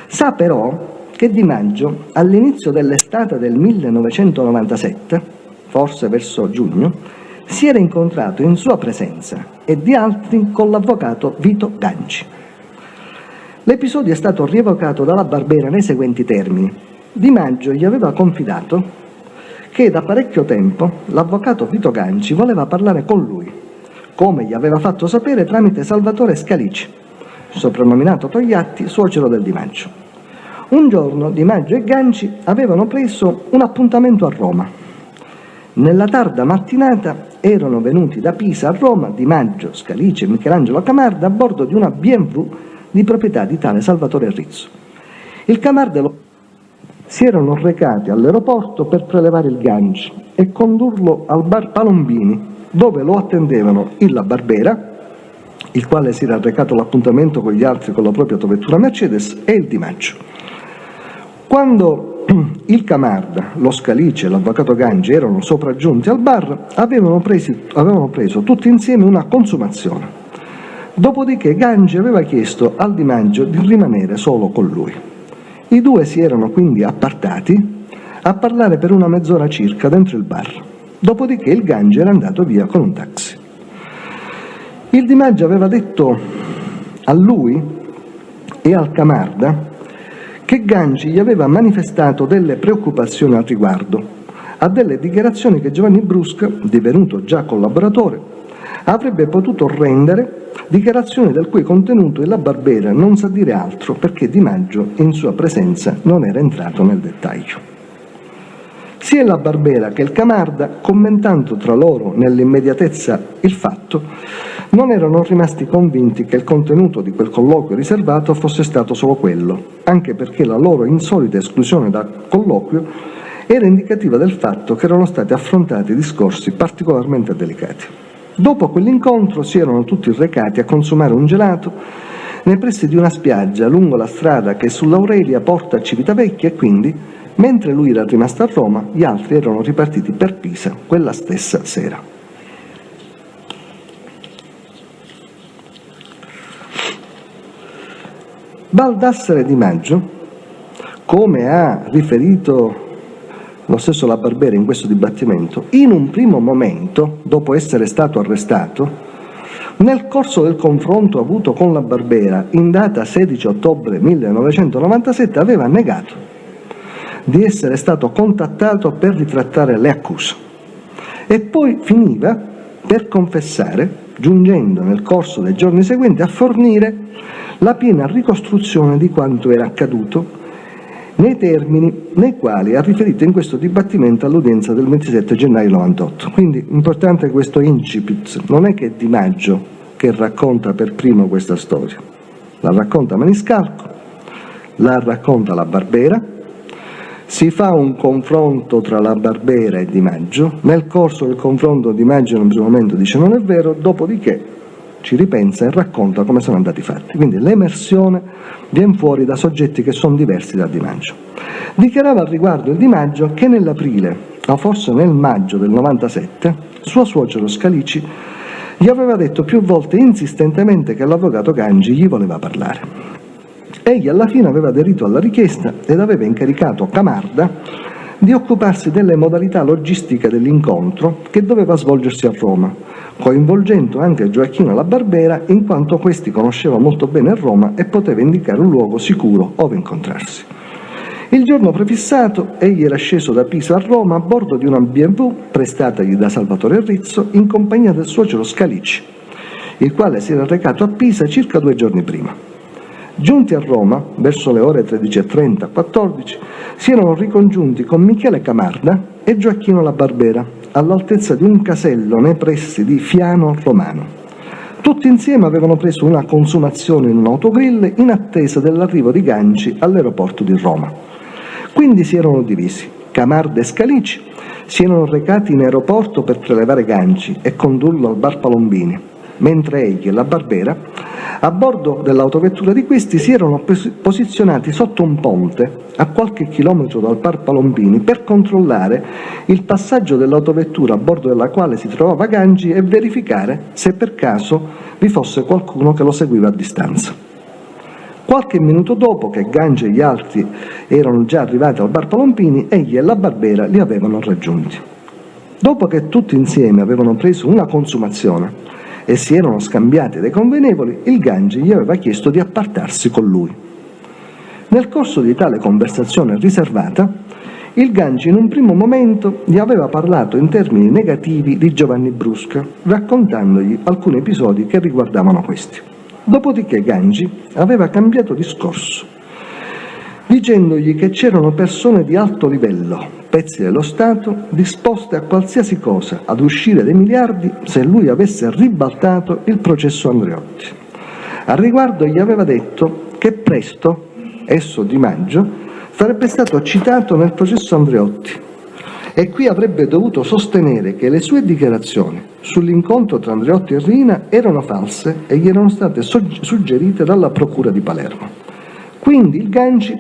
Speaker 1: Sa però che Di Maggio, all'inizio dell'estate del 1997, forse verso giugno, si era incontrato in sua presenza e di altri con l'avvocato Vito Ganci. L'episodio è stato rievocato dalla Barbera nei seguenti termini. Di Maggio gli aveva confidato che da parecchio tempo l'avvocato Vito Ganci voleva parlare con lui, come gli aveva fatto sapere tramite Salvatore Scalici, soprannominato Togliatti, suocero del Di Maggio. Un giorno Di Maggio e Ganci avevano preso un appuntamento a Roma. Nella tarda mattinata erano venuti da Pisa a Roma Di Maggio, Scalici e Michelangelo Camarda a bordo di una BMW di proprietà di tale Salvatore Rizzo. Il Camarda si erano recati all'aeroporto per prelevare il Ganci e condurlo al bar Palombini, dove lo attendevano il La Barbera, il quale si era recato all'appuntamento con gli altri con la propria vettura Mercedes, e il Di Maggio. Quando il Camarda, lo Scalici e l'avvocato Ganci erano sopraggiunti al bar, avevano preso tutti insieme una consumazione. Dopodiché Ganci aveva chiesto al Di Maggio di rimanere solo con lui. I due si erano quindi appartati a parlare per una mezz'ora circa dentro il bar. Dopodiché il Ganci era andato via con un taxi. Il Di Maggio aveva detto a lui e al Camarda che Ganci gli aveva manifestato delle preoccupazioni al riguardo, a delle dichiarazioni che Giovanni Brusca, divenuto già collaboratore, avrebbe potuto rendere, dichiarazioni del cui contenuto il La Barbera non sa dire altro perché Di Maggio in sua presenza non era entrato nel dettaglio. Sia il La Barbera che il Camarda, commentando tra loro nell'immediatezza il fatto, non erano rimasti convinti che il contenuto di quel colloquio riservato fosse stato solo quello, anche perché la loro insolita esclusione dal colloquio era indicativa del fatto che erano stati affrontati discorsi particolarmente delicati. Dopo quell'incontro si erano tutti recati a consumare un gelato nei pressi di una spiaggia lungo la strada che sull'Aurelia porta a Civitavecchia e quindi, mentre lui era rimasto a Roma, gli altri erano ripartiti per Pisa quella stessa sera. Baldassare Di Maggio, come ha riferito lo stesso La Barbera in questo dibattimento, in un primo momento, dopo essere stato arrestato, nel corso del confronto avuto con La Barbera in data 16 ottobre 1997 aveva negato di essere stato contattato per ritrattare le accuse e poi finiva per confessare, giungendo nel corso dei giorni seguenti a fornire la piena ricostruzione di quanto era accaduto nei termini nei quali ha riferito in questo dibattimento all'udienza del 27 gennaio 98. Quindi importante questo incipit, non è che è Di Maggio che racconta per primo questa storia, la racconta Maniscalco, la racconta La Barbera, si fa un confronto tra La Barbera e Di Maggio, nel corso del confronto Di Maggio in un primo momento dice non è vero, dopodiché ci ripensa e racconta come sono andati i fatti. Quindi l'emersione viene fuori da soggetti che sono diversi da Di Maggio. Dichiarava al riguardo il Di Maggio che nell'aprile, o forse nel maggio del 97, suo suocero Scalici gli aveva detto più volte insistentemente che l'avvocato Ganci gli voleva parlare. Egli alla fine aveva aderito alla richiesta ed aveva incaricato Camarda di occuparsi delle modalità logistiche dell'incontro che doveva svolgersi a Roma, coinvolgendo anche Gioacchino La Barbera in quanto questi conosceva molto bene Roma e poteva indicare un luogo sicuro ove incontrarsi. Il giorno prefissato egli era sceso da Pisa a Roma a bordo di una BMW prestatagli da Salvatore Rizzo in compagnia del suocero Scalici, il quale si era recato a Pisa circa 2 giorni prima. Giunti a Roma, verso le ore 13:30-14, si erano ricongiunti con Michele Camarda e Gioacchino La Barbera, all'altezza di un casello nei pressi di Fiano Romano. Tutti insieme avevano preso una consumazione in un autogrill in attesa dell'arrivo di Ganci all'aeroporto di Roma. Quindi si erano divisi. Camarda e Scalici si erano recati in aeroporto per prelevare Ganci e condurlo al bar Palombini, mentre egli e la Barbera, a bordo dell'autovettura di questi, si erano posizionati sotto un ponte a qualche chilometro dal bar Palombini per controllare il passaggio dell'autovettura a bordo della quale si trovava Ganci e verificare se per caso vi fosse qualcuno che lo seguiva a distanza. Qualche minuto dopo che Ganci e gli altri erano già arrivati al bar Palombini, egli e la Barbera li avevano raggiunti. Dopo che tutti insieme avevano preso una consumazione e si erano scambiati dei convenevoli, il Ganci gli aveva chiesto di appartarsi con lui. Nel corso di tale conversazione riservata, il Ganci in un primo momento gli aveva parlato in termini negativi di Giovanni Brusca, raccontandogli alcuni episodi che riguardavano questi. Dopodiché Ganci aveva cambiato discorso, dicendogli che c'erano persone di alto livello, pezzi dello Stato, disposte a qualsiasi cosa ad uscire dei miliardi se lui avesse ribaltato il processo Andreotti. Al riguardo gli aveva detto che presto esso Di Maggio sarebbe stato citato nel processo Andreotti e qui avrebbe dovuto sostenere che le sue dichiarazioni sull'incontro tra Andreotti e Riina erano false e gli erano state suggerite dalla Procura di Palermo. Quindi il Ganci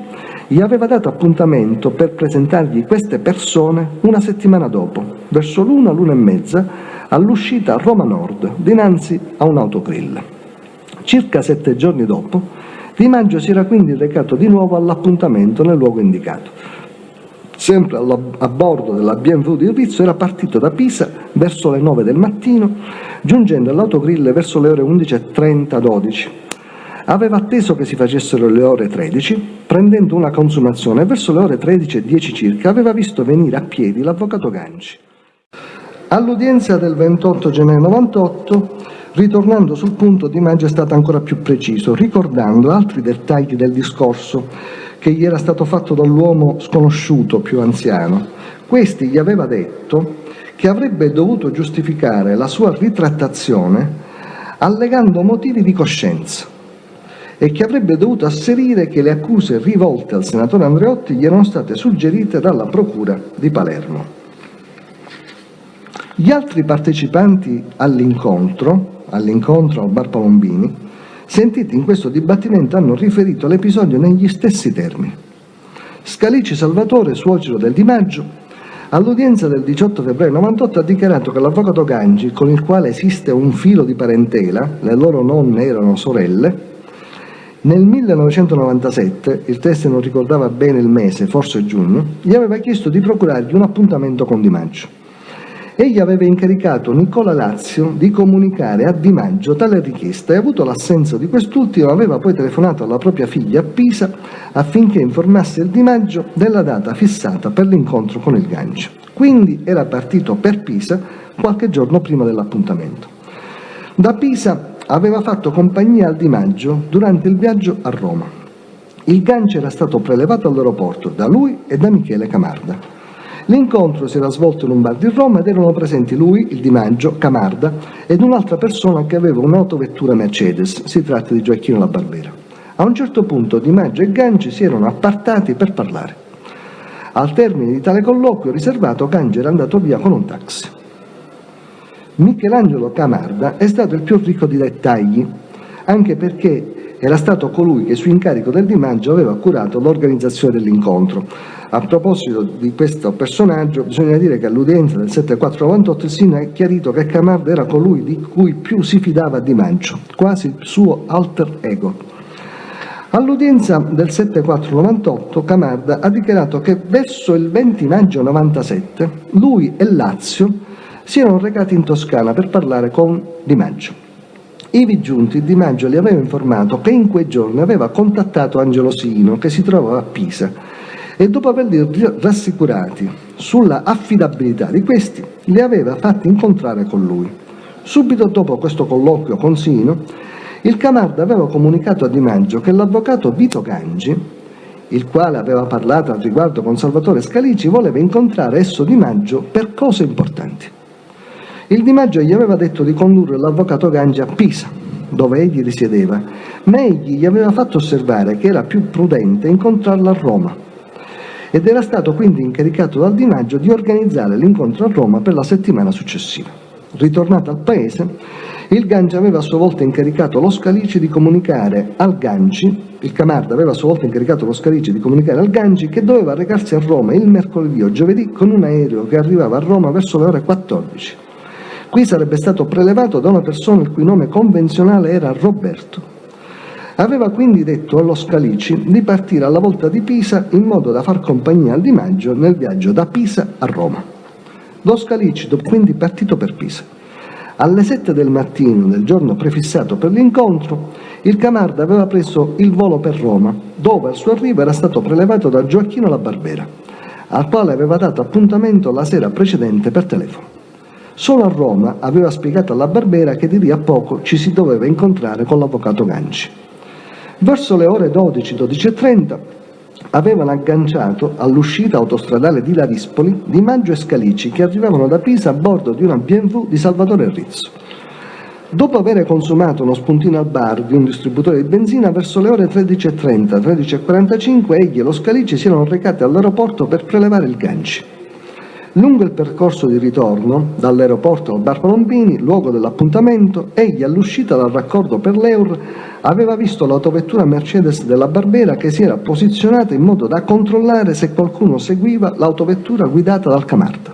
Speaker 1: gli aveva dato appuntamento per presentargli queste persone una settimana dopo, verso l'1:30, all'uscita a Roma Nord, dinanzi a un autogrill. Circa 7 giorni dopo, Di Maggio si era quindi recato di nuovo all'appuntamento nel luogo indicato. Sempre a bordo della BMW di Rizzo era partito da Pisa verso le 9 del mattino, giungendo all'autogrill verso le ore 11:30-12. Aveva atteso che si facessero le ore 13, prendendo una consumazione e verso le ore 13:10 circa aveva visto venire a piedi l'avvocato Ganci. All'udienza del 28 gennaio 98, ritornando sul punto, Di Maggio è stato ancora più preciso, ricordando altri dettagli del discorso che gli era stato fatto dall'uomo sconosciuto più anziano. Questi gli aveva detto che avrebbe dovuto giustificare la sua ritrattazione allegando motivi di coscienza e che avrebbe dovuto asserire che le accuse rivolte al senatore Andreotti gli erano state suggerite dalla Procura di Palermo. Gli altri partecipanti all'incontro al bar Palombini, sentiti in questo dibattimento, hanno riferito l'episodio negli stessi termini. Scalici Salvatore, suocero del Di Maggio, all'udienza del 18 febbraio 98 ha dichiarato che l'avvocato Ganci, con il quale esiste un filo di parentela, le loro nonne erano sorelle, nel 1997, il teste non ricordava bene il mese, forse giugno, gli aveva chiesto di procurargli un appuntamento con Di Maggio. Egli aveva incaricato Nicola Lazio di comunicare a Di Maggio tale richiesta e, avuto l'assenso di quest'ultimo, aveva poi telefonato alla propria figlia a Pisa affinché informasse il Di Maggio della data fissata per l'incontro con il Ganci. Quindi era partito per Pisa qualche giorno prima dell'appuntamento. Da Pisa aveva fatto compagnia al Di Maggio durante il viaggio a Roma. Il Ganci era stato prelevato all'aeroporto da lui e da Michele Camarda. L'incontro si era svolto in un bar di Roma ed erano presenti lui, il Di Maggio, Camarda ed un'altra persona che aveva un'autovettura Mercedes, si tratta di Gioacchino La Barbera. A un certo punto Di Maggio e Ganci si erano appartati per parlare. Al termine di tale colloquio riservato, Ganci era andato via con un taxi. Michelangelo Camarda è stato il più ricco di dettagli, anche perché era stato colui che su incarico del Di Maggio aveva curato l'organizzazione dell'incontro. A proposito di questo personaggio, bisogna dire che all'udienza del 7/4/98 si è chiarito che Camarda era colui di cui più si fidava Di Maggio, quasi il suo alter ego. All'udienza del 7/4/98 Camarda ha dichiarato che verso il 20 maggio 97 lui e Lazio si erano recati in Toscana per parlare con Di Maggio. Ivi giunti, Di Maggio li aveva informato che in quei giorni aveva contattato Angelo Sino, che si trovava a Pisa, e dopo averli rassicurati sulla affidabilità di questi, li aveva fatti incontrare con lui. Subito dopo questo colloquio con Sino, il Camarda aveva comunicato a Di Maggio che l'avvocato Vito Ganci, il quale aveva parlato al riguardo con Salvatore Scalici, voleva incontrare esso Di Maggio per cose importanti. Il Di Maggio gli aveva detto di condurre l'avvocato Gangi a Pisa, dove egli risiedeva, ma egli gli aveva fatto osservare che era più prudente incontrarlo a Roma, ed era stato quindi incaricato dal Di Maggio di organizzare l'incontro a Roma per la settimana successiva. Ritornato al paese, il Gangi aveva a sua volta incaricato lo Scalici di comunicare al Gangi, il Camarda aveva a sua volta incaricato lo Scalici di comunicare al Gangi che doveva recarsi a Roma il mercoledì o giovedì con un aereo che arrivava a Roma verso le ore 14. Qui sarebbe stato prelevato da una persona il cui nome convenzionale era Roberto. Aveva quindi detto allo Scalici di partire alla volta di Pisa in modo da far compagnia al Di Maggio nel viaggio da Pisa a Roma. Lo Scalici quindi partito per Pisa. Alle 7 del mattino del giorno prefissato per l'incontro, il Camarda aveva preso il volo per Roma, dove al suo arrivo era stato prelevato da Gioacchino La Barbera, al quale aveva dato appuntamento la sera precedente per telefono. Solo a Roma aveva spiegato alla Barbera che di lì a poco ci si doveva incontrare con l'avvocato Ganci. Verso le ore 12:30 avevano agganciato all'uscita autostradale di Larispoli Di Maggio e Scalici che arrivavano da Pisa a bordo di una BMW di Salvatore Rizzo. Dopo aver consumato uno spuntino al bar di un distributore di benzina, verso le ore 13:30, 13:45 egli e lo Scalici si erano recati all'aeroporto per prelevare il Ganci. Lungo il percorso di ritorno, dall'aeroporto al bar Palombini, luogo dell'appuntamento, egli all'uscita dal raccordo per l'Eur aveva visto l'autovettura Mercedes della Barbera che si era posizionata in modo da controllare se qualcuno seguiva l'autovettura guidata dal Camarda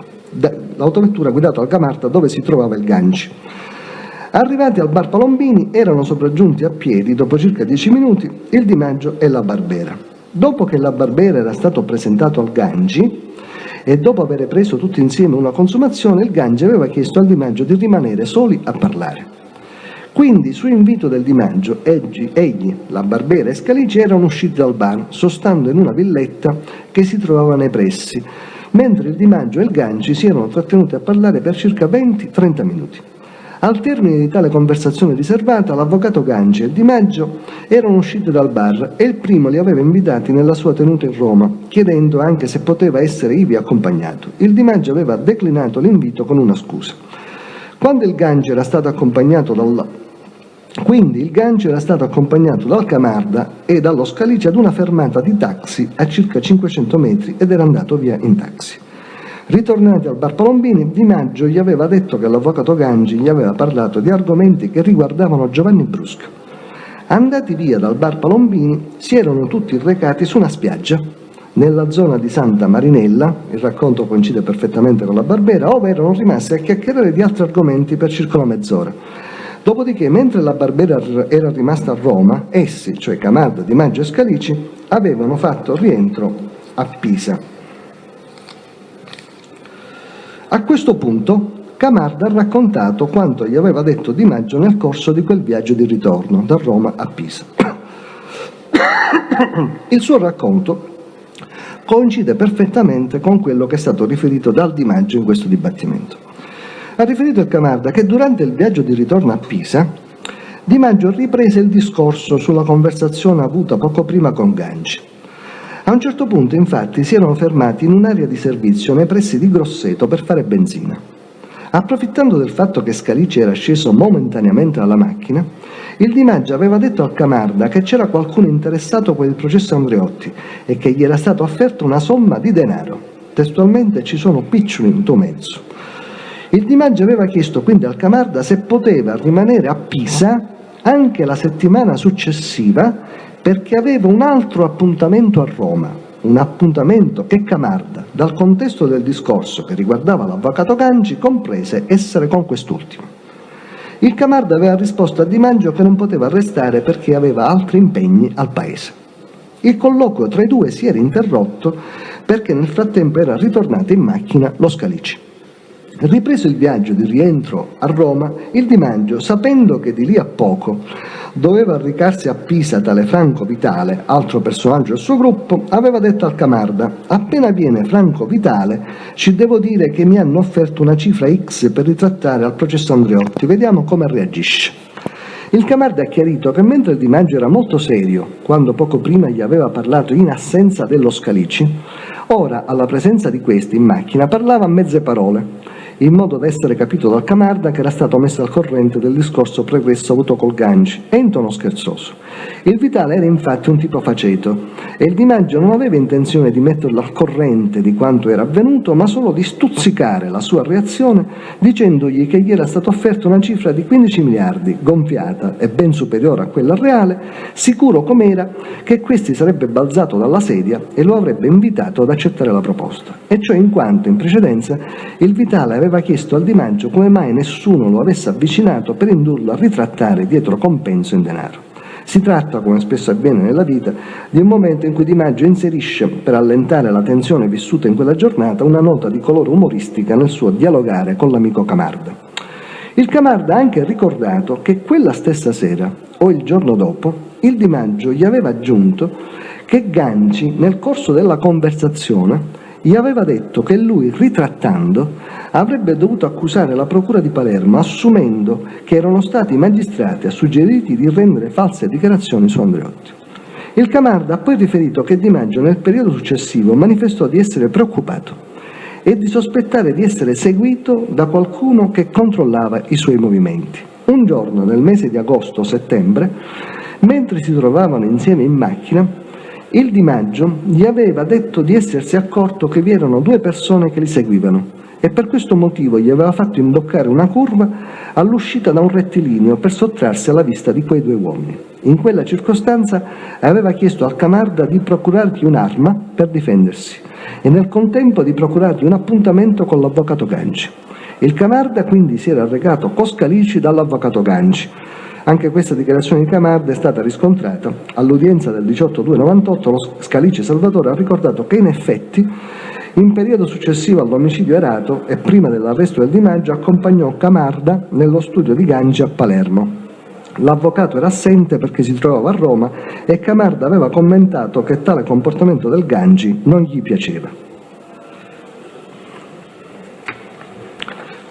Speaker 1: dove si trovava il Ganci. Arrivati al bar Palombini erano sopraggiunti a piedi, dopo circa 10 minuti, il Di Maggio e la Barbera. Dopo che la Barbera era stato presentato al Ganci, e dopo aver preso tutti insieme una consumazione, il Gangi aveva chiesto al Di Maggio di rimanere soli a parlare. Quindi, su invito del Di Maggio, egli, la Barbera e Scalici erano usciti dal bar, sostando in una villetta che si trovava nei pressi, mentre il Di Maggio e il Gangi si erano trattenuti a parlare per circa 20-30 minuti. Al termine di tale conversazione riservata, l'avvocato Ganci e il Di Maggio erano usciti dal bar e il primo li aveva invitati nella sua tenuta in Roma, chiedendo anche se poteva essere ivi accompagnato. Il Di Maggio aveva declinato l'invito con una scusa. Quindi il Ganci era stato accompagnato dal Camarda e dallo Scalici ad una fermata di taxi a circa 500 metri ed era andato via in taxi. Ritornati al bar Palombini, Di Maggio gli aveva detto che l'avvocato Gangi gli aveva parlato di argomenti che riguardavano Giovanni Brusca. Andati via dal bar Palombini, si erano tutti recati su una spiaggia, nella zona di Santa Marinella, il racconto coincide perfettamente con la Barbera, ove erano rimasti a chiacchierare di altri argomenti per circa una mezz'ora. Dopodiché, mentre la Barbera era rimasta a Roma, essi, cioè Camarda, Di Maggio e Scalici, avevano fatto rientro a Pisa. A questo punto Camarda ha raccontato quanto gli aveva detto Di Maggio nel corso di quel viaggio di ritorno da Roma a Pisa. Il suo racconto coincide perfettamente con quello che è stato riferito dal Di Maggio in questo dibattimento. Ha riferito il Camarda che durante il viaggio di ritorno a Pisa Di Maggio riprese il discorso sulla conversazione avuta poco prima con Ganci. A un certo punto, infatti, si erano fermati in un'area di servizio nei pressi di Grosseto per fare benzina. Approfittando del fatto che Scalici era sceso momentaneamente dalla macchina, il Di Maggio aveva detto al Camarda che c'era qualcuno interessato per il processo Andreotti e che gli era stato offerto una somma di denaro. Testualmente: ci sono piccioli in tuo mezzo. Il Di Maggio aveva chiesto quindi al Camarda se poteva rimanere a Pisa anche la settimana successiva perché aveva un altro appuntamento a Roma, un appuntamento che Camarda, dal contesto del discorso che riguardava l'avvocato Ganci, comprese essere con quest'ultimo. Il Camarda aveva risposto a Di Maggio che non poteva restare perché aveva altri impegni al paese. Il colloquio tra i due si era interrotto perché nel frattempo era ritornato in macchina lo Scalici. Ripreso il viaggio di rientro a Roma, il Di Maggio, sapendo che di lì a poco doveva recarsi a Pisa tale Franco Vitale, altro personaggio del suo gruppo, aveva detto al Camarda: appena viene Franco Vitale ci devo dire che mi hanno offerto una cifra X per ritrattare al processo Andreotti, vediamo come reagisce. Il Camarda ha chiarito che mentre il Di Maggio era molto serio quando poco prima gli aveva parlato in assenza dello Scalici, ora, alla presenza di questi in macchina, parlava a mezze parole, in modo da essere capito dal Camarda che era stato messo al corrente del discorso pregresso avuto col Ganci, e in tono scherzoso. Il Vitale era infatti un tipo faceto, e il Di Maggio non aveva intenzione di metterlo al corrente di quanto era avvenuto, ma solo di stuzzicare la sua reazione dicendogli che gli era stata offerta una cifra di 15 miliardi, gonfiata e ben superiore a quella reale, sicuro com'era che questi sarebbe balzato dalla sedia e lo avrebbe invitato ad accettare la proposta, e ciò in quanto in precedenza il Vitale aveva chiesto al Di Maggio come mai nessuno lo avesse avvicinato per indurlo a ritrattare dietro compenso in denaro. Si tratta, come spesso avviene nella vita, di un momento in cui Di Maggio inserisce, per allentare la tensione vissuta in quella giornata, una nota di colore umoristica nel suo dialogare con l'amico Camarda. Il Camarda ha anche ricordato che quella stessa sera, o il giorno dopo, il Di Maggio gli aveva aggiunto che Ganci, nel corso della conversazione, gli aveva detto che lui, ritrattando, avrebbe dovuto accusare la procura di Palermo, assumendo che erano stati i magistrati a suggerirgli di rendere false dichiarazioni su Andreotti. Il Camarda ha poi riferito che Di Maggio nel periodo successivo manifestò di essere preoccupato e di sospettare di essere seguito da qualcuno che controllava i suoi movimenti. Un giorno, nel mese di agosto-settembre, mentre si trovavano insieme in macchina, il Di Maggio gli aveva detto di essersi accorto che vi erano due persone che li seguivano e per questo motivo gli aveva fatto imboccare una curva all'uscita da un rettilineo per sottrarsi alla vista di quei due uomini. In quella circostanza aveva chiesto al Camarda di procurargli un'arma per difendersi e nel contempo di procurargli un appuntamento con l'avvocato Ganci. Il Camarda quindi si era recato con Scalici dall'avvocato Ganci. Anche questa dichiarazione di Camarda è stata riscontrata. All'udienza del 18/2/98 lo Scalici Salvatore ha ricordato che in effetti in periodo successivo all'omicidio Erato e prima dell'arresto del Di Maggio accompagnò Camarda nello studio di Ganci a Palermo. L'avvocato era assente perché si trovava a Roma e Camarda aveva commentato che tale comportamento del Ganci non gli piaceva.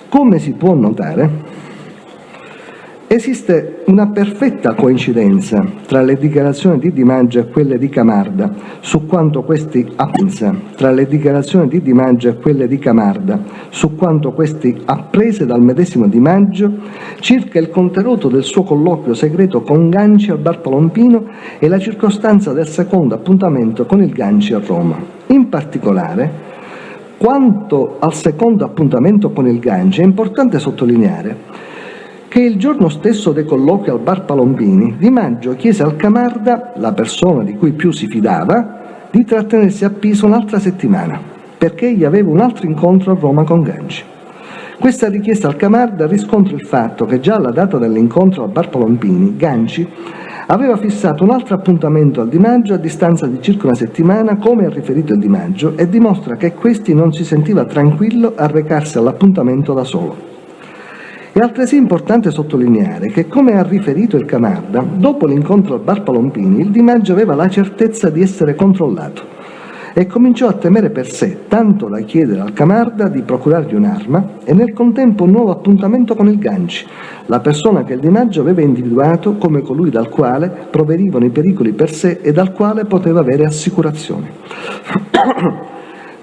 Speaker 1: Come si può notare, esiste una perfetta coincidenza tra le dichiarazioni di Di Maggio e quelle di Camarda su quanto questi apprese dal medesimo Di Maggio circa il contenuto del suo colloquio segreto con Ganci al bar Palombino e la circostanza del secondo appuntamento con il Ganci a Roma. In particolare, quanto al secondo appuntamento con il Ganci, è importante sottolineare che il giorno stesso dei colloqui al bar Palombini, Di Maggio chiese al Camarda, la persona di cui più si fidava, di trattenersi a Pisa un'altra settimana, perché egli aveva un altro incontro a Roma con Ganci. Questa richiesta al Camarda riscontra il fatto che già alla data dell'incontro al bar Palombini, Ganci aveva fissato un altro appuntamento al Di Maggio a distanza di circa una settimana, come ha riferito il Di Maggio, e dimostra che questi non si sentiva tranquillo a recarsi all'appuntamento da solo. È altresì importante sottolineare che, come ha riferito il Camarda, dopo l'incontro al bar Palombini, il Di Maggio aveva la certezza di essere controllato e cominciò a temere per sé, tanto da chiedere al Camarda di procurargli un'arma e nel contempo un nuovo appuntamento con il Ganci, la persona che il Di Maggio aveva individuato come colui dal quale provenivano i pericoli per sé e dal quale poteva avere assicurazione.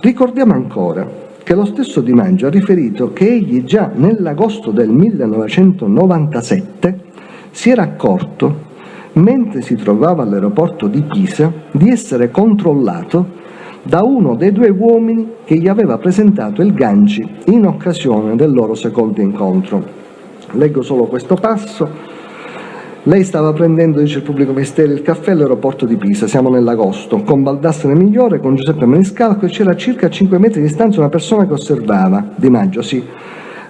Speaker 1: Ricordiamo ancora che lo stesso Di Maggio ha riferito che egli già nell'agosto del 1997 si era accorto, mentre si trovava all'aeroporto di Pisa, di essere controllato da uno dei due uomini che gli aveva presentato il Ganci in occasione del loro secondo incontro. Leggo solo questo passo. Lei stava prendendo, dice il pubblico ministero, il caffè all'aeroporto di Pisa, siamo nell'agosto, con Baldassare Migliore, con Giuseppe Maniscalco e c'era a circa 5 metri di distanza una persona che osservava. Di Maggio, sì.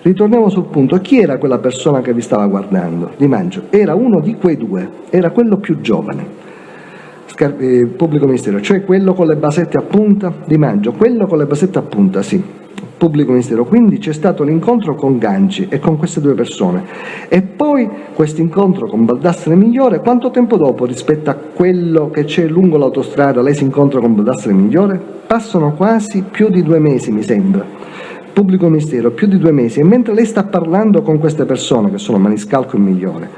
Speaker 1: Ritorniamo sul punto. Chi era quella persona che vi stava guardando? Di Maggio. Era uno di quei due, era quello più giovane. Pubblico ministero, cioè quello con le basette a punta? Di Maggio, quello con le basette a punta, sì. Pubblico ministero, quindi c'è stato l'incontro con Ganci e con queste due persone e poi questo incontro con Baldassare Migliore, quanto tempo dopo rispetto a quello che c'è lungo l'autostrada lei si incontra con Baldassare Migliore? Passano quasi più di 2 mesi, mi sembra. pubblico ministero più di 2 mesi, e mentre lei sta parlando con queste persone, che sono Maniscalco e Migliore,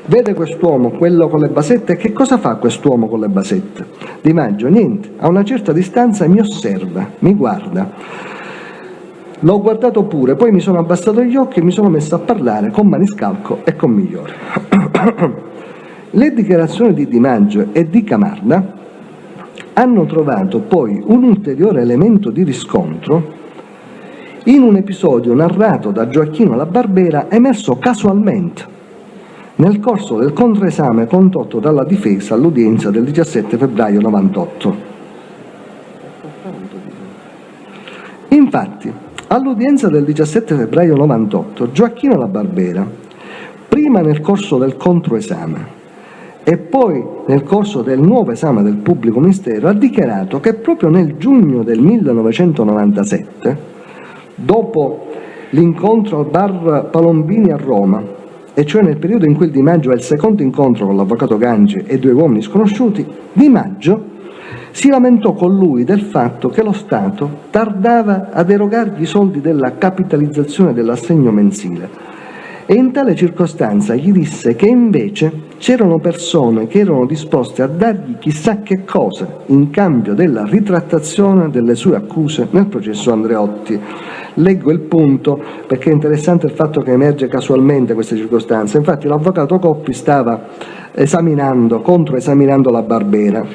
Speaker 1: vede quest'uomo, quello con le basette, e che cosa fa quest'uomo con le basette? Di Maggio, niente, a una certa distanza mi osserva, mi guarda. L'ho guardato pure, poi mi sono abbassato gli occhi e mi sono messo a parlare con Maniscalco e con Migliore. Le dichiarazioni di Maggio e di Camarda hanno trovato poi un ulteriore elemento di riscontro in un episodio narrato da Gioacchino La Barbera, emerso casualmente nel corso del controesame condotto dalla difesa all'udienza del 17 febbraio 98. Infatti, all'udienza del 17 febbraio 98, Gioacchino La Barbera, prima nel corso del controesame e poi nel corso del nuovo esame del pubblico ministero, ha dichiarato che proprio nel giugno del 1997, dopo l'incontro al bar Palombini a Roma, e cioè nel periodo in cui il Di Maggio ha il secondo incontro con l'avvocato Gangi e 2 uomini sconosciuti, Di Maggio si lamentò con lui del fatto che lo Stato tardava ad erogargli i soldi della capitalizzazione dell'assegno mensile, e in tale circostanza gli disse che invece c'erano persone che erano disposte a dargli chissà che cosa in cambio della ritrattazione delle sue accuse nel processo Andreotti. Leggo il punto perché è interessante il fatto che emerge casualmente questa circostanza. Infatti l'avvocato Coppi stava controesaminando La Barbera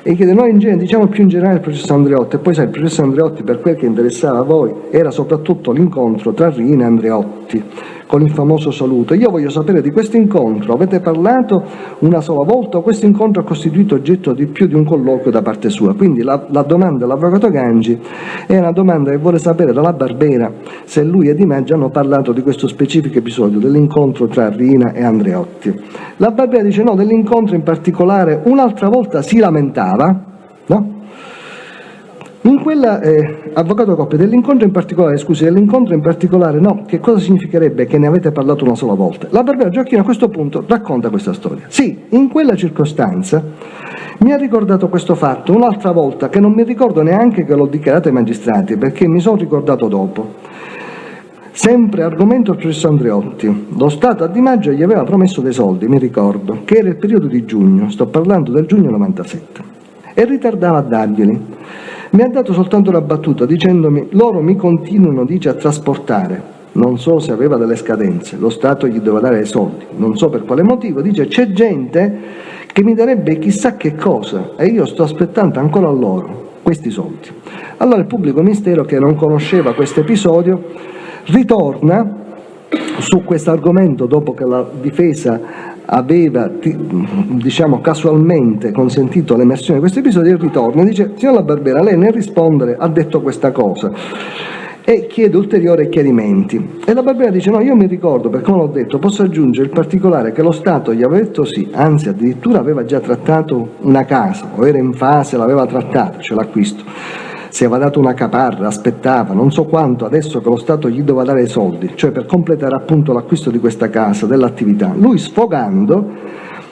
Speaker 1: e chiede: noi diciamo più in generale il processo Andreotti, e poi sai, il processo Andreotti, per quel che interessava a voi, era soprattutto l'incontro tra Riina e Andreotti con il famoso saluto. Io voglio sapere di questo incontro, avete parlato una sola volta o questo incontro ha costituito oggetto di più di un colloquio da parte sua? Quindi la domanda dell'avvocato Gangi è una domanda che vuole sapere dalla Barbera se lui e Di Maggio hanno parlato di questo specifico episodio dell'incontro tra Riina e Andreotti. La Barbera dice no, dell'incontro in particolare un'altra volta si lamentava, no? In quella, avvocato Coppi, dell'incontro in particolare no, che cosa significherebbe che ne avete parlato una sola volta? La Barbera Gioacchino a questo punto racconta questa storia. Sì, in quella circostanza mi ha ricordato questo fatto un'altra volta, che non mi ricordo neanche che l'ho dichiarato ai magistrati, perché mi sono ricordato dopo. Sempre argomento del processo Andreotti, lo Stato a Di Maggio gli aveva promesso dei soldi, mi ricordo, che era il periodo di giugno, sto parlando del giugno 97, e ritardava a darglieli. Mi ha dato soltanto una battuta dicendomi: loro mi continuano, dice, a trasportare, non so se aveva delle scadenze, lo Stato gli doveva dare i soldi, non so per quale motivo, dice c'è gente che mi darebbe chissà che cosa e io sto aspettando ancora a loro questi soldi. Allora il pubblico ministero, che non conosceva questo episodio, ritorna su questo argomento dopo che la difesa aveva, diciamo, casualmente consentito l'emersione di questo episodio, e ritorna e dice: signor La Barbera, lei nel rispondere ha detto questa cosa, e chiede ulteriori chiarimenti. E La Barbera dice: no, io mi ricordo, perché non l'ho detto, posso aggiungere il particolare che lo Stato gli aveva detto sì, anzi addirittura aveva già trattato una casa, o era in fase, l'aveva trattata, cioè l'acquisto, si aveva dato una caparra, aspettava non so quanto, adesso che lo Stato gli doveva dare i soldi, cioè per completare appunto l'acquisto di questa casa, dell'attività. Lui, sfogando,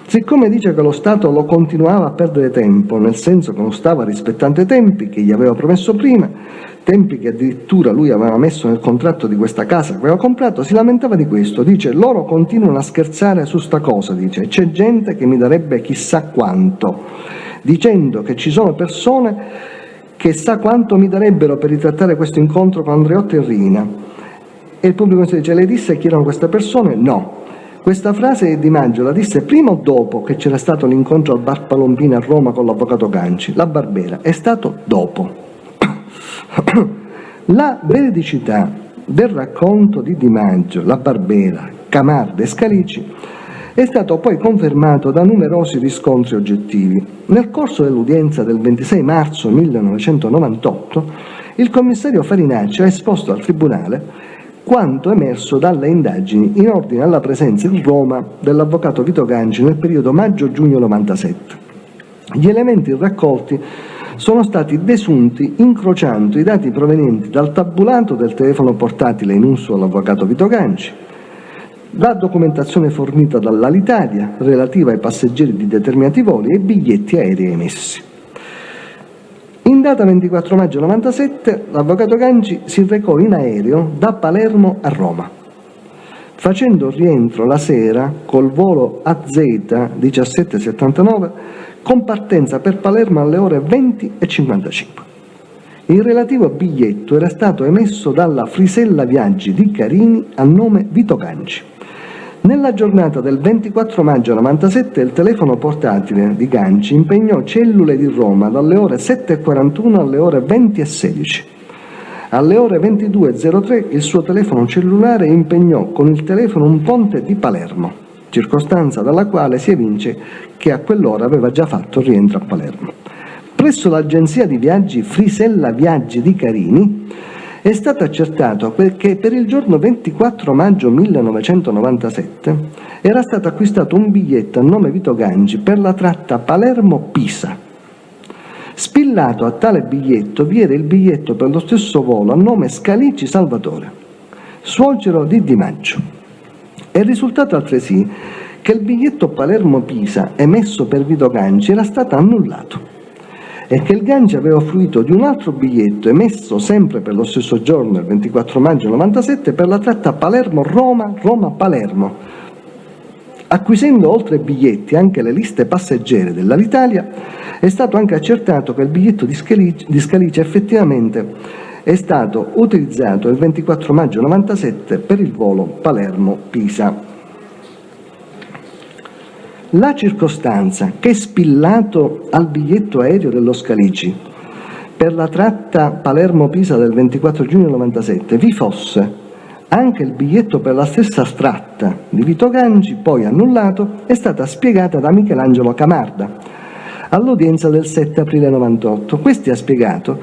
Speaker 1: siccome dice che lo Stato lo continuava a perdere tempo, nel senso che non stava rispettando i tempi che gli aveva promesso prima, tempi che addirittura lui aveva messo nel contratto di questa casa che aveva comprato, si lamentava di questo, dice: loro continuano a scherzare su sta cosa, dice, c'è gente che mi darebbe chissà quanto, dicendo che ci sono persone che sa quanto mi darebbero per ritrattare questo incontro con Andreotti e Riina. E il pubblico dice: lei disse chi erano queste persone? No. Questa frase Di Maggio la disse prima o dopo che c'era stato l'incontro al bar Palombini a Roma con l'avvocato Ganci? La Barbera: è stato dopo. La veridicità del racconto di Di Maggio, La Barbera, Camarda e Scalici è stato poi confermato da numerosi riscontri oggettivi. Nel corso dell'udienza del 26 marzo 1998, il commissario Farinacci ha esposto al Tribunale quanto emerso dalle indagini in ordine alla presenza in Roma dell'avvocato Vito Ganci nel periodo maggio-giugno 97. Gli elementi raccolti sono stati desunti incrociando i dati provenienti dal tabulato del telefono portatile in uso all'avvocato Vito Ganci, la documentazione fornita dall'Alitalia relativa ai passeggeri di determinati voli e i biglietti aerei emessi. In data 24 maggio 97 l'avvocato Ganci si recò in aereo da Palermo a Roma, facendo rientro la sera col volo AZ 1779 con partenza per Palermo alle ore 20:55. Il relativo biglietto era stato emesso dalla Frisella Viaggi di Carini a nome Vito Ganci. Nella giornata del 24 maggio 97 il telefono portatile di Ganci impegnò cellule di Roma dalle ore 7:41 alle ore 20:16. Alle ore 22:03 il suo telefono cellulare impegnò con il telefono un ponte di Palermo, circostanza dalla quale si evince che a quell'ora aveva già fatto rientro a Palermo. Presso l'agenzia di viaggi Frisella Viaggi di Carini è stato accertato che per il giorno 24 maggio 1997 era stato acquistato un biglietto a nome Vito Ganci per la tratta Palermo-Pisa. Spillato a tale biglietto vi era il biglietto per lo stesso volo a nome Scalici Salvatore, suocero di Di Maggio. È risultato altresì che il biglietto Palermo-Pisa emesso per Vito Ganci era stato annullato e che il Ganci aveva fruito di un altro biglietto emesso sempre per lo stesso giorno, il 24 maggio 97, per la tratta Palermo-Roma, Roma-Palermo, acquisendo oltre ai biglietti anche le liste passeggere dell'Alitalia. È stato anche accertato che il biglietto di Scalici effettivamente è stato utilizzato il 24 maggio 97 per il volo Palermo-Pisa. La circostanza che spillato al biglietto aereo dello Scalici per la tratta Palermo-Pisa del 24 giugno 97 vi fosse anche il biglietto per la stessa tratta di Vito Ganci, poi annullato, è stata spiegata da Michelangelo Camarda all'udienza del 7 aprile 98. Questi ha spiegato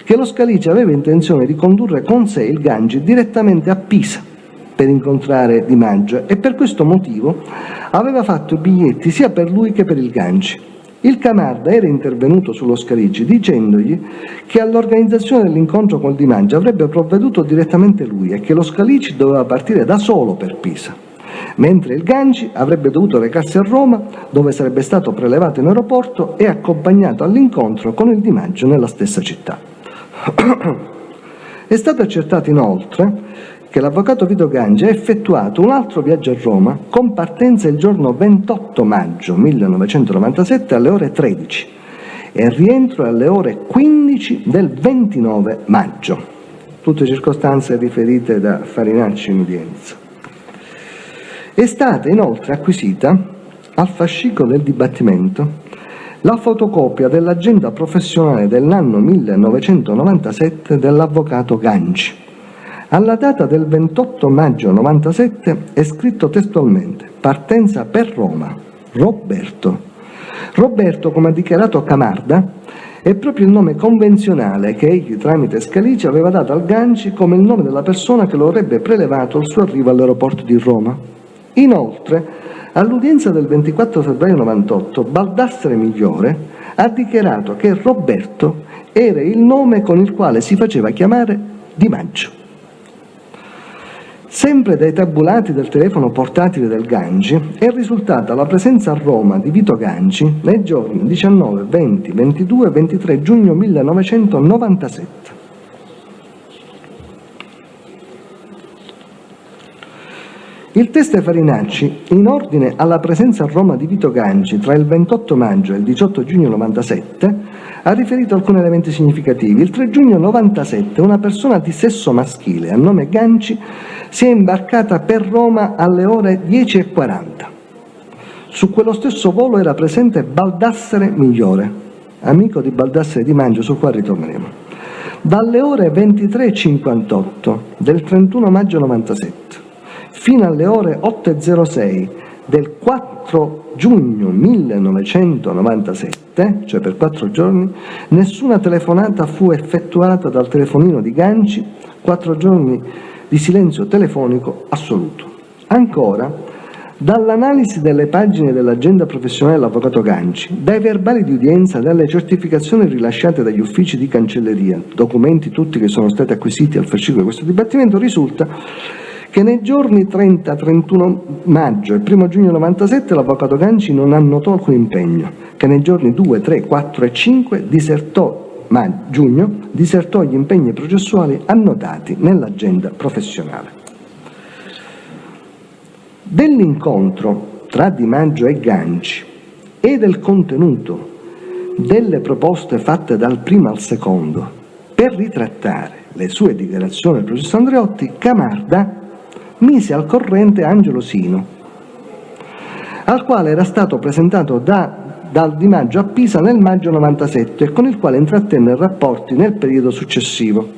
Speaker 1: che lo Scalici aveva intenzione di condurre con sé il Ganci direttamente a Pisa per incontrare Di Maggio e per questo motivo aveva fatto i biglietti sia per lui che per il Ganci. Il Camarda era intervenuto sullo Scalici dicendogli che all'organizzazione dell'incontro con Di Maggio avrebbe provveduto direttamente lui e che lo Scalici doveva partire da solo per Pisa, mentre il Ganci avrebbe dovuto recarsi a Roma, dove sarebbe stato prelevato in aeroporto e accompagnato all'incontro con il Di Maggio nella stessa città. È stato accertato inoltre che l'avvocato Vito Ganci ha effettuato un altro viaggio a Roma con partenza il giorno 28 maggio 1997 alle ore 13 e rientro alle ore 15 del 29 maggio. Tutte circostanze riferite da Farinacci in udienza. È stata inoltre acquisita al fascicolo del dibattimento la fotocopia dell'agenda professionale dell'anno 1997 dell'avvocato Ganci. Alla data del 28 maggio 97 è scritto testualmente: partenza per Roma, Roberto. Roberto, come ha dichiarato Camarda, è proprio il nome convenzionale che egli tramite Scalici aveva dato al Ganci come il nome della persona che lo avrebbe prelevato al suo arrivo all'aeroporto di Roma. Inoltre, all'udienza del 24 febbraio 98, Baldassare Migliore ha dichiarato che Roberto era il nome con il quale si faceva chiamare Di Maggio. Sempre dai tabulati del telefono portatile del Ganci è risultata la presenza a Roma di Vito Ganci nei giorni 19, 20, 22 e 23 giugno 1997. Il teste Farinacci, in ordine alla presenza a Roma di Vito Ganci tra il 28 maggio e il 18 giugno 97, ha riferito alcuni elementi significativi. Il 3 giugno 97 una persona di sesso maschile a nome Ganci si è imbarcata per Roma alle ore 10:40. Su quello stesso volo era presente Baldassare Migliore, amico di Baldassare Di Maggio, sul quale ritorneremo. Dalle ore 23:58 del 31 maggio 97 fino alle ore 8:06 del 4 giugno 1997, cioè per 4 giorni, nessuna telefonata fu effettuata dal telefonino di Ganci, 4 giorni di silenzio telefonico assoluto. Ancora, dall'analisi delle pagine dell'agenda professionale dell'avvocato Ganci, dai verbali di udienza, dalle certificazioni rilasciate dagli uffici di cancelleria, documenti tutti che sono stati acquisiti al fascicolo di questo dibattimento, risulta che nei giorni 30, 31 maggio e 1 giugno 97 l'avvocato Ganci non annotò alcun impegno, che nei giorni 2, 3, 4 e 5 disertò giugno disertò gli impegni processuali annotati nell'agenda professionale. Dell'incontro tra Di Maggio e Ganci e del contenuto delle proposte fatte dal primo al secondo per ritrattare le sue dichiarazioni al processo Andreotti, Camarda mise al corrente Angelo Sino, al quale era stato presentato dal Di Maggio a Pisa nel maggio 97 e con il quale intrattenne rapporti nel periodo successivo.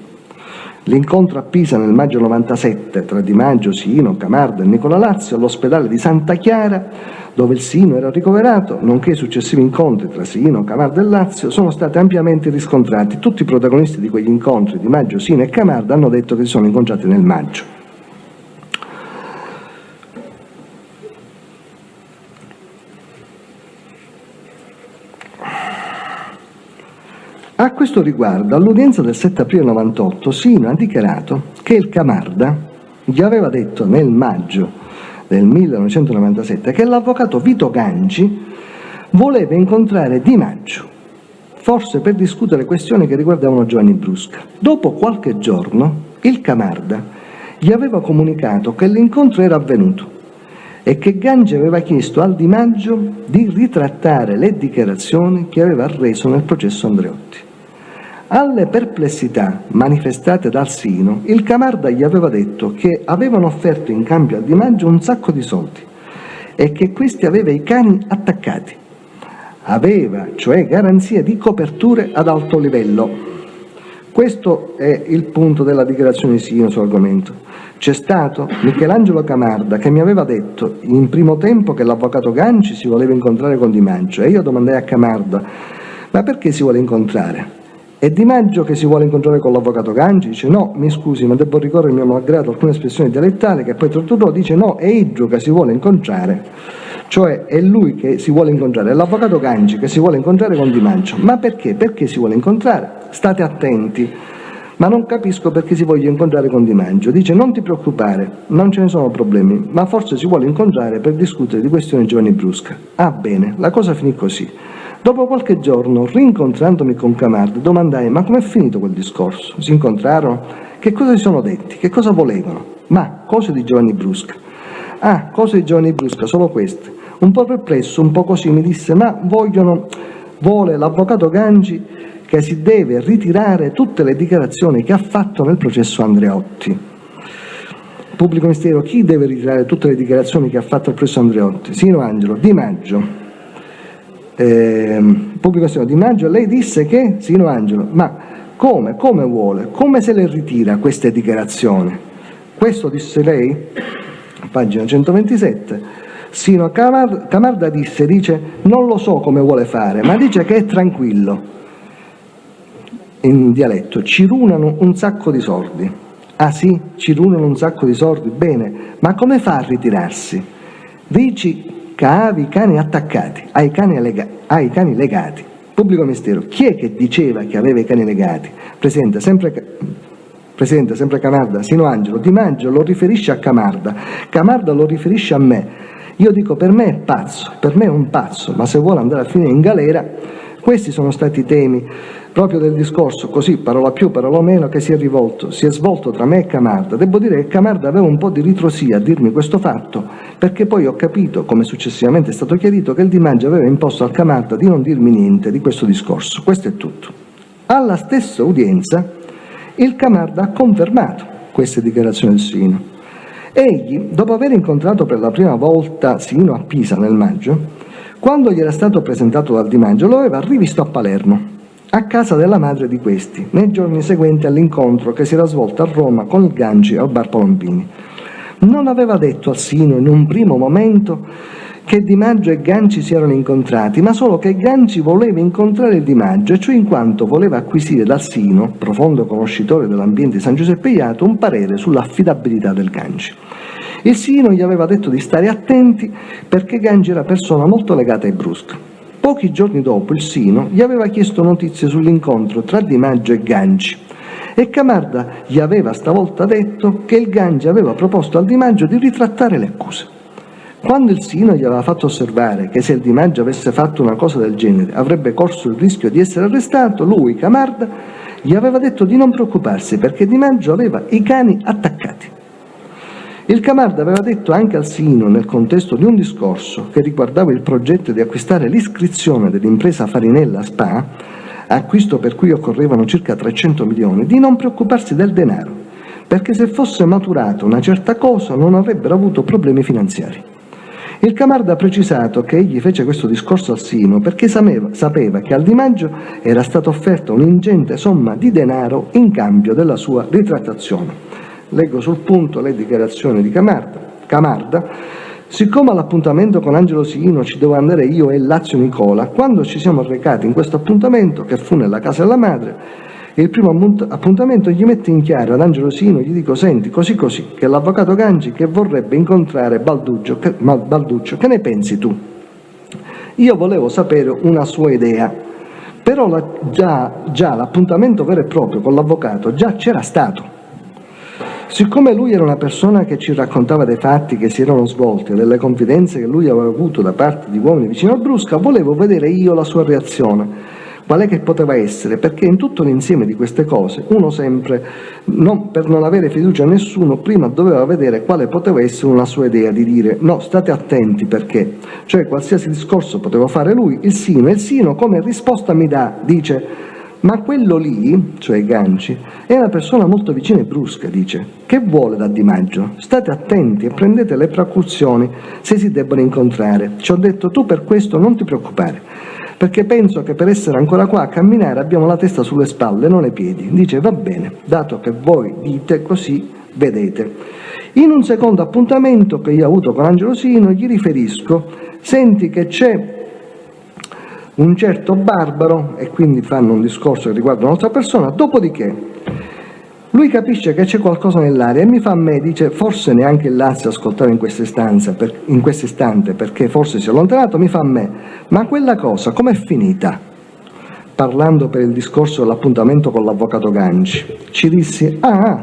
Speaker 1: L'incontro a Pisa nel maggio 97 tra Di Maggio, Sino, Camarda e Nicola Lazio all'ospedale di Santa Chiara, dove il Sino era ricoverato, nonché i successivi incontri tra Sino, Camarda e Lazio, sono stati ampiamente riscontrati. Tutti i protagonisti di quegli incontri, Di Maggio, Sino e Camarda, hanno detto che si sono incontrati nel maggio. A questo riguardo, all'udienza del 7 aprile 98, Sino ha dichiarato che il Camarda gli aveva detto nel maggio del 1997 che l'avvocato Vito Ganci voleva incontrare Di Maggio, forse per discutere questioni che riguardavano Giovanni Brusca. Dopo qualche giorno, il Camarda gli aveva comunicato che l'incontro era avvenuto e che Ganci aveva chiesto al Di Maggio di ritrattare le dichiarazioni che aveva reso nel processo Andreotti. Alle perplessità manifestate dal Sino, il Camarda gli aveva detto che avevano offerto in cambio a Di Maggio un sacco di soldi e che questi aveva i cani attaccati. Aveva cioè garanzia di coperture ad alto livello. Questo è il punto della dichiarazione di Sino sull'argomento. C'è stato Michelangelo Camarda che mi aveva detto in primo tempo che l'avvocato Ganci si voleva incontrare con Di Maggio e io domandai a Camarda: ma perché si vuole incontrare? E Di Maggio che si vuole incontrare con l'avvocato Ganci dice no, mi scusi ma devo ricorrere mio malgrado alcune espressioni dialettali, che poi tradurrò, dice no, è Idru che si vuole incontrare, cioè è lui che si vuole incontrare, è l'avvocato Ganci che si vuole incontrare con Di Maggio. Ma perché? Perché si vuole incontrare? State attenti, ma non capisco perché si voglia incontrare con Di Maggio. Dice non ti preoccupare, non ce ne sono problemi, ma forse si vuole incontrare per discutere di questioni Giovanni Brusca. Ah bene, la cosa finì così. Dopo qualche giorno, rincontrandomi con Camarda, domandai ma com'è finito quel discorso? Si incontrarono? Che cosa si sono detti? Che cosa volevano? Ma cose di Giovanni Brusca. Ah, cose di Giovanni Brusca, solo queste. Un po' perplesso, un po' così, mi disse ma vuole l'avvocato Ganci che si deve ritirare tutte le dichiarazioni che ha fatto nel processo Andreotti. Pubblico ministero, chi deve ritirare tutte le dichiarazioni che ha fatto al processo Andreotti? Sino Angelo, Di Maggio. Pubblico ministero Di Maggio, lei disse che Sino Angelo, ma come vuole, come se le ritira queste dichiarazioni? Questo disse lei, pagina 127. Sino Camarda dice non lo so come vuole fare, ma dice che è tranquillo. In dialetto, ci runano un sacco di soldi. Ah sì, ci runano un sacco di soldi, bene, ma come fa a ritirarsi? Dici che avevi i cani attaccati, ai cani legati. Pubblico ministero, chi è che diceva che aveva i cani legati? Presidente, sempre Camarda, Sino Angelo, Di Maggio lo riferisce a Camarda lo riferisce a me. Io dico per me è pazzo, per me è un pazzo, ma se vuole andare a finire in galera. Questi sono stati i temi proprio del discorso, così parola più, parola meno, che si è svolto tra me e Camarda. Devo dire che Camarda aveva un po' di ritrosia a dirmi questo fatto, perché poi ho capito, come successivamente è stato chiarito, che il Di Maggio aveva imposto al Camarda di non dirmi niente di questo discorso. Questo è tutto. Alla stessa udienza il Camarda ha confermato queste dichiarazioni del Sino. Egli, dopo aver incontrato per la prima volta Sino a Pisa nel maggio, quando gli era stato presentato dal Di Maggio, lo aveva rivisto a Palermo, a casa della madre di questi, nei giorni seguenti all'incontro che si era svolto a Roma con il Ganci al bar Palombini. Non aveva detto al Sino in un primo momento che Di Maggio e Ganci si erano incontrati, ma solo che Ganci voleva incontrare il Di Maggio, e cioè in quanto voleva acquisire dal Sino, profondo conoscitore dell'ambiente di San Giuseppe Jato, un parere sull'affidabilità del Ganci. Il Sino gli aveva detto di stare attenti perché Ganci era persona molto legata ai Brusca. Pochi giorni dopo il Sino gli aveva chiesto notizie sull'incontro tra Di Maggio e Ganci e Camarda gli aveva stavolta detto che il Ganci aveva proposto al Di Maggio di ritrattare le accuse. Quando il Sino gli aveva fatto osservare che se il Di Maggio avesse fatto una cosa del genere avrebbe corso il rischio di essere arrestato, lui, Camarda, gli aveva detto di non preoccuparsi perché Di Maggio aveva i cani attaccati. Il Camarda aveva detto anche al Sino, nel contesto di un discorso che riguardava il progetto di acquistare l'iscrizione dell'impresa Farinella SpA, acquisto per cui occorrevano circa 300 milioni, di non preoccuparsi del denaro, perché se fosse maturata una certa cosa non avrebbero avuto problemi finanziari. Il Camarda ha precisato che egli fece questo discorso al Sino perché sapeva che al Di Maggio era stata offerta un'ingente somma di denaro in cambio della sua ritrattazione. Leggo sul punto le dichiarazioni di Camarda. Siccome all'appuntamento con Angelo Sino ci devo andare io e Lazio Nicola, quando ci siamo recati in questo appuntamento, che fu nella casa della madre, il primo appuntamento gli mette in chiaro ad Angelo Sino, gli dico: senti, così, che l'avvocato Ganci che vorrebbe incontrare Balduccio, che ne pensi tu? Io volevo sapere una sua idea, però già l'appuntamento vero e proprio con l'avvocato già c'era stato. Siccome lui era una persona che ci raccontava dei fatti che si erano svolti e delle confidenze che lui aveva avuto da parte di uomini vicino al Brusca, volevo vedere io la sua reazione. Qual è che poteva essere? Perché in tutto l'insieme di queste cose uno sempre, per non avere fiducia a nessuno, prima doveva vedere quale poteva essere una sua idea di dire no, state attenti perché, cioè qualsiasi discorso poteva fare lui, il Sino come risposta mi dice: ma quello lì, cioè Ganci, è una persona molto vicina e brusca, dice, che vuole da Di Maggio? State attenti e prendete le precauzioni se si debbono incontrare. Ci ho detto: tu per questo non ti preoccupare, perché penso che per essere ancora qua a camminare abbiamo la testa sulle spalle, non i piedi. Dice: va bene, dato che voi dite così, vedete. In un secondo appuntamento che io ho avuto con Angelo Sino gli riferisco: senti che c'è un certo Barbaro, e quindi fanno un discorso che riguarda un'altra persona, dopodiché lui capisce che c'è qualcosa nell'aria e mi fa a me, dice, forse neanche il Lazio ascoltava in questo istante perché forse si è allontanato, mi fa a me: ma quella cosa com'è finita? Parlando per il discorso dell'appuntamento con l'avvocato Ganci, ci dissi: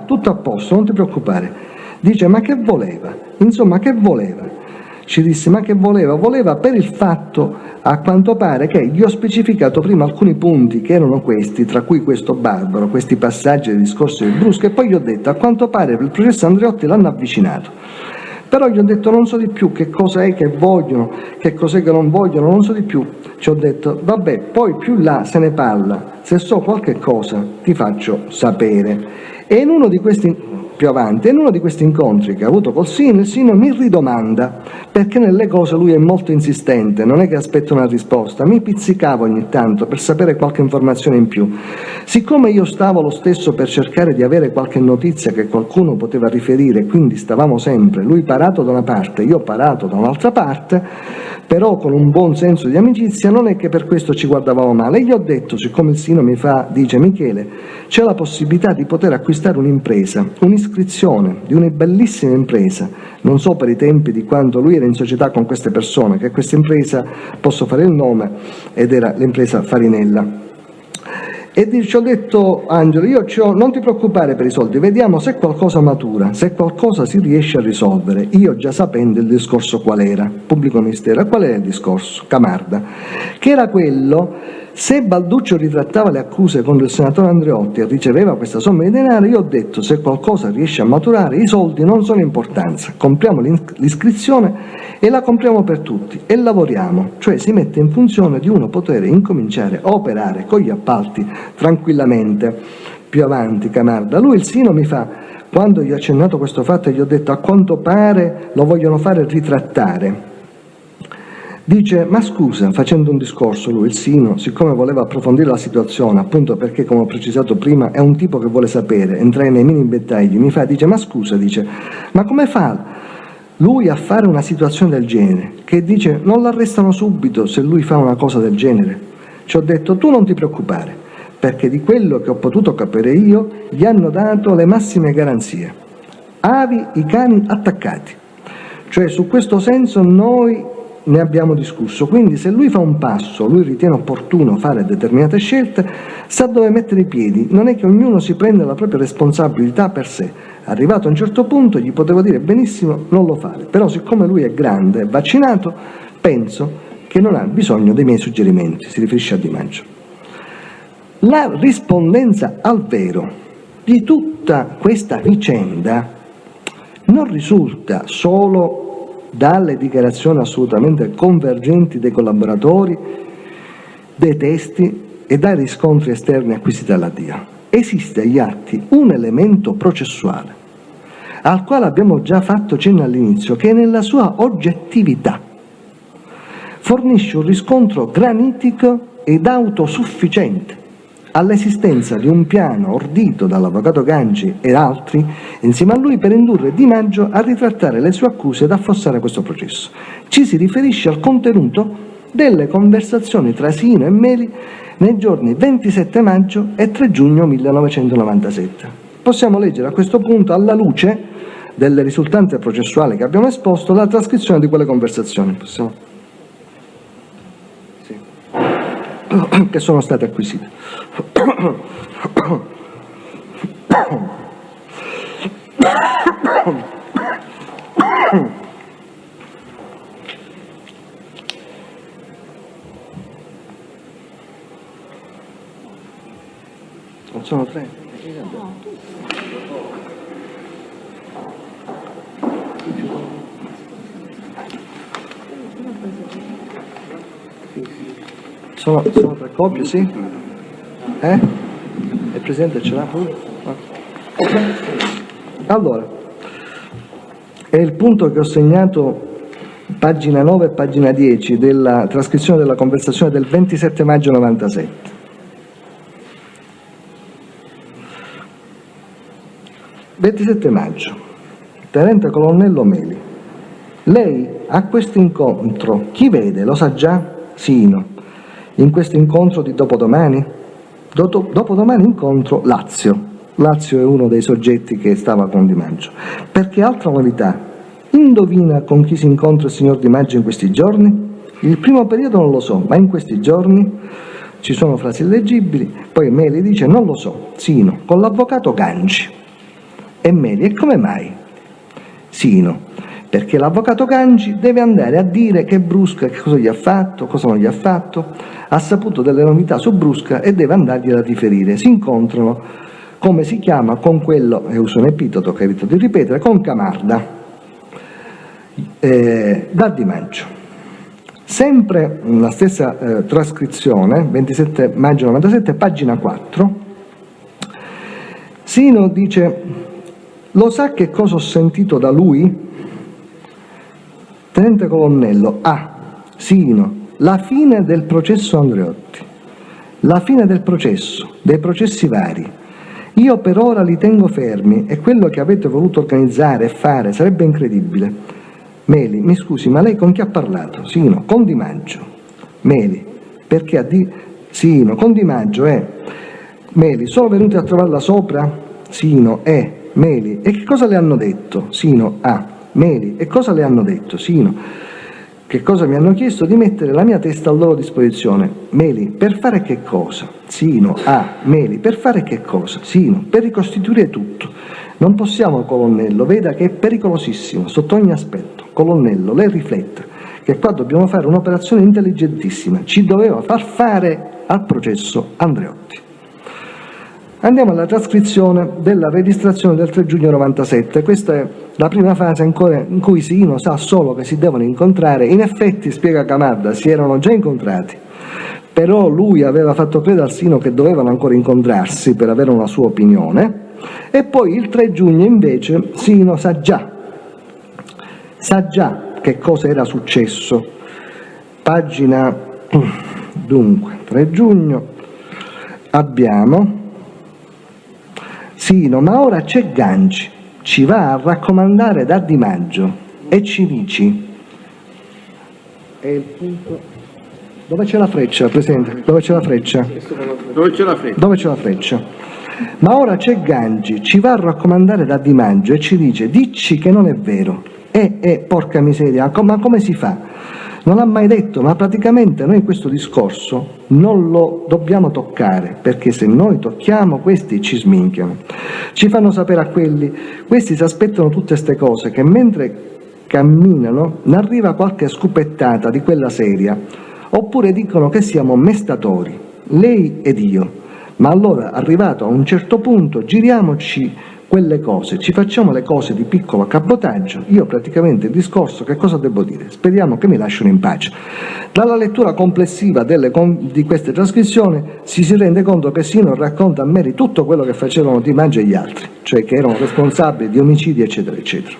Speaker 1: tutto a posto, non ti preoccupare. Dice: ma che voleva? Insomma, che voleva? Ci disse: ma che voleva? Voleva per il fatto, a quanto pare, che gli ho specificato prima alcuni punti che erano questi, tra cui questo Barbaro, questi passaggi del discorso del Brusca, e poi gli ho detto: a quanto pare per il processo Andreotti l'hanno avvicinato. Però gli ho detto: non so di più, che cosa è che vogliono, che cos'è che non vogliono, non so di più. Ci ho detto: vabbè, poi più là se ne parla, se so qualche cosa ti faccio sapere. E in uno di questi, più avanti, in uno di questi incontri che ha avuto col Sino, il Sino mi ridomanda, perché nelle cose lui è molto insistente, non è che aspetta una risposta, mi pizzicava ogni tanto per sapere qualche informazione in più. Siccome io stavo lo stesso per cercare di avere qualche notizia che qualcuno poteva riferire, quindi stavamo sempre, lui parato da una parte, io parato da un'altra parte, però con un buon senso di amicizia, non è che per questo ci guardavamo male. E gli ho detto, siccome il Sino dice: Michele, c'è la possibilità di poter acquistare un'impresa, un'iscrizione di una bellissima impresa, non so per i tempi di quando lui era in società con queste persone, che questa impresa, posso fare il nome, ed era l'impresa Farinella. E ci ho detto: Angelo, non ti preoccupare per i soldi, vediamo se qualcosa matura, se qualcosa si riesce a risolvere. Io già sapendo il discorso qual era, pubblico ministero, qual era il discorso? Camarda, che era quello: se Balduccio ritrattava le accuse contro il senatore Andreotti e riceveva questa somma di denaro, io ho detto: se qualcosa riesce a maturare, i soldi non sono importanza, compriamo l'iscrizione e la compriamo per tutti e lavoriamo, cioè si mette in funzione di uno poter incominciare a operare con gli appalti tranquillamente. Più avanti Camarda, lui il Sino mi fa, quando gli ho accennato questo fatto, gli ho detto: a quanto pare lo vogliono fare ritrattare. Dice: ma scusa, facendo un discorso lui, il Sino, siccome voleva approfondire la situazione, appunto perché, come ho precisato prima, è un tipo che vuole sapere, entrare nei minimi dettagli, dice: ma scusa, dice, ma come fa lui a fare una situazione del genere? Che dice: non l'arrestano subito se lui fa una cosa del genere. Ci ho detto: tu non ti preoccupare, perché di quello che ho potuto capire io, gli hanno dato le massime garanzie. Avi i cani attaccati. Cioè, su questo senso noi ne abbiamo discusso, quindi se lui fa un passo, lui ritiene opportuno fare determinate scelte, sa dove mettere i piedi, non è che ognuno si prende la propria responsabilità per sé, Arrivato a un certo punto gli potevo dire benissimo non lo fare, però siccome lui è grande e vaccinato, penso che non ha bisogno dei miei suggerimenti, si riferisce a Di Maggio. La rispondenza al vero di tutta questa vicenda non risulta solo dalle dichiarazioni assolutamente convergenti dei collaboratori, dei testi e dai riscontri esterni acquisiti dalla DIA. Esiste agli atti un elemento processuale al quale abbiamo già fatto cenno all'inizio, che nella sua oggettività fornisce un riscontro granitico ed autosufficiente all'esistenza di un piano ordito dall'avvocato Ganci e altri insieme a lui per indurre Di Maggio a ritrattare le sue accuse ed affossare questo processo. Ci si riferisce al contenuto delle conversazioni tra Sino e Meli nei giorni 27 maggio e 3 giugno 1997. Possiamo leggere a questo punto, alla luce delle risultanze processuali che abbiamo esposto, la trascrizione di quelle conversazioni. Che sono state acquisite. Non sono tre? Sono tre copie, sì? Il Presidente ce l'ha? Allora, è il punto che ho segnato, pagina 9 e pagina 10 della trascrizione della conversazione del 27 maggio 97. «27 maggio, Tenente Colonnello Meli, lei a questo incontro, chi vede, lo sa già? Sino. In questo incontro di dopodomani? Dopodomani incontro Lazio. Lazio è uno dei soggetti che stava con Di Maggio. Perché altra novità, indovina con chi si incontra il signor Di Maggio in questi giorni? Il primo periodo non lo so, ma in questi giorni ci sono frasi illeggibili, poi Meli dice non lo so, Sino, con l'avvocato Ganci. E Meli, e come mai? Sino, perché l'avvocato Ganci deve andare a dire che Brusca che cosa gli ha fatto, cosa non gli ha fatto, ha saputo delle novità su Brusca e deve andargliela a riferire. Si incontrano, come si chiama, con quello, e uso un epiteto che evito di ripetere, con Camarda, da Di Maggio. Sempre la stessa trascrizione, 27 maggio 97, pagina 4, Sino dice: lo sa che cosa ho sentito da lui? Tenente Colonnello, Sino, la fine del processo Andreotti, la fine del processo, dei processi vari. Io per ora li tengo fermi e quello che avete voluto organizzare e fare sarebbe incredibile. Meli, mi scusi, ma lei con chi ha parlato? Sino, con Di Maggio. Meli, perché Sino, con Di Maggio, Meli, sono venuti a trovarla sopra? Sino, Meli, e che cosa le hanno detto? Sino, Meli, e cosa le hanno detto? Sino, che cosa mi hanno chiesto? Di mettere la mia testa a loro disposizione. Meli, per fare che cosa? Sino, Meli, per fare che cosa? Sino, per ricostituire tutto. Non possiamo, colonnello, veda che è pericolosissimo sotto ogni aspetto. Colonnello, lei rifletta che qua dobbiamo fare un'operazione intelligentissima, ci doveva far fare al processo Andreotti. Andiamo alla trascrizione della registrazione del 3 giugno 97. Questa è la prima fase ancora in cui Sino sa solo che si devono incontrare. In effetti, spiega Camarda, si erano già incontrati, però lui aveva fatto credere al Sino che dovevano ancora incontrarsi per avere una sua opinione, e poi il 3 giugno invece Sino sa già che cosa era successo. Pagina, dunque, 3 giugno, abbiamo Sino, ma ora c'è Ganci, ci va a raccomandare da Di Maggio e ci dici. È il punto. Dove c'è la freccia, Presidente? Dove c'è la freccia?
Speaker 2: Dove c'è la freccia?
Speaker 1: Dove c'è la freccia? Ma ora c'è Ganci, ci va a raccomandare da Di Maggio e ci dice: dici che non è vero. Porca miseria, ma come si fa? Non ha mai detto: ma praticamente noi questo discorso non lo dobbiamo toccare, perché se noi tocchiamo questi ci sminchiano. Ci fanno sapere a quelli: questi si aspettano tutte queste cose, che mentre camminano ne arriva qualche scupettata di quella seria, oppure dicono che siamo mestatori, lei ed io. Ma allora, arrivato a un certo punto, giriamoci quelle cose, ci facciamo le cose di piccolo cabotaggio. Io praticamente il discorso, che cosa devo dire? Speriamo che mi lasciano in pace. Dalla lettura complessiva di queste trascrizioni si rende conto che Sino racconta a Mary tutto quello che facevano Di Maggio e gli altri, cioè che erano responsabili di omicidi eccetera eccetera.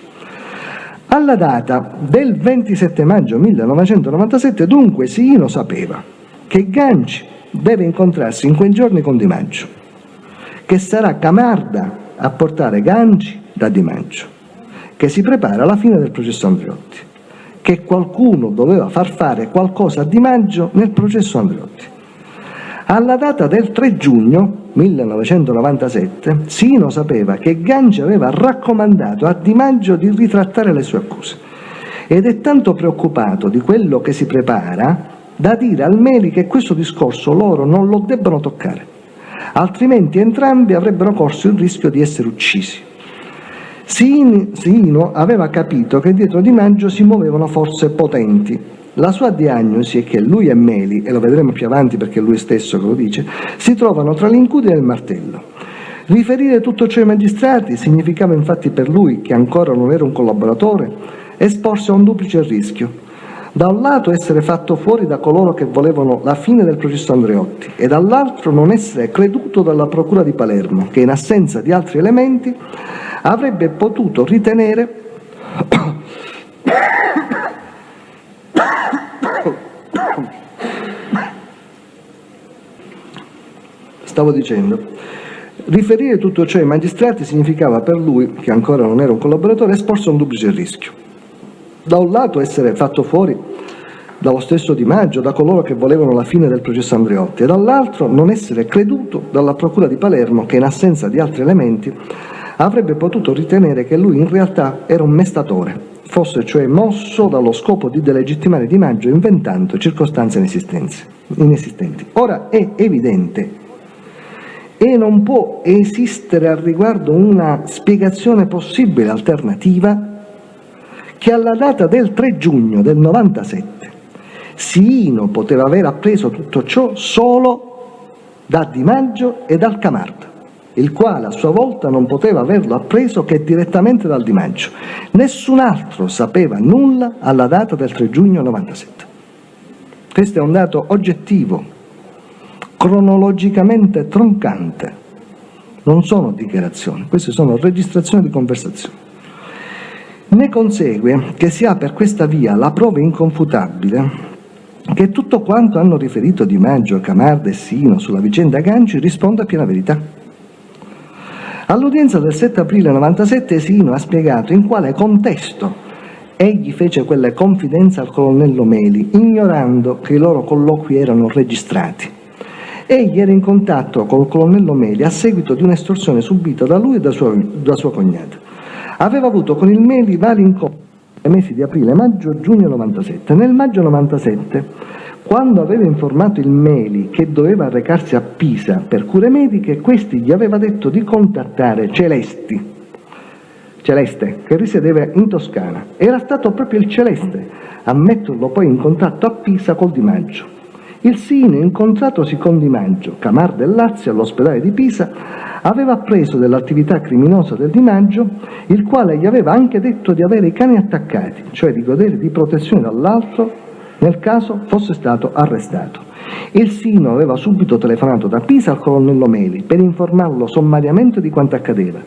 Speaker 1: Alla data del 27 maggio 1997 dunque Sino sapeva che Ganci deve incontrarsi in quei giorni con Di Maggio, che sarà Camarda a portare Ganci da Di Maggio, che si prepara alla fine del processo Andreotti, che qualcuno doveva far fare qualcosa a Di Maggio nel processo Andreotti. Alla data del 3 giugno 1997 Sino sapeva che Ganci aveva raccomandato a Di Maggio di ritrattare le sue accuse ed è tanto preoccupato di quello che si prepara da dire al Meli che questo discorso loro non lo debbono toccare, altrimenti entrambi avrebbero corso il rischio di essere uccisi. Sino aveva capito che dietro Di Maggio si muovevano forze potenti. La sua diagnosi è che lui e Meli, e lo vedremo più avanti perché è lui stesso che lo dice, si trovano tra l'incudine e il martello. Riferire tutto ciò ai magistrati significava infatti per lui, che ancora non era un collaboratore, esporsi a un duplice rischio: da un lato essere fatto fuori da coloro che volevano la fine del processo Andreotti e dall'altro non essere creduto dalla procura di Palermo, che in assenza di altri elementi avrebbe potuto ritenere riferire tutto ciò ai magistrati significava per lui, che ancora non era un collaboratore, esporsi a un duplice rischio: da un lato essere fatto fuori dallo stesso Di Maggio, da coloro che volevano la fine del processo Andreotti, e dall'altro non essere creduto dalla procura di Palermo, che in assenza di altri elementi avrebbe potuto ritenere che lui in realtà era un mestatore, fosse cioè mosso dallo scopo di delegittimare Di Maggio inventando circostanze inesistenti. Ora è evidente e non può esistere al riguardo una spiegazione possibile alternativa che alla data del 3 giugno del 97 Sino poteva aver appreso tutto ciò solo da Di Maggio e dal Camarda, il quale a sua volta non poteva averlo appreso che direttamente dal Di Maggio. Nessun altro sapeva nulla alla data del 3 giugno 97. Questo è un dato oggettivo, cronologicamente troncante. Non sono dichiarazioni, queste sono registrazioni di conversazioni. Ne consegue che si ha per questa via la prova inconfutabile che tutto quanto hanno riferito Di Maggio, Camarda e Sino sulla vicenda Ganci risponde a piena verità. All'udienza del 7 aprile 97 Sino ha spiegato in quale contesto egli fece quelle confidenze al colonnello Meli, ignorando che i loro colloqui erano registrati. Egli era in contatto col colonnello Meli a seguito di un'estorsione subita da lui e da sua cognata. Aveva avuto con il Meli vari incontri nei mesi di aprile, maggio, giugno 97. Nel maggio 97, quando aveva informato il Meli che doveva recarsi a Pisa per cure mediche, questi gli aveva detto di contattare Celeste, che risiedeva in Toscana. Era stato proprio il Celeste a metterlo poi in contatto a Pisa col Di Maggio. Il Sino, incontratosi con Di Maggio, Camarda e Lazio all'ospedale di Pisa, aveva appreso dell'attività criminosa del Di Maggio, il quale gli aveva anche detto di avere i cani attaccati, cioè di godere di protezione dall'altro nel caso fosse stato arrestato. Il Sino aveva subito telefonato da Pisa al colonnello Meli per informarlo sommariamente di quanto accadeva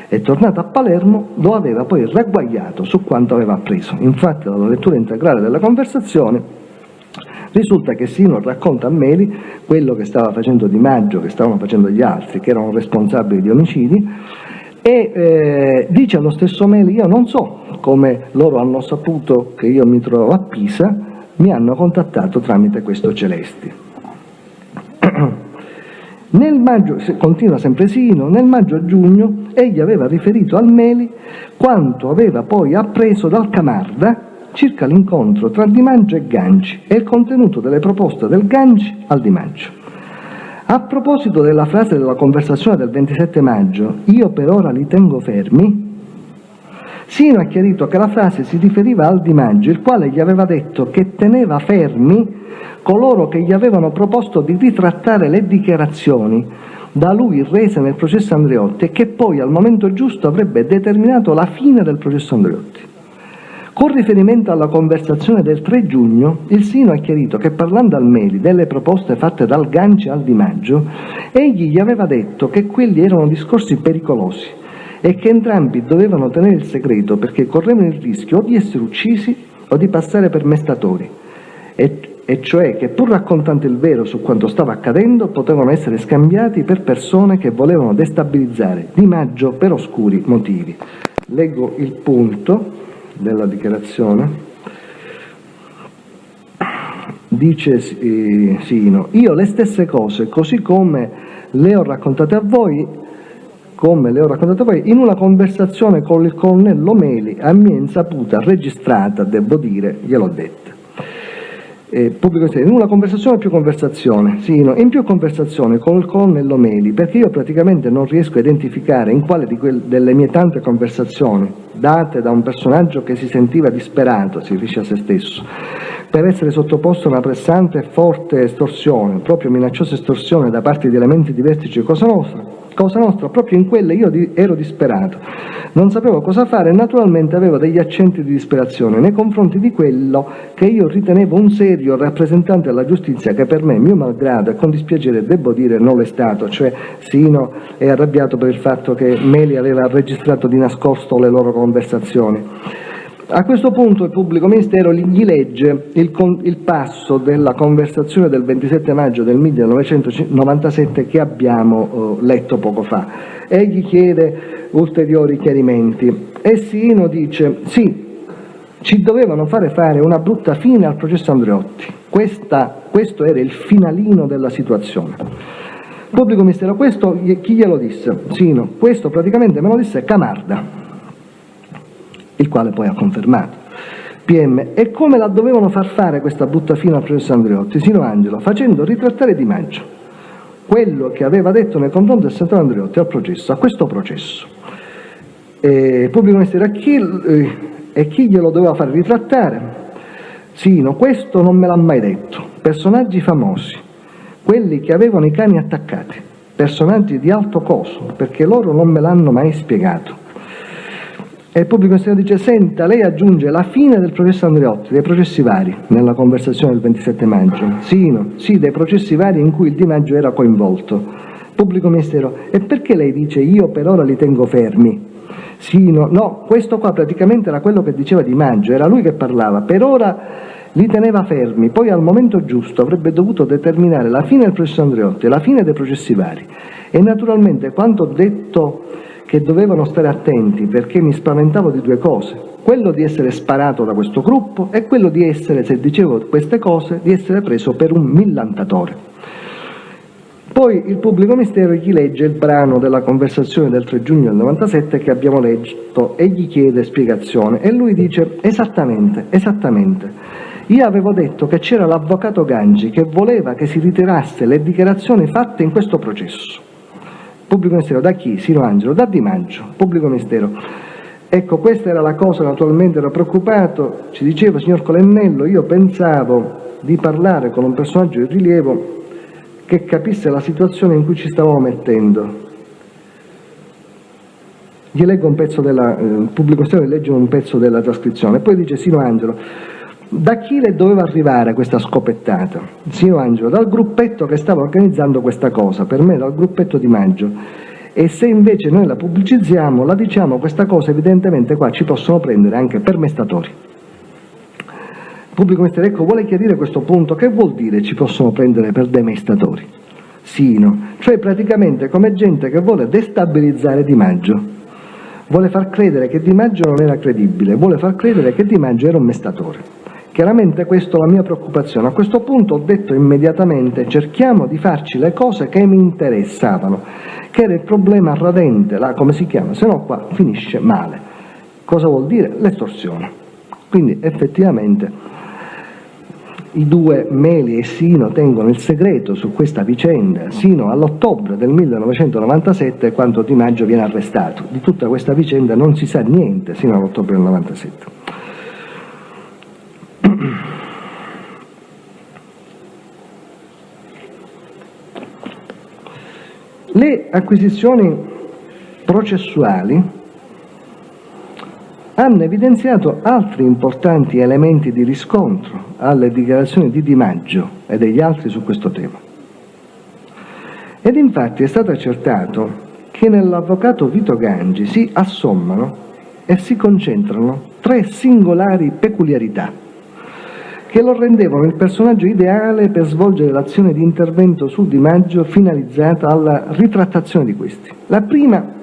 Speaker 1: e, tornato a Palermo, lo aveva poi ragguagliato su quanto aveva appreso. Infatti, dalla lettura integrale della conversazione risulta che Sino racconta a Meli quello che stava facendo Di Maggio, che stavano facendo gli altri, che erano responsabili di omicidi, e dice allo stesso Meli: io non so come loro hanno saputo che io mi trovavo a Pisa, mi hanno contattato tramite questo Celesti. Nel maggio, continua sempre Sino, nel maggio-giugno egli aveva riferito al Meli quanto aveva poi appreso dal Camarda circa l'incontro tra Di Maggio e Ganci e il contenuto delle proposte del Ganci al Di Maggio. A proposito della frase della conversazione del 27 maggio, io per ora li tengo fermi, Sino ha chiarito che la frase si riferiva al Di Maggio, il quale gli aveva detto che teneva fermi coloro che gli avevano proposto di ritrattare le dichiarazioni da lui rese nel processo Andreotti e che poi al momento giusto avrebbe determinato la fine del processo Andreotti. Con riferimento alla conversazione del 3 giugno, il Sino ha chiarito che parlando al Meli delle proposte fatte dal Ganci al Di Maggio, egli gli aveva detto che quelli erano discorsi pericolosi e che entrambi dovevano tenere il segreto perché correvano il rischio o di essere uccisi o di passare per mestatori, e cioè che pur raccontando il vero su quanto stava accadendo potevano essere scambiati per persone che volevano destabilizzare Di Maggio per oscuri motivi. Leggo il punto della dichiarazione. Dice Sino: io le stesse cose, così come le ho raccontate a voi, in una conversazione con il colonnello Meli, a mia insaputa, registrata, devo dire, gliel'ho detta. In una conversazione o più conversazione? Sì, no, in più conversazioni con il colonnello Meli, perché io praticamente non riesco a identificare in quale delle mie tante conversazioni, date da un personaggio che si sentiva disperato, si dice a se stesso, per essere sottoposto a una pressante e forte estorsione, proprio minacciosa estorsione da parte di elementi di vertice di Cosa Nostra, proprio in quelle io ero disperato, non sapevo cosa fare e naturalmente avevo degli accenti di disperazione nei confronti di quello che io ritenevo un serio rappresentante della giustizia che per me, mio malgrado e con dispiacere devo dire, non l'è stato, cioè Sino è arrabbiato per il fatto che Meli aveva registrato di nascosto le loro conversazioni. A questo punto il pubblico ministero gli legge il passo della conversazione del 27 maggio del 1997 che abbiamo letto poco fa e gli chiede ulteriori chiarimenti. E Sino dice: sì, ci dovevano fare una brutta fine al processo Andreotti. Questo era il finalino della situazione. Pubblico ministero, questo chi glielo disse? Sino, questo praticamente me lo disse Camarda, il quale poi ha confermato. PM: e come la dovevano far fare questa brutta fine al processo Andreotti? Sino Angelo: facendo ritrattare Di Maggio, quello che aveva detto nei confronti del senatore Andreotti al processo, a questo processo. Pubblico ministero: e chi glielo doveva fare ritrattare? Sino: questo non me l'ha mai detto. Personaggi famosi, quelli che avevano i cani attaccati, personaggi di alto coso, perché loro non me l'hanno mai spiegato. E il pubblico ministero dice: senta, lei aggiunge la fine del processo Andreotti, dei processi vari, nella conversazione del 27 maggio. Sì, dei processi vari in cui il Di Maggio era coinvolto. Pubblico ministero: e perché lei dice io per ora li tengo fermi? No, questo qua praticamente era quello che diceva Di Maggio, era lui che parlava, per ora li teneva fermi, poi al momento giusto avrebbe dovuto determinare la fine del processo Andreotti e la fine dei processi vari. E naturalmente quando ho detto che dovevano stare attenti perché mi spaventavo di due cose, quello di essere sparato da questo gruppo e quello di essere, se dicevo queste cose, di essere preso per un millantatore. Poi il pubblico ministero gli legge il brano della conversazione del 3 giugno del 97 che abbiamo letto e gli chiede spiegazione e lui dice: esattamente, io avevo detto che c'era l'avvocato Ganci che voleva che si ritirasse le dichiarazioni fatte in questo processo. Pubblico ministero: da chi? Sino Angelo: da Di Maggio. Pubblico ministero: ecco, questa era la cosa, naturalmente ero preoccupato, ci diceva signor Colennello, io pensavo di parlare con un personaggio di rilievo che capisse la situazione in cui ci stavamo mettendo. Gli leggo un pezzo il pubblico ministero legge un pezzo della trascrizione, poi dice Sino Angelo: da chi le doveva arrivare questa scopettata? Sino Angelo: dal gruppetto che stava organizzando questa cosa, per me dal gruppetto Di Maggio. E se invece noi la pubblicizziamo, la diciamo questa cosa, evidentemente qua ci possono prendere anche per mestatori. Pubblico ministero: ecco, vuole chiarire questo punto? Che vuol dire ci possono prendere per dei mestatori? Sino: cioè praticamente come gente che vuole destabilizzare Di Maggio, vuole far credere che Di Maggio non era credibile, vuole far credere che Di Maggio era un mestatore. Chiaramente questa è la mia preoccupazione. A questo punto ho detto immediatamente: cerchiamo di farci le cose che mi interessavano, che era il problema radente, là come si chiama, se no qua finisce male. Cosa vuol dire? L'estorsione. Quindi effettivamente i due, Meli e Sino, tengono il segreto su questa vicenda sino all'ottobre del 1997, quando Di Maggio viene arrestato. Di tutta questa vicenda non si sa niente sino all'ottobre del 97. Le acquisizioni processuali hanno evidenziato altri importanti elementi di riscontro alle dichiarazioni di Di Maggio e degli altri su questo tema. Ed infatti è stato accertato che nell'avvocato Vito Gangi si assommano e si concentrano tre singolari peculiarità che lo rendevano il personaggio ideale per svolgere l'azione di intervento su Di Maggio finalizzata alla ritrattazione di questi. La prima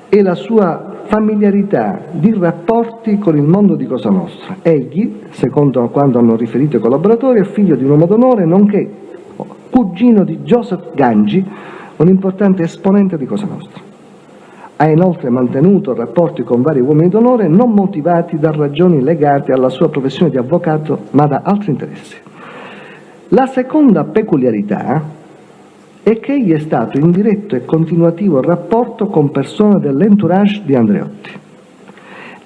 Speaker 1: è la sua familiarità di rapporti con il mondo di Cosa Nostra. Egli, secondo quanto hanno riferito i collaboratori, è figlio di un uomo d'onore, nonché cugino di Joseph Gangi, un importante esponente di Cosa Nostra. Ha inoltre mantenuto rapporti con vari uomini d'onore non motivati da ragioni legate alla sua professione di avvocato, ma da altri interessi. La seconda peculiarità è che egli è stato in diretto e continuativo rapporto con persone dell'entourage di Andreotti.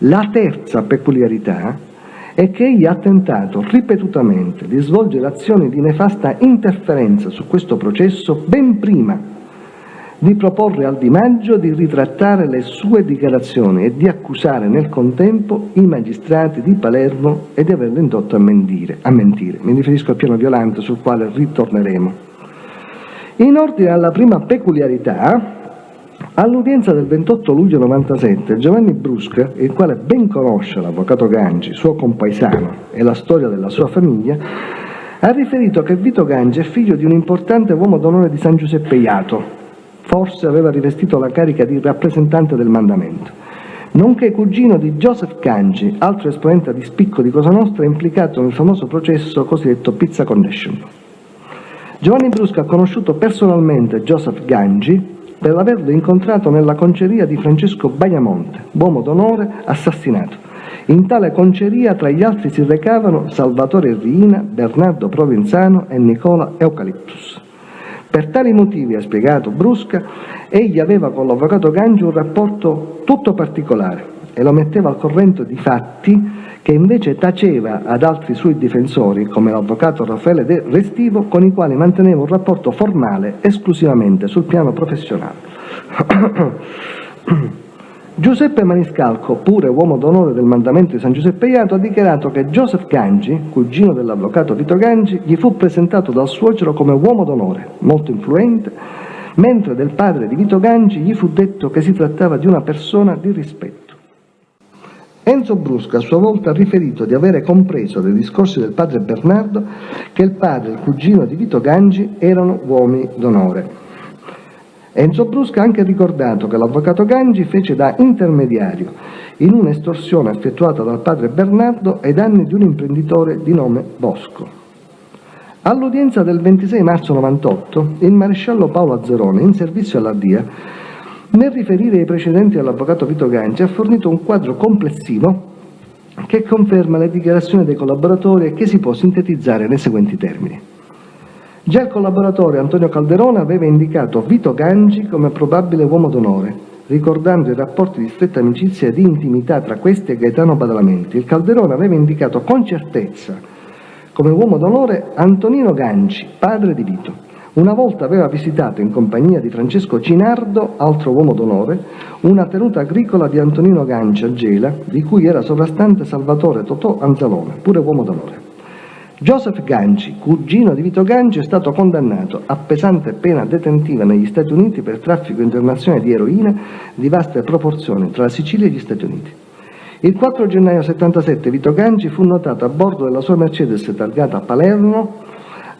Speaker 1: La terza peculiarità è che egli ha tentato ripetutamente di svolgere azioni di nefasta interferenza su questo processo ben prima di proporre al Di Maggio di ritrattare le sue dichiarazioni e di accusare nel contempo i magistrati di Palermo e di averlo indotto a mentire. Mi riferisco al piano Violante, sul quale ritorneremo. In ordine alla prima peculiarità, all'udienza del 28 luglio 97, Giovanni Brusca, il quale ben conosce l'avvocato Gangi, suo compaesano, e la storia della sua famiglia, ha riferito che Vito Gangi è figlio di un importante uomo d'onore di San Giuseppe Jato. Forse aveva rivestito la carica di rappresentante del mandamento, nonché cugino di Joseph Gangi, altro esponente di spicco di Cosa Nostra implicato nel famoso processo cosiddetto Pizza Connection. Giovanni Brusca ha conosciuto personalmente Joseph Gangi per averlo incontrato nella conceria di Francesco Bagnamonte, uomo d'onore assassinato. In tale conceria tra gli altri si recavano Salvatore Riina, Bernardo Provenzano e Nicola Eucaliptus. Per tali motivi, ha spiegato Brusca, egli aveva con l'avvocato Gangi un rapporto tutto particolare e lo metteva al corrente di fatti che invece taceva ad altri suoi difensori, come l'avvocato Raffaele De Restivo, con i quali manteneva un rapporto formale esclusivamente sul piano professionale. Giuseppe Maniscalco, pure uomo d'onore del mandamento di San Giuseppe Jato, ha dichiarato che Joseph Gangi, cugino dell'avvocato Vito Gangi, gli fu presentato dal suocero come uomo d'onore, molto influente, mentre del padre di Vito Gangi gli fu detto che si trattava di una persona di rispetto. Enzo Brusca a sua volta ha riferito di avere compreso dai discorsi del padre Bernardo che il padre e il cugino di Vito Gangi erano uomini d'onore. Enzo Brusca ha anche ricordato che l'avvocato Gangi fece da intermediario in un'estorsione effettuata dal padre Bernardo ai danni di un imprenditore di nome Bosco. All'udienza del 26 marzo 98, il maresciallo Paolo Azzerone, in servizio alla DIA, nel riferire i precedenti all'avvocato Vito Gangi, ha fornito un quadro complessivo che conferma le dichiarazioni dei collaboratori e che si può sintetizzare nei seguenti termini. Già il collaboratore Antonio Calderone aveva indicato Vito Gangi come probabile uomo d'onore, ricordando i rapporti di stretta amicizia e di intimità tra questi e Gaetano Badalamenti. Il Calderone aveva indicato con certezza come uomo d'onore Antonino Gangi, padre di Vito. Una volta aveva visitato in compagnia di Francesco Cinardo, altro uomo d'onore, una tenuta agricola di Antonino Gangi a Gela, di cui era sovrastante Salvatore Totò Anzalone, pure uomo d'onore. Joseph Gangi, cugino di Vito Gangi, è stato condannato a pesante pena detentiva negli Stati Uniti per traffico internazionale di eroina di vaste proporzioni tra la Sicilia e gli Stati Uniti. Il 4 gennaio 1977 Vito Gangi fu notato a bordo della sua Mercedes targata a Palermo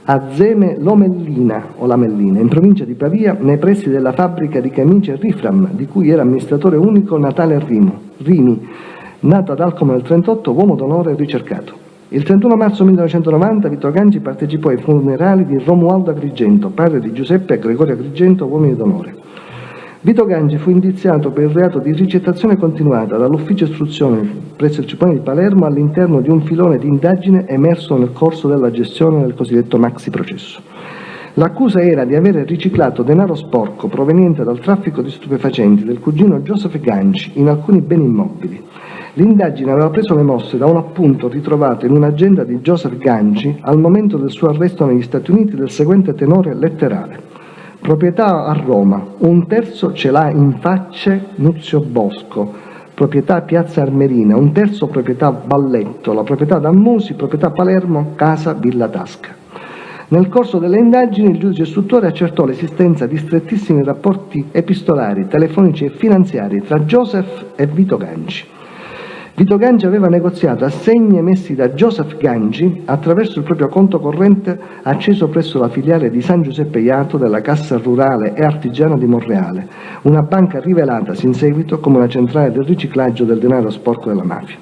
Speaker 1: a Zeme Lomellina o Lamellina, in provincia di Pavia, nei pressi della fabbrica di camicie Rifram, di cui era amministratore unico Natale Rimi, nato ad Alcamo nel 1938, uomo d'onore e ricercato. Il 31 marzo 1990 Vito Gangi partecipò ai funerali di Romualdo Agrigento, padre di Giuseppe e Gregorio Agrigento, uomini d'onore. Vito Ganci fu indiziato per il reato di ricettazione continuata dall'ufficio istruzione presso il Tribunale di Palermo all'interno di un filone di indagine emerso nel corso della gestione del cosiddetto maxi processo. L'accusa era di avere riciclato denaro sporco proveniente dal traffico di stupefacenti del cugino Joseph Ganci in alcuni beni immobili. L'indagine aveva preso le mosse da un appunto ritrovato in un'agenda di Joseph Ganci al momento del suo arresto negli Stati Uniti del seguente tenore letterale: proprietà a Roma, 1/3 ce l'ha in Facce Nuzio Bosco, proprietà Piazza Armerina, 1/3 proprietà Balletto, la proprietà Dammusi, proprietà Palermo, casa Villa Tasca. Nel corso delle indagini il giudice istruttore accertò l'esistenza di strettissimi rapporti epistolari, telefonici e finanziari tra Joseph e Vito Ganci. Vito Ganci aveva negoziato assegni emessi da Joseph Ganci attraverso il proprio conto corrente acceso presso la filiale di San Giuseppe Iato della Cassa Rurale e Artigiana di Monreale, una banca rivelatasi in seguito come una centrale del riciclaggio del denaro sporco della mafia.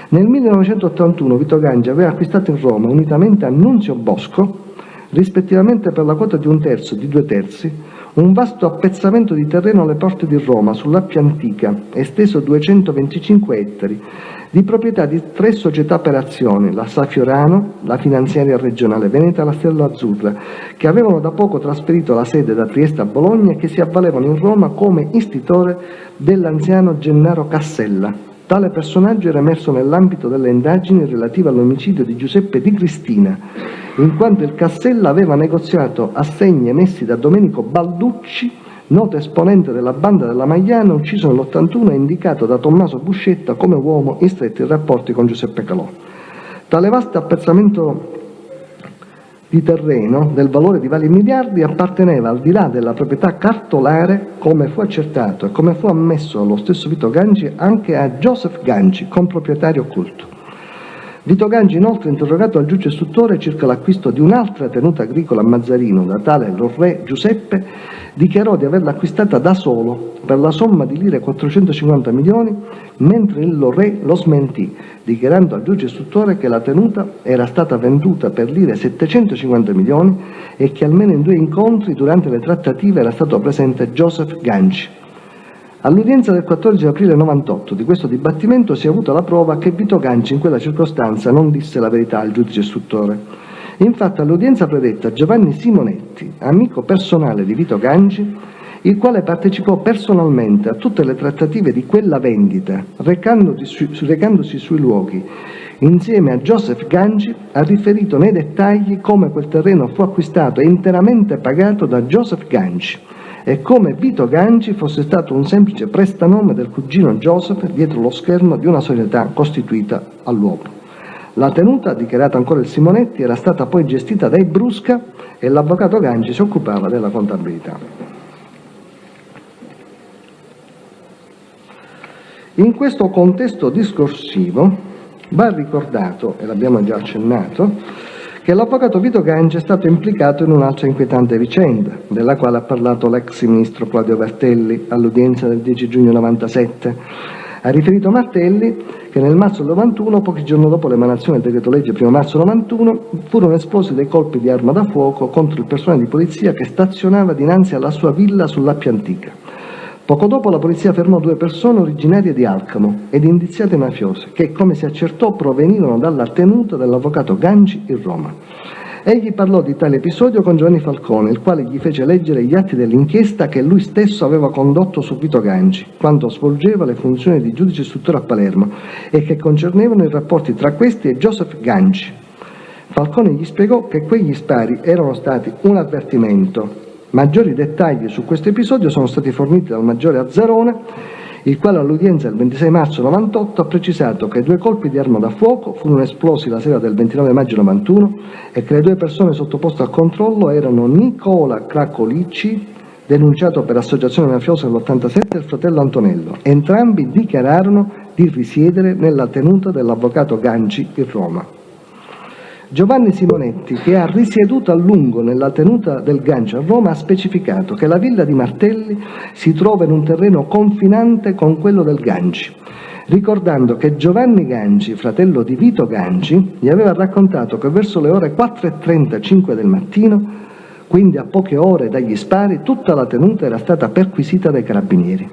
Speaker 1: Nel 1981 Vito Ganci aveva acquistato in Roma, unitamente a Nunzio Bosco, rispettivamente per la quota di 1/3 e di 2/3, un vasto appezzamento di terreno alle porte di Roma, sull'Appia Antica, esteso 225 ettari, di proprietà di 3 società per azioni, la Safiorano, la Finanziaria Regionale Veneta e la Stella Azzurra, che avevano da poco trasferito la sede da Trieste a Bologna e che si avvalevano in Roma come istitore dell'anziano Gennaro Cassella. Tale personaggio era emerso nell'ambito delle indagini relative all'omicidio di Giuseppe Di Cristina, in quanto il Cassella aveva negoziato assegni emessi da Domenico Balducci, noto esponente della banda della Magliana, ucciso nell'81 e indicato da Tommaso Buscetta come uomo in stretti rapporti con Giuseppe Calò. Tale vasto appezzamento di terreno, del valore di vari miliardi, apparteneva al di là della proprietà cartolare, come fu accertato e come fu ammesso allo stesso Vito Ganci, anche a Joseph Ganci, comproprietario occulto. Vito Ganci, inoltre, interrogato al giudice istruttore circa l'acquisto di un'altra tenuta agricola a Mazzarino da tale Lorrè Giuseppe, dichiarò di averla acquistata da solo per la somma di lire 450 milioni, mentre il Lorrè lo smentì, dichiarando al giudice istruttore che la tenuta era stata venduta per lire 750 milioni e che almeno in 2 incontri durante le trattative era stato presente Joseph Ganci. All'udienza del 14 aprile 98 di questo dibattimento si è avuta la prova che Vito Ganci in quella circostanza non disse la verità al giudice istruttore. Infatti all'udienza predetta Giovanni Simonetti, amico personale di Vito Ganci, il quale partecipò personalmente a tutte le trattative di quella vendita, recandosi sui luoghi insieme a Joseph Ganci, ha riferito nei dettagli come quel terreno fu acquistato e interamente pagato da Joseph Ganci e come Vito Ganci fosse stato un semplice prestanome del cugino Joseph dietro lo schermo di una società costituita all'uopo. La tenuta, dichiarato ancora il Simonetti, era stata poi gestita dai Brusca e l'avvocato Ganci si occupava della contabilità. In questo contesto discorsivo va ricordato, e l'abbiamo già accennato, che l'avvocato Vito Ganci è stato implicato in un'altra inquietante vicenda, della quale ha parlato l'ex ministro Claudio Martelli all'udienza del 10 giugno 97. Ha riferito Martelli che nel marzo del 91, pochi giorni dopo l'emanazione del decreto legge 1 marzo 91, furono esplosi dei colpi di arma da fuoco contro il personale di polizia che stazionava dinanzi alla sua villa sull'Appia Antica. Poco dopo la polizia fermò 2 persone originarie di Alcamo ed indiziate mafiose che, come si accertò, provenivano dalla tenuta dell'avvocato Ganci in Roma. Egli parlò di tale episodio con Giovanni Falcone, il quale gli fece leggere gli atti dell'inchiesta che lui stesso aveva condotto su Vito Ganci, quando svolgeva le funzioni di giudice istruttore a Palermo e che concernevano i rapporti tra questi e Joseph Ganci. Falcone gli spiegò che quegli spari erano stati un avvertimento. Maggiori dettagli su questo episodio sono stati forniti dal maggiore Azzarone, il quale all'udienza del 26 marzo 98 ha precisato che 2 colpi di arma da fuoco furono esplosi la sera del 29 maggio 91 e che le 2 persone sottoposte al controllo erano Nicola Cracolicci, denunciato per associazione mafiosa nell'87, e il fratello Antonello. Entrambi dichiararono di risiedere nella tenuta dell'avvocato Ganci in Roma. Giovanni Simonetti, che ha risieduto a lungo nella tenuta del Ganci a Roma, ha specificato che la villa di Martelli si trova in un terreno confinante con quello del Ganci, ricordando che Giovanni Ganci, fratello di Vito Ganci, gli aveva raccontato che verso le ore 4:35 del mattino, Quindi a poche ore dagli spari tutta la tenuta era stata perquisita dai carabinieri.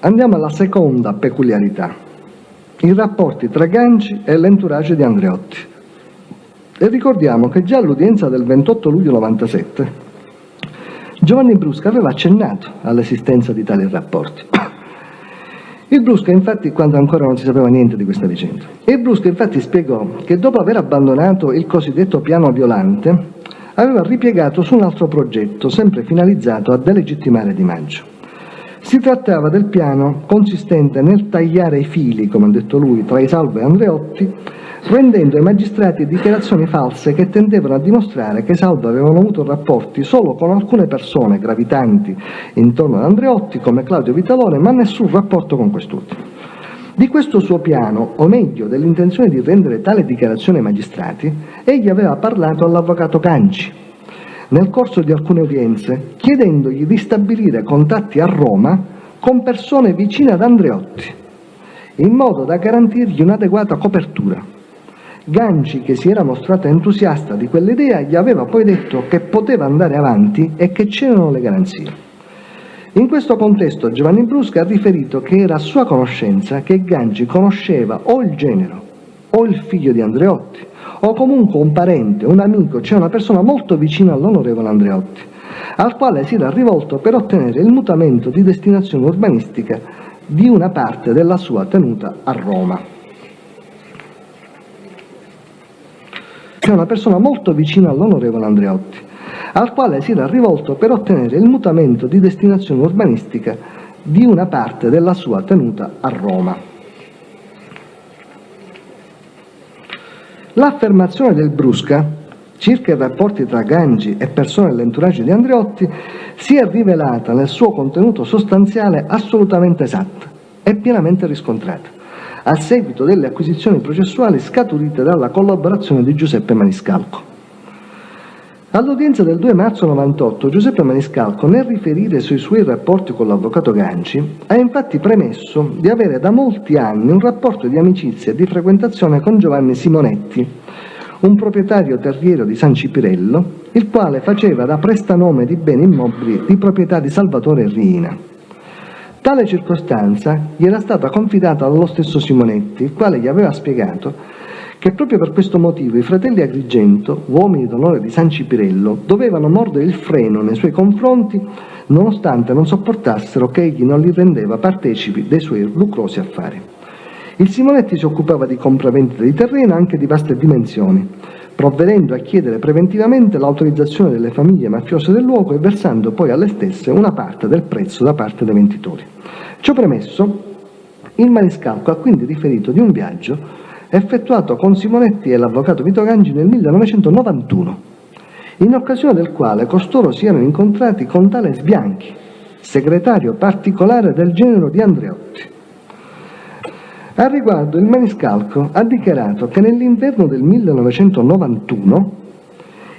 Speaker 1: Andiamo alla seconda peculiarità, i rapporti tra Ganci e l'entourage di Andreotti. E ricordiamo che già all'udienza del 28 luglio 97 Giovanni Brusca aveva accennato all'esistenza di tali rapporti. Il Brusca, infatti, quando ancora non si sapeva niente di questa vicenda, il Brusca infatti spiegò che dopo aver abbandonato il cosiddetto piano Violante aveva ripiegato su un altro progetto, sempre finalizzato a delegittimare Di Maggio. Si trattava del piano consistente nel tagliare i fili, come ha detto lui, tra i Salvo e Andreotti, rendendo ai magistrati dichiarazioni false che tendevano a dimostrare che i Salvo avevano avuto rapporti solo con alcune persone gravitanti intorno ad Andreotti, come Claudio Vitalone, ma nessun rapporto con quest'ultimo. Di questo suo piano, o meglio dell'intenzione di rendere tale dichiarazione ai magistrati, egli aveva parlato all'avvocato Ganci nel corso di alcune udienze, chiedendogli di stabilire contatti a Roma con persone vicine ad Andreotti, in modo da garantirgli un'adeguata copertura. Ganci, che si era mostrato entusiasta di quell'idea, gli aveva poi detto che poteva andare avanti e che c'erano le garanzie. In questo contesto Giovanni Brusca ha riferito che era a sua conoscenza che Ganci conosceva o il genero o il figlio di Andreotti, o comunque un parente, un amico, cioè una persona molto vicina all'onorevole Andreotti, al quale si era rivolto per ottenere il mutamento di destinazione urbanistica di una parte della sua tenuta a Roma. Cioè una persona molto vicina all'onorevole Andreotti, al quale si era rivolto per ottenere il mutamento di destinazione urbanistica di una parte della sua tenuta a Roma. L'affermazione del Brusca circa i rapporti tra Ganci e persone dell'entourage di Andreotti si è rivelata nel suo contenuto sostanziale assolutamente esatta e pienamente riscontrata, a seguito delle acquisizioni processuali scaturite dalla collaborazione di Giuseppe Maniscalco. All'udienza del 2 marzo 98, Giuseppe Maniscalco, nel riferire sui suoi rapporti con l'avvocato Ganci, ha infatti premesso di avere da molti anni un rapporto di amicizia e di frequentazione con Giovanni Simonetti, un proprietario terriero di San Cipirello, il quale faceva da prestanome di beni immobili di proprietà di Salvatore Riina. Tale circostanza gli era stata confidata dallo stesso Simonetti, il quale gli aveva spiegato che proprio per questo motivo i fratelli Agrigento, uomini d'onore di San Cipirello, dovevano mordere il freno nei suoi confronti, nonostante non sopportassero che egli non li rendeva partecipi dei suoi lucrosi affari. Il Simonetti si occupava di compravendita di terreno anche di vaste dimensioni, provvedendo a chiedere preventivamente l'autorizzazione delle famiglie mafiose del luogo e versando poi alle stesse una parte del prezzo da parte dei venditori. Ciò premesso, il Maniscalco ha quindi riferito di un viaggio effettuato con Simonetti e l'avvocato Vito Ganci nel 1991, in occasione del quale costoro si erano incontrati con tale Sbianchi, segretario particolare del genero di Andreotti. Al riguardo il Maniscalco ha dichiarato che nell'inverno del 1991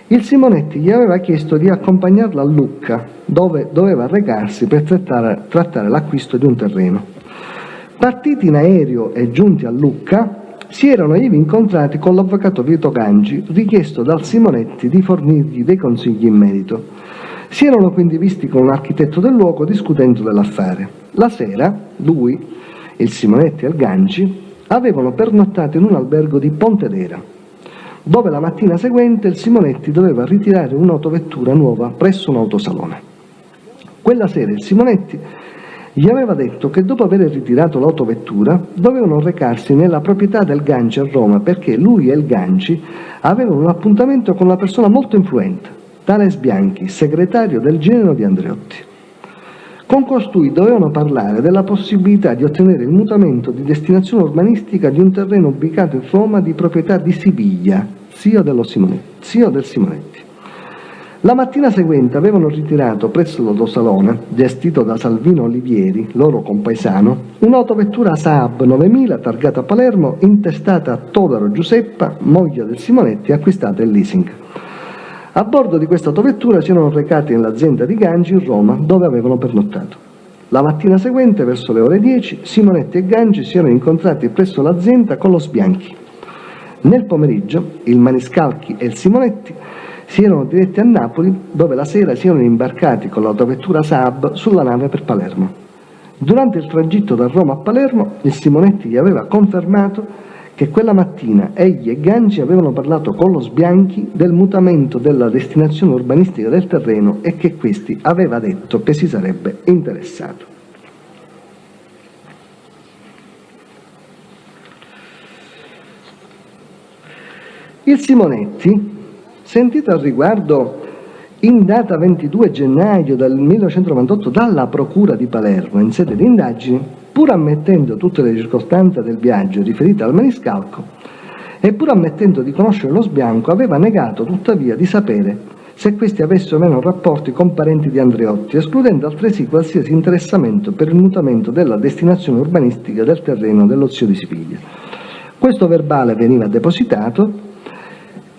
Speaker 1: il Simonetti gli aveva chiesto di accompagnarlo a Lucca, dove doveva recarsi per trattare l'acquisto di un terreno. Partiti in aereo e giunti a Lucca, si erano ivi incontrati con l'avvocato Vito Ganci, richiesto dal Simonetti di fornirgli dei consigli in merito. Si erano quindi visti con un architetto del luogo discutendo dell'affare. La sera, lui, il Simonetti e il Ganci avevano pernottato in un albergo di Pontedera, dove la mattina seguente il Simonetti doveva ritirare un'autovettura nuova presso un autosalone. Quella sera il Simonetti gli aveva detto che dopo aver ritirato l'autovettura dovevano recarsi nella proprietà del Ganci a Roma, perché lui e il Ganci avevano un appuntamento con una persona molto influente, tale Sbianchi, segretario del genero di Andreotti. Con costui dovevano parlare della possibilità di ottenere il mutamento di destinazione urbanistica di un terreno ubicato in Roma di proprietà di Sibiglia, zio del Simonetti. La mattina seguente avevano ritirato presso l'autosalone, gestito da Salvino Olivieri, loro compaesano, un'autovettura Saab 9000 targata a Palermo, intestata a Todaro Giuseppa, moglie del Simonetti, acquistata in leasing. A bordo di questa autovettura si erano recati nell'azienda di Ganci in Roma, dove avevano pernottato. La mattina seguente, verso le ore 10, Simonetti e Ganci si erano incontrati presso l'azienda con lo Sbianchi. Nel pomeriggio il Maniscalchi e il Simonetti si erano diretti a Napoli, dove la sera si erano imbarcati con l'autovettura Saab sulla nave per Palermo. Durante il tragitto da Roma a Palermo, il Simonetti gli aveva confermato che quella mattina egli e Ganci avevano parlato con lo Sbianchi del mutamento della destinazione urbanistica del terreno e che questi aveva detto che si sarebbe interessato. Il Simonetti, sentito al riguardo in data 22 gennaio del 1998 dalla Procura di Palermo in sede di indagini, pur ammettendo tutte le circostanze del viaggio riferite al Maniscalco e pur ammettendo di conoscere lo Sbianco, aveva negato tuttavia di sapere se questi avessero o meno rapporti con parenti di Andreotti, escludendo altresì qualsiasi interessamento per il mutamento della destinazione urbanistica del terreno dello zio di Siviglia. Questo verbale veniva depositato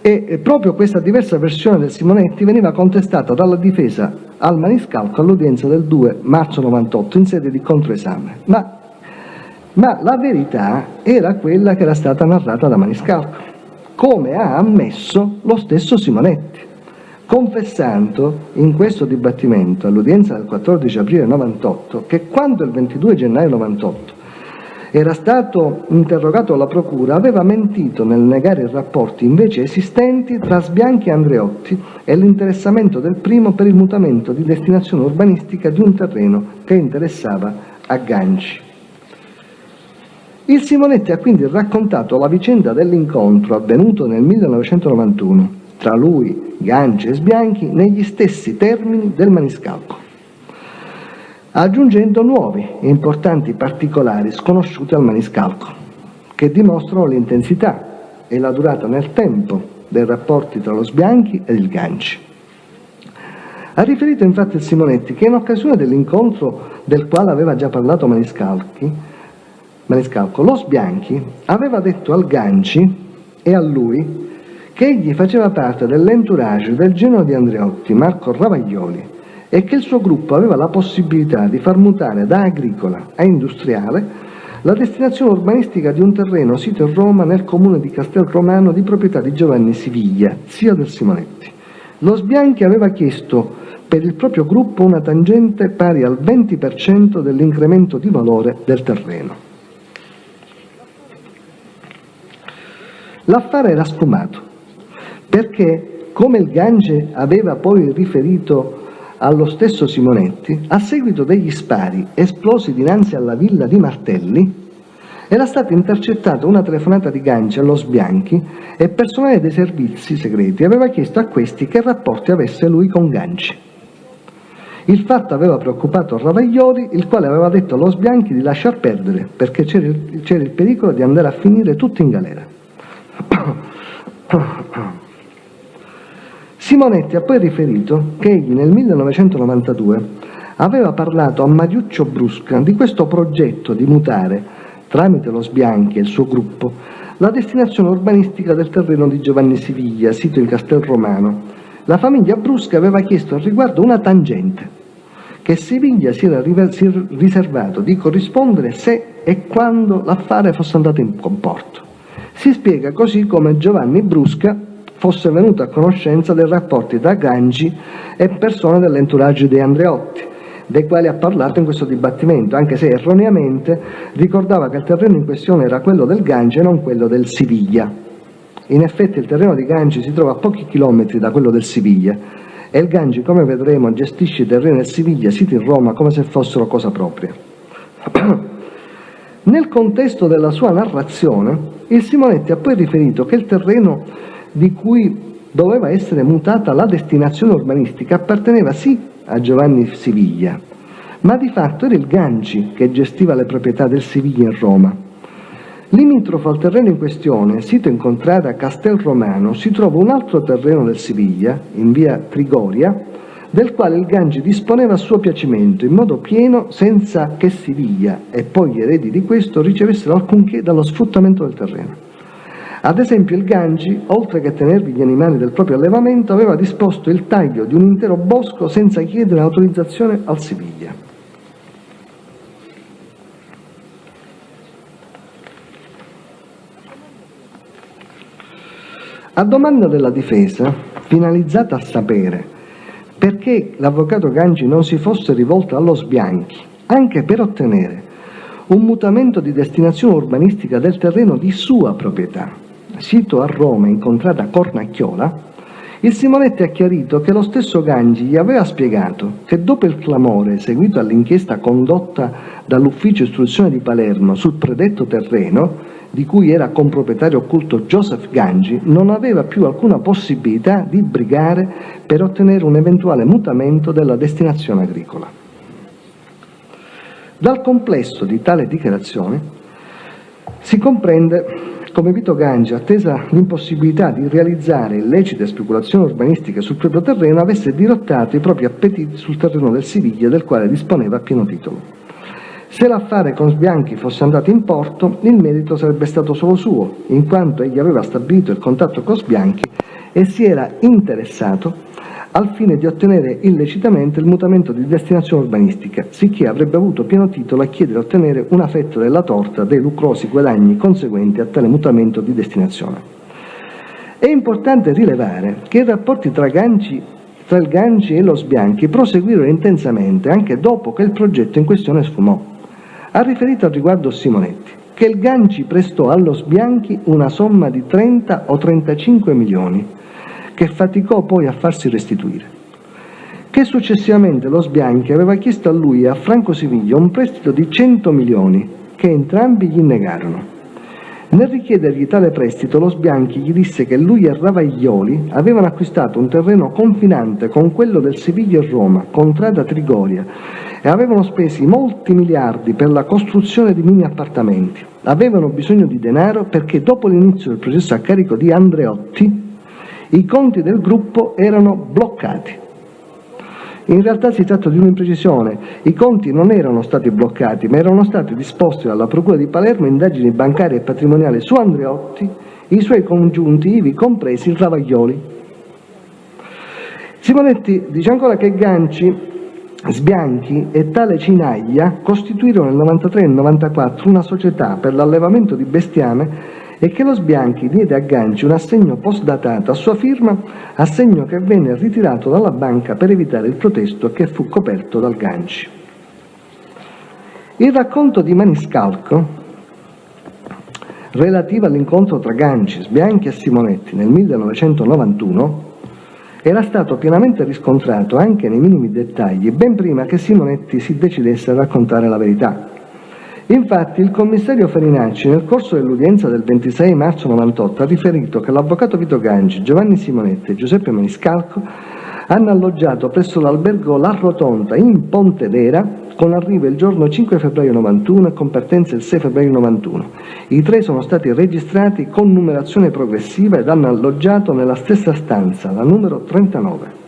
Speaker 1: e proprio questa diversa versione del Simonetti veniva contestata dalla difesa al Maniscalco all'udienza del 2 marzo 98 in sede di controesame, ma la verità era quella che era stata narrata da Maniscalco, come ha ammesso lo stesso Simonetti, confessando in questo dibattimento all'udienza del 14 aprile 98 che quando il 22 gennaio 98 era stato interrogato alla Procura, aveva mentito nel negare i rapporti invece esistenti tra Sbianchi e Andreotti e l'interessamento del primo per il mutamento di destinazione urbanistica di un terreno che interessava a Ganci. Il Simonetti ha quindi raccontato la vicenda dell'incontro avvenuto nel 1991 tra lui, Ganci e Sbianchi negli stessi termini del Maniscalco, aggiungendo nuovi e importanti particolari sconosciuti al Maniscalco, che dimostrano l'intensità e la durata nel tempo dei rapporti tra lo Sbianchi e il Ganci. Ha riferito infatti il Simonetti che in occasione dell'incontro del quale aveva già parlato Maniscalco, lo Sbianchi aveva detto al Ganci e a lui che egli faceva parte dell'entourage del genero di Andreotti, Marco Ravaglioli, e che il suo gruppo aveva la possibilità di far mutare da agricola a industriale la destinazione urbanistica di un terreno sito in Roma nel comune di Castelromano di proprietà di Giovanni Siviglia, zio del Simonetti. Lo Sbianchi aveva chiesto per il proprio gruppo una tangente pari al 20% dell'incremento di valore del terreno. L'affare era sfumato, perché, come il Ganci aveva poi riferito allo stesso Simonetti, a seguito degli spari esplosi dinanzi alla villa di Martelli, era stata intercettata una telefonata di Ganci allo Sbianchi e personale dei servizi segreti aveva chiesto a questi che rapporti avesse lui con Ganci. Il fatto aveva preoccupato Ravaglioli, il quale aveva detto allo Sbianchi di lasciar perdere perché c'era il pericolo di andare a finire tutti in galera. Simonetti ha poi riferito che egli nel 1992 aveva parlato a Mariuccio Brusca di questo progetto di mutare, tramite lo Sbianchi e il suo gruppo, la destinazione urbanistica del terreno di Giovanni Siviglia, sito in Castelromano. La famiglia Brusca aveva chiesto al riguardo una tangente, che Siviglia si era riservato di corrispondere se e quando l'affare fosse andato in comporto. Si spiega così come Giovanni Brusca fosse venuto a conoscenza dei rapporti tra Ganci e persone dell'entourage dei Andreotti, dei quali ha parlato in questo dibattimento, anche se erroneamente ricordava che il terreno in questione era quello del Ganci e non quello del Siviglia. In effetti il terreno di Ganci si trova a pochi chilometri da quello del Siviglia e il Ganci, come vedremo, gestisce i terreni del Siviglia siti in Roma come se fossero cosa propria. Nel contesto della sua narrazione, il Simonetti ha poi riferito che il terreno di cui doveva essere mutata la destinazione urbanistica apparteneva sì a Giovanni Siviglia, ma di fatto era il Ganci che gestiva le proprietà del Siviglia in Roma. Limitrofo al terreno in questione, sito in contrada Castelromano, si trova un altro terreno del Siviglia, in via Trigoria, del quale il Ganci disponeva a suo piacimento, in modo pieno, senza che Siviglia e poi gli eredi di questo ricevessero alcunché dallo sfruttamento del terreno. Ad esempio il Ganci, oltre che tenervi gli animali del proprio allevamento, aveva disposto il taglio di un intero bosco senza chiedere autorizzazione al Siviglia. A domanda della difesa, finalizzata a sapere perché l'avvocato Ganci non si fosse rivolto allo Sbianchi, anche per ottenere un mutamento di destinazione urbanistica del terreno di sua proprietà, sito a Roma in contrada Cornacchiola, il Simonetti ha chiarito che lo stesso Ganci gli aveva spiegato che dopo il clamore seguito all'inchiesta condotta dall'ufficio istruzione di Palermo sul predetto terreno, di cui era comproprietario occulto Joseph Ganci, non aveva più alcuna possibilità di brigare per ottenere un eventuale mutamento della destinazione agricola. Dal complesso di tale dichiarazione si comprende come Vito Ganci, attesa l'impossibilità di realizzare illecite speculazioni urbanistiche sul proprio terreno, avesse dirottato i propri appetiti sul terreno del Siviglia, del quale disponeva a pieno titolo. Se l'affare con Sbianchi fosse andato in porto, il merito sarebbe stato solo suo, in quanto egli aveva stabilito il contatto con Sbianchi e si era interessato al fine di ottenere illecitamente il mutamento di destinazione urbanistica, sicché avrebbe avuto pieno titolo a chiedere e ottenere una fetta della torta dei lucrosi guadagni conseguenti a tale mutamento di destinazione. È importante rilevare che i rapporti tra il Ganci e lo Sbianchi proseguirono intensamente anche dopo che il progetto in questione sfumò. Ha riferito al riguardo Simonetti che il Ganci prestò allo Sbianchi una somma di 30 o 35 milioni, che faticò poi a farsi restituire, che successivamente lo Sbianchi aveva chiesto a lui e a Franco Siviglia un prestito di 100 milioni, che entrambi gli negarono. Nel richiedergli tale prestito, lo Sbianchi gli disse che lui e Ravaglioli avevano acquistato un terreno confinante con quello del Siviglia e Roma, contrada Trigoria, e avevano spesi molti miliardi per la costruzione di mini appartamenti. Avevano bisogno di denaro perché dopo l'inizio del processo a carico di Andreotti, i conti del gruppo erano bloccati. In realtà si tratta di un'imprecisione. I conti non erano stati bloccati, ma erano stati disposti dalla Procura di Palermo indagini bancarie e patrimoniali su Andreotti, i suoi congiunti, ivi compresi il Ravaglioli. Simonetti dice ancora che Ganci, Sbianchi e tale Cinaglia costituirono nel 93 e nel 94 una società per l'allevamento di bestiame e che lo Sbianchi diede a Ganci un assegno postdatato a sua firma, assegno che venne ritirato dalla banca per evitare il protesto e che fu coperto dal Ganci. Il racconto di Maniscalco, relativo all'incontro tra Ganci, Sbianchi e Simonetti nel 1991, era stato pienamente riscontrato anche nei minimi dettagli, ben prima che Simonetti si decidesse a raccontare la verità. Infatti il commissario Farinacci nel corso dell'udienza del 26 marzo 98 ha riferito che l'avvocato Vito Ganci, Giovanni Simonetti e Giuseppe Maniscalco hanno alloggiato presso l'albergo La Rotonda in Pontedera con arrivo il giorno 5 febbraio 91 e con partenza il 6 febbraio 91. I tre sono stati registrati con numerazione progressiva ed hanno alloggiato nella stessa stanza, la numero 39.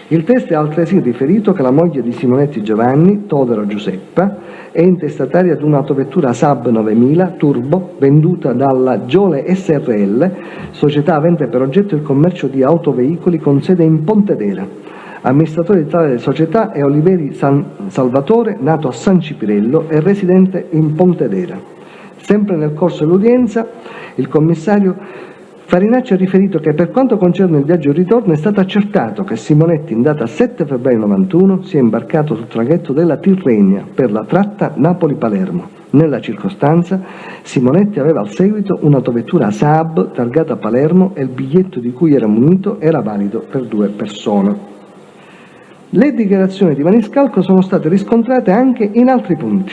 Speaker 1: Il test ha altresì riferito che la moglie di Simonetti Giovanni, Todaro Giuseppa, è intestataria di un'autovettura Saab 9000 Turbo venduta dalla Giole SRL, società avente per oggetto il commercio di autoveicoli con sede in Pontedera. Amministratore di tale società è Oliveri Salvatore, nato a San Cipirello e residente in Pontedera. Sempre nel corso dell'udienza, il commissario Farinacci ha riferito che per quanto concerne il viaggio e il ritorno è stato accertato che Simonetti in data 7 febbraio 91 si è imbarcato sul traghetto della Tirrenia per la tratta Napoli-Palermo. Nella circostanza Simonetti aveva al seguito un'autovettura Saab targata a Palermo e il biglietto di cui era munito era valido per 2 persone. Le dichiarazioni di Maniscalco sono state riscontrate anche in altri punti.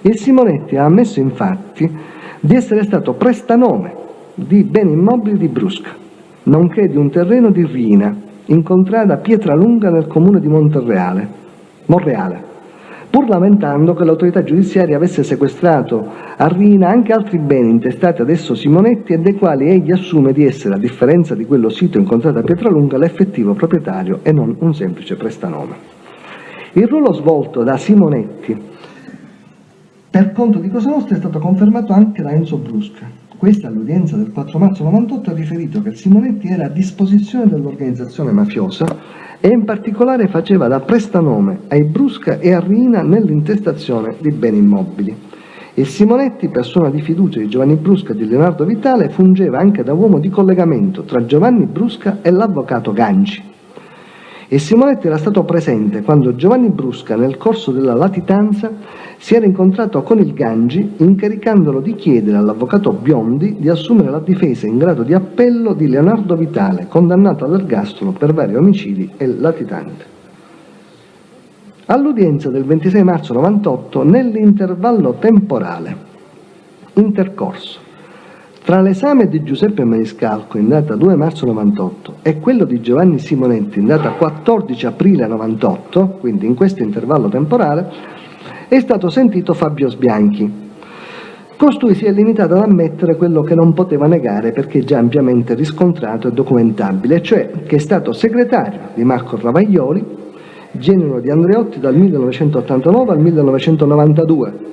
Speaker 1: Il Simonetti ha ammesso infatti di essere stato prestanome di beni immobili di Brusca, nonché di un terreno di Rina, in contrada Pietralunga nel comune di Monreale, pur lamentando che l'autorità giudiziaria avesse sequestrato a Rina anche altri beni intestati ad esso Simonetti e dei quali egli assume di essere, a differenza di quello sito in contrada Pietralunga, l'effettivo proprietario e non un semplice prestanome. Il ruolo svolto da Simonetti per conto di Cosa Nostra è stato confermato anche da Enzo Brusca. Questa, all'udienza del 4 marzo 98, ha riferito che Simonetti era a disposizione dell'organizzazione mafiosa e in particolare faceva da prestanome ai Brusca e a Rina nell'intestazione di beni immobili. E Simonetti, persona di fiducia di Giovanni Brusca e di Leonardo Vitale, fungeva anche da uomo di collegamento tra Giovanni Brusca e l'avvocato Ganci. E Simonetti era stato presente quando Giovanni Brusca, nel corso della latitanza, si era incontrato con il Ganci, incaricandolo di chiedere all'avvocato Biondi di assumere la difesa in grado di appello di Leonardo Vitale, condannato all'ergastolo per vari omicidi e latitante. All'udienza del 26 marzo 98, nell'intervallo temporale intercorso tra l'esame di Giuseppe Maniscalco in data 2 marzo 98 e quello di Giovanni Simonetti in data 14 aprile 98, quindi in questo intervallo temporale, è stato sentito Fabio Sbianchi. Costui si è limitato ad ammettere quello che non poteva negare perché già ampiamente riscontrato e documentabile, cioè che è stato segretario di Marco Ravaioli, genero di Andreotti, dal 1989 al 1992,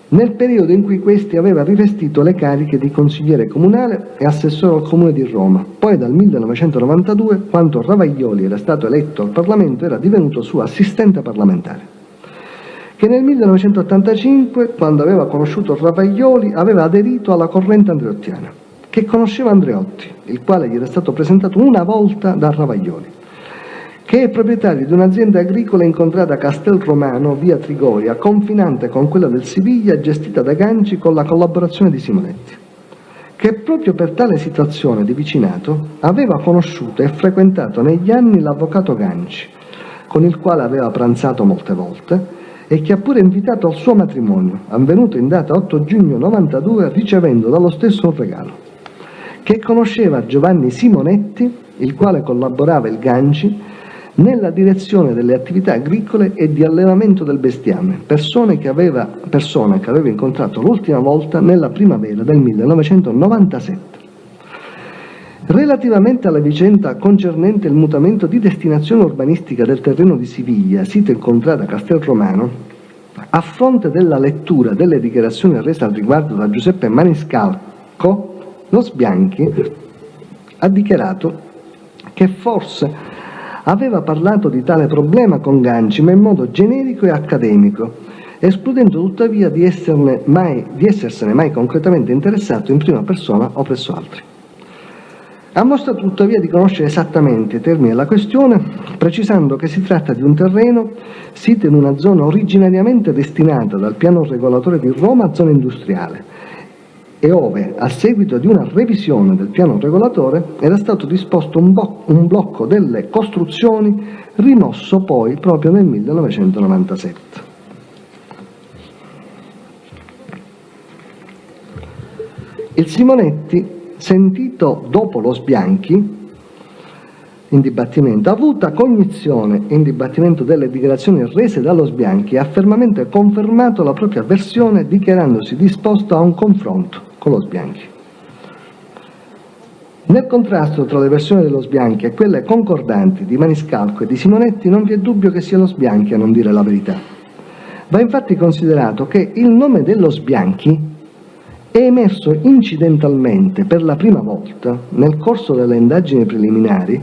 Speaker 1: nel periodo in cui questi aveva rivestito le cariche di consigliere comunale e assessore al Comune di Roma. Poi dal 1992, quando Ravaioli era stato eletto al Parlamento, era divenuto suo assistente parlamentare. Che nel 1985, quando aveva conosciuto Ravaioli, aveva aderito alla corrente andreottiana, che conosceva Andreotti, il quale gli era stato presentato una volta da Ravaioli, che è proprietario di un'azienda agricola incontrata a Castelromano, via Trigoria, confinante con quella del Siviglia, gestita da Ganci con la collaborazione di Simonetti, che proprio per tale situazione di vicinato aveva conosciuto e frequentato negli anni l'avvocato Ganci, con il quale aveva pranzato molte volte, e che ha pure invitato al suo matrimonio, avvenuto in data 8 giugno 92, ricevendo dallo stesso un regalo, che conosceva Giovanni Simonetti, il quale collaborava il Ganci nella direzione delle attività agricole e di allevamento del bestiame, persone che aveva incontrato l'ultima volta nella primavera del 1997. Relativamente alla vicenda concernente il mutamento di destinazione urbanistica del terreno di Siviglia, sito incontrato a Castelromano, a fronte della lettura delle dichiarazioni rese al riguardo da Giuseppe Maniscalco, lo Sbianchi ha dichiarato che forse aveva parlato di tale problema con Ganci, ma in modo generico e accademico, escludendo tuttavia di essersene mai concretamente interessato in prima persona o presso altri. Ha mostrato tuttavia di conoscere esattamente i termini della questione, precisando che si tratta di un terreno sito in una zona originariamente destinata dal piano regolatore di Roma a zona industriale, e ove, a seguito di una revisione del piano regolatore, era stato disposto un blocco delle costruzioni, rimosso poi proprio nel 1997. Il Simonetti, sentito dopo lo Sbianchi in dibattimento, ha avuta cognizione in dibattimento delle dichiarazioni rese dallo Sbianchi e ha fermamente confermato la propria versione, dichiarandosi disposto a un confronto con lo Sbianchi. Nel contrasto tra le versioni dello Sbianchi e quelle concordanti di Maniscalco e di Simonetti non vi è dubbio che sia lo Sbianchi a non dire la verità. Va infatti considerato che il nome dello Sbianchi è emerso incidentalmente per la prima volta nel corso delle indagini preliminari,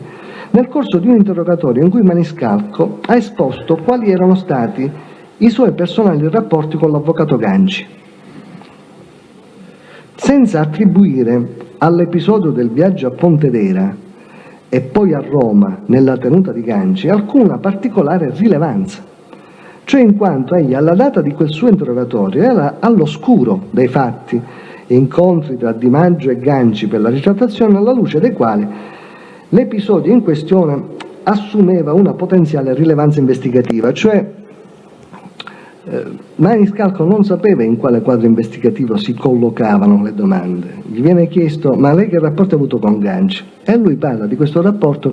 Speaker 1: nel corso di un interrogatorio in cui Maniscalco ha esposto quali erano stati i suoi personali rapporti con l'avvocato Ganci, senza attribuire all'episodio del viaggio a Pontedera e poi a Roma nella tenuta di Ganci alcuna particolare rilevanza, cioè in quanto egli alla data di quel suo interrogatorio era all'oscuro dei fatti e incontri tra Di Maggio e Ganci per la ritrattazione, alla luce dei quali l'episodio in questione assumeva una potenziale rilevanza investigativa, cioè Maniscalco non sapeva in quale quadro investigativo si collocavano le domande. Gli viene chiesto: ma lei che rapporto ha avuto con Ganci? E lui parla di questo rapporto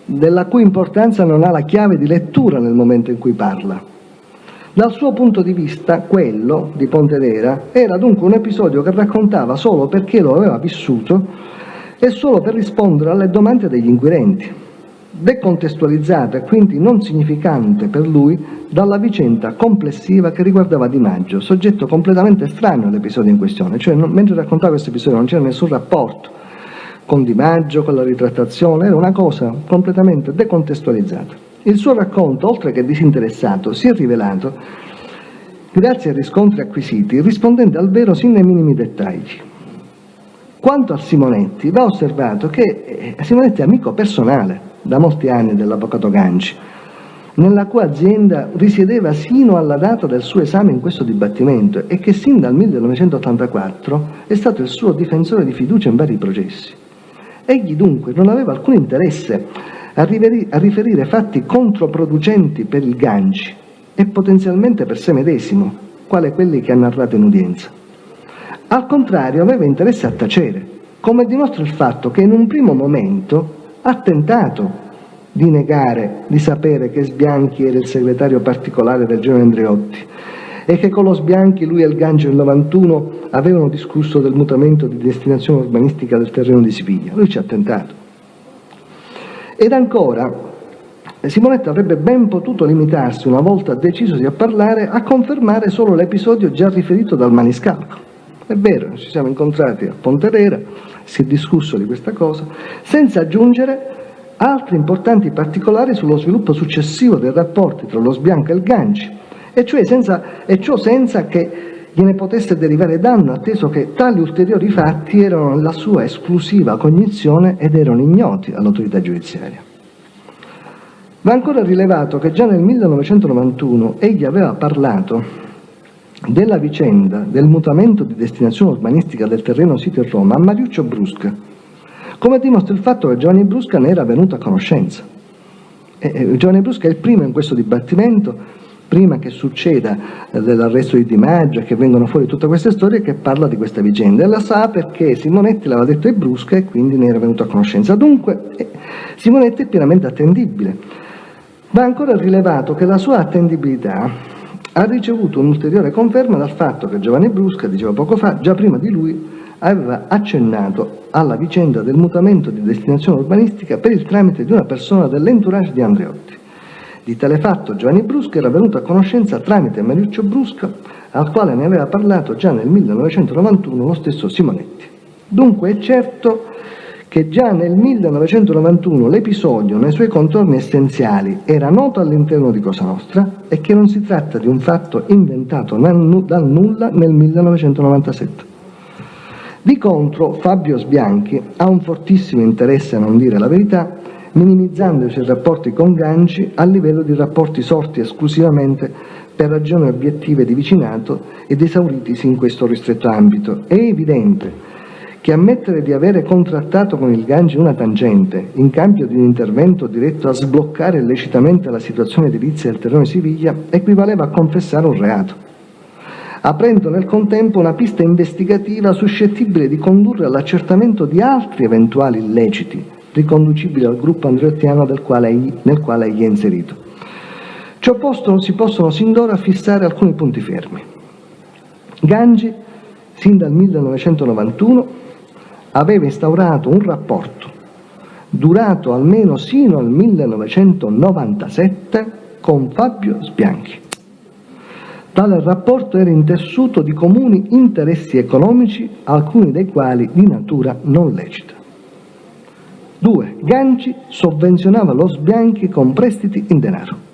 Speaker 1: della cui importanza non ha la chiave di lettura nel momento in cui parla. Dal suo punto di vista, quello di Pontedera era dunque un episodio che raccontava solo perché lo aveva vissuto e solo per rispondere alle domande degli inquirenti, decontestualizzata e quindi non significante per lui dalla vicenda complessiva che riguardava Di Maggio, soggetto completamente estraneo all'episodio in questione, cioè mentre raccontava questo episodio non c'era nessun rapporto con Di Maggio, con la ritrattazione, era una cosa completamente decontestualizzata. Il suo racconto, oltre che disinteressato, si è rivelato, grazie ai riscontri acquisiti, rispondente al vero sin nei minimi dettagli. Quanto a Simonetti, va osservato che Simonetti è amico personale da molti anni dell'avvocato Ganci, nella cui azienda risiedeva sino alla data del suo esame in questo dibattimento e che sin dal 1984 è stato il suo difensore di fiducia in vari processi. Egli dunque non aveva alcun interesse a riferire fatti controproducenti per il Ganci e potenzialmente per sé medesimo, quale quelli che ha narrato in udienza. Al contrario, aveva interesse a tacere, come dimostra il fatto che in un primo momento ha tentato di negare di sapere che Sbianchi era il segretario particolare del generale Andreotti e che con lo Sbianchi lui e il Ganci nel 91 avevano discusso del mutamento di destinazione urbanistica del terreno di Siviglia. Lui ci ha tentato. Ed ancora, Simonetti avrebbe ben potuto limitarsi, una volta decisosi a parlare, a confermare solo l'episodio già riferito dal maniscalco. È vero, ci siamo incontrati a Ponterera, si è discusso di questa cosa, senza aggiungere altri importanti particolari sullo sviluppo successivo dei rapporti tra lo Sbianco e il Ganci, e ciò senza che gliene potesse derivare danno, atteso che tali ulteriori fatti erano nella sua esclusiva cognizione ed erano ignoti all'autorità giudiziaria. Va ancora rilevato che già nel 1991 egli aveva parlato della vicenda del mutamento di destinazione urbanistica del terreno sito in Roma a Mariuccio Brusca, come dimostra il fatto che Giovanni Brusca ne era venuto a conoscenza. Giovanni Brusca è il primo in questo dibattimento, prima che succeda dell'arresto di Di Maggio e che vengano fuori tutte queste storie, che parla di questa vicenda, e la sa perché Simonetti l'aveva detto ai Brusca e quindi ne era venuto a conoscenza. Dunque Simonetti è pienamente attendibile. Va ancora rilevato che la sua attendibilità ha ricevuto un'ulteriore conferma dal fatto che Giovanni Brusca, dicevo poco fa, già prima di lui aveva accennato alla vicenda del mutamento di destinazione urbanistica per il tramite di una persona dell'entourage di Andreotti. Di tale fatto Giovanni Brusca era venuto a conoscenza tramite Mariuccio Brusca, al quale ne aveva parlato già nel 1991 lo stesso Simonetti. Dunque è certo che già nel 1991 l'episodio nei suoi contorni essenziali era noto all'interno di Cosa Nostra e che non si tratta di un fatto inventato dal nulla nel 1997. Di contro, Fabio Sbianchi ha un fortissimo interesse a non dire la verità, minimizzando i suoi rapporti con Ganci a livello di rapporti sorti esclusivamente per ragioni obiettive di vicinato ed esauritisi in questo ristretto ambito. È evidente che ammettere di avere contrattato con il Ganci una tangente in cambio di un intervento diretto a sbloccare illecitamente la situazione edilizia del terreno di Siviglia equivaleva a confessare un reato, aprendo nel contempo una pista investigativa suscettibile di condurre all'accertamento di altri eventuali illeciti riconducibili al gruppo andreottiano nel quale egli è inserito. Ciò posto, si possono sin d'ora fissare alcuni punti fermi. Ganci, sin dal 1991, aveva instaurato un rapporto durato almeno sino al 1997 con Fabio Sbianchi. Tale rapporto era intessuto di comuni interessi economici, alcuni dei quali di natura non lecita. 2. Ganci sovvenzionava lo Sbianchi con prestiti in denaro.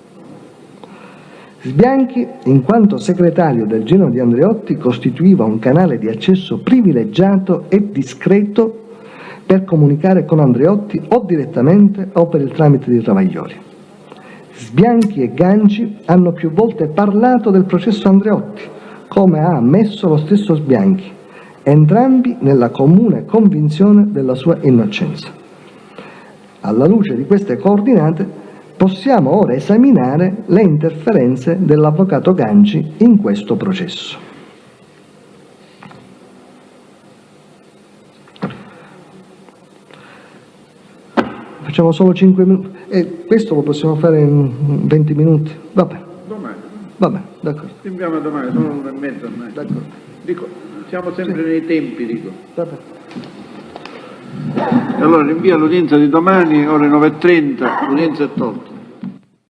Speaker 1: Sbianchi, in quanto segretario del genero di Andreotti, costituiva un canale di accesso privilegiato e discreto per comunicare con Andreotti o direttamente o per il tramite di Travaglioli. Sbianchi e Ganci hanno più volte parlato del processo Andreotti, come ha ammesso lo stesso Sbianchi, entrambi nella comune convinzione della sua innocenza. Alla luce di queste coordinate possiamo ora esaminare le interferenze dell'avvocato Ganci in questo processo. Facciamo solo 5 minuti e questo lo possiamo fare in 20 minuti. Vabbè.
Speaker 2: Domani.
Speaker 1: Vabbè, d'accordo.
Speaker 2: Rinviamo domani, sono 1:30 ormai.
Speaker 1: D'accordo.
Speaker 2: Dico, siamo sempre nei tempi, dico.
Speaker 1: Vabbè.
Speaker 2: Allora rinvia l'udienza di domani, ore 9:30, l'udienza è tolta.